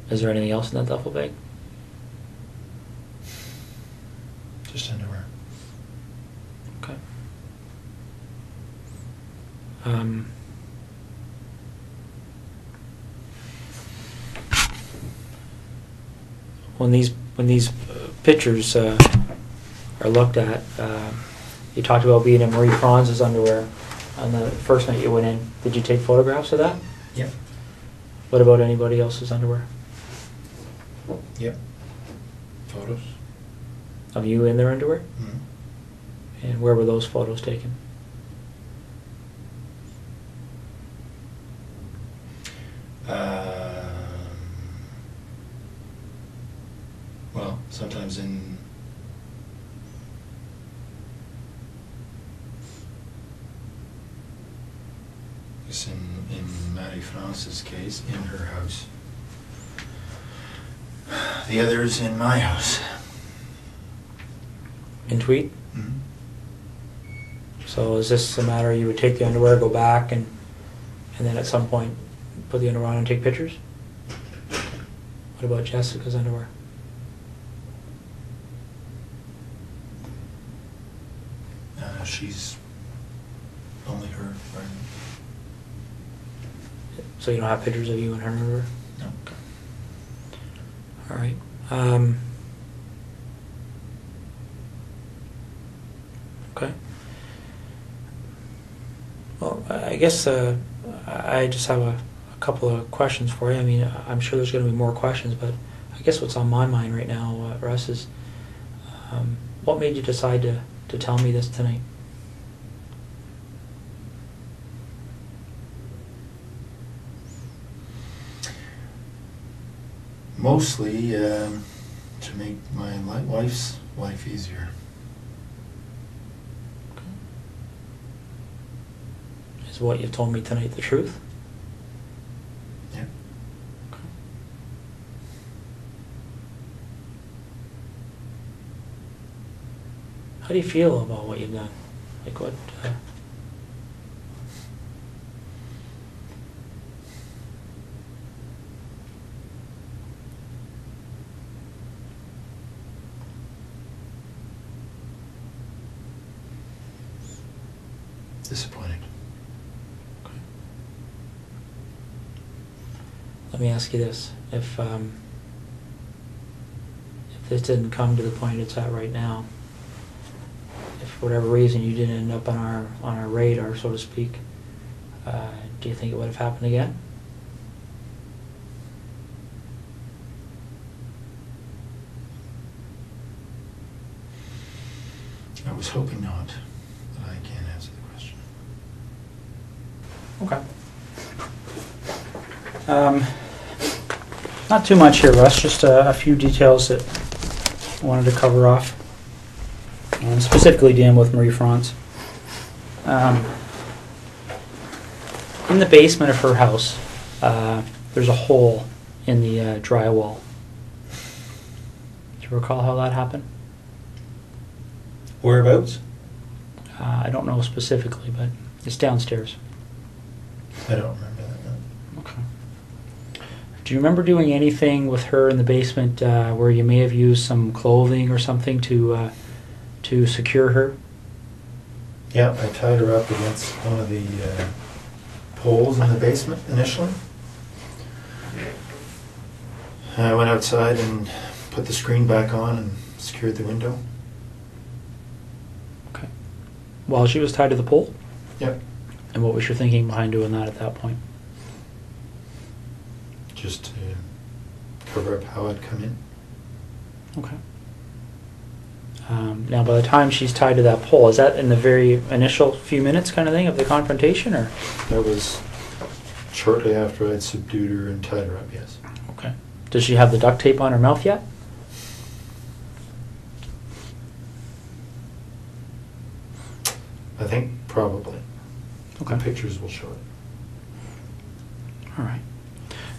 Is there anything else in that duffel bag? Just underwear. Okay. When these pictures are looked at, you talked about being in Marie-France's underwear on the first night you went in. Did you take photographs of that? Yep. What about anybody else's underwear? Yep. Photos. Of you in their underwear? Mm-hmm. And where were those photos taken? Well, sometimes in Marie-France's case, in her house. The others in my house. In Tweed? Mm-hmm. So is this a matter you would take the underwear, go back, and then at some point put the underwear on and take pictures? What about Jessica's underwear? She's only her. Right? So you don't have pictures of you and her underwear? No. Okay. All right. Okay. Well, I guess I just have a couple of questions for you. I mean, I'm sure there's going to be more questions, but I guess what's on my mind right now, Russ, is what made you decide to tell me this tonight? Mostly to make my wife's life easier. Is what you've told me tonight the truth? Yeah. Okay. How do you feel about what you've done? Like what? Disappointed. Okay. Let me ask you this: if this didn't come to the point it's at right now, if for whatever reason you didn't end up on our radar, so to speak, do you think it would have happened again? I was hoping not, but I can't answer the question. Okay. Not too much here, Russ. Just a few details that I wanted to cover off. Specifically dealing with Marie-France. In the basement of her house, there's a hole in the drywall. Do you recall how that happened? Whereabouts? I don't know specifically, but it's downstairs. I don't remember that. No. Okay. Do you remember doing anything with her in the basement where you may have used some clothing or something to secure her? Yeah, I tied her up against one of the poles in the basement initially. I went outside and put the screen back on and secured the window. Okay. While she was tied to the pole? Yep. And what was your thinking behind doing that at that point? Just to cover up how I'd come in. Okay. Now, by the time she's tied to that pole, is that in the very initial few minutes kind of thing of the confrontation, or? That was shortly after I'd subdued her and tied her up, yes. Okay. Does she have the duct tape on her mouth yet? I think probably. Okay. The pictures will show it. All right.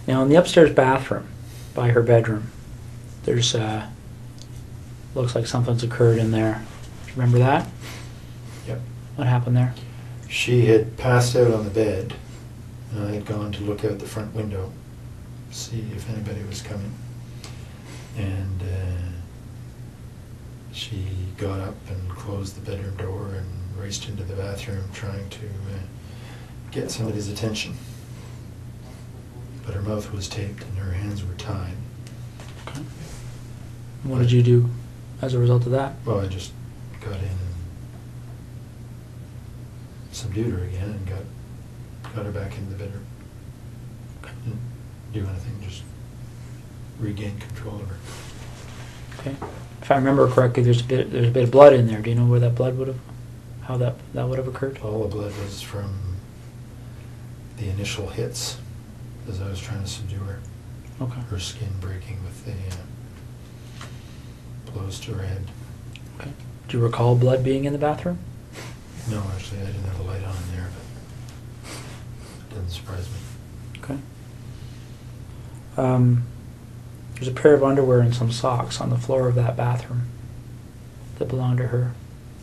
Now, in the upstairs bathroom by her bedroom, there's looks like something's occurred in there. Do you remember that? Yep. What happened there? She had passed out on the bed, and I had gone to look out the front window, see if anybody was coming. And she got up and closed the bedroom door and raced into the bathroom trying to get somebody's attention. But her mouth was taped and her hands were tied. Okay. What did you do as a result of that? Well, I just got in and subdued her again and got her back into the bedroom. Okay. Didn't do anything, just regained control of her. Okay. If I remember correctly, there's a bit of blood in there. Do you know where that blood would have, how that would have occurred? All the blood was from the initial hits as I was trying to subdue her. Okay. Her skin breaking with the blows to her head. Okay. Do you recall blood being in the bathroom? No, actually, I didn't have a light on in there, but it doesn't surprise me. Okay. There's a pair of underwear and some socks on the floor of that bathroom that belonged to her.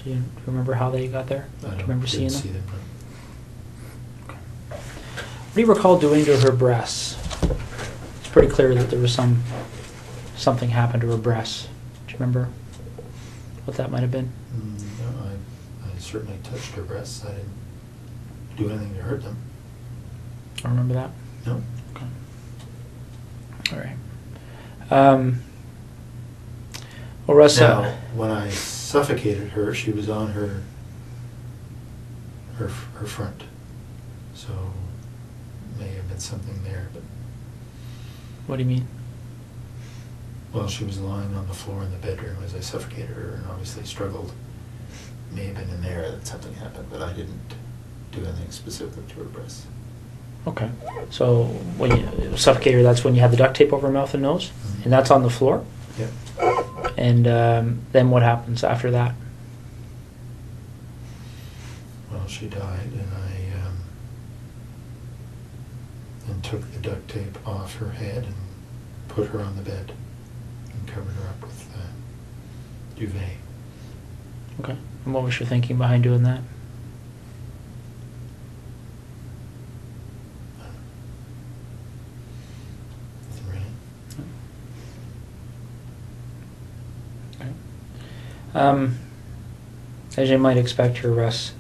Do you remember how they got there? I Do you remember seeing didn't them? see them. Okay. What do you recall doing to her breasts? It's pretty clear that there was something happened to her breasts. Do you remember what that might have been? No, I certainly touched her breasts. I didn't do anything to hurt them. I remember that. No. Okay. All right. Well, Russ. Now, when I suffocated her, she was on her front, so may have been something there. But What do you mean? well, she was lying on the floor in the bedroom as I suffocated her, and obviously struggled. May have been in there that something happened, but I didn't do anything specific to her breasts. Okay. So when you suffocated her, that's when you had the duct tape over her mouth and nose? Mm-hmm. And that's on the floor? Yep. And then what happens after that? Well, she died, and I then took the duct tape off her head and put her on the bed and covered her up with duvet. Okay. And what was your thinking behind doing that? Nothing really. Okay. As you might expect here, Russ,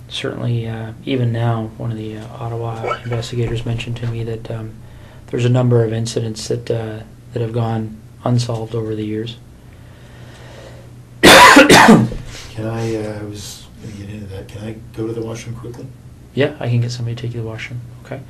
certainly even now, one of the Ottawa investigators mentioned to me that there's a number of incidents that have gone unsolved over the years. Can I was going to get into that. Can I go to the washroom quickly? Yeah, I can get somebody to take you to the washroom. Okay.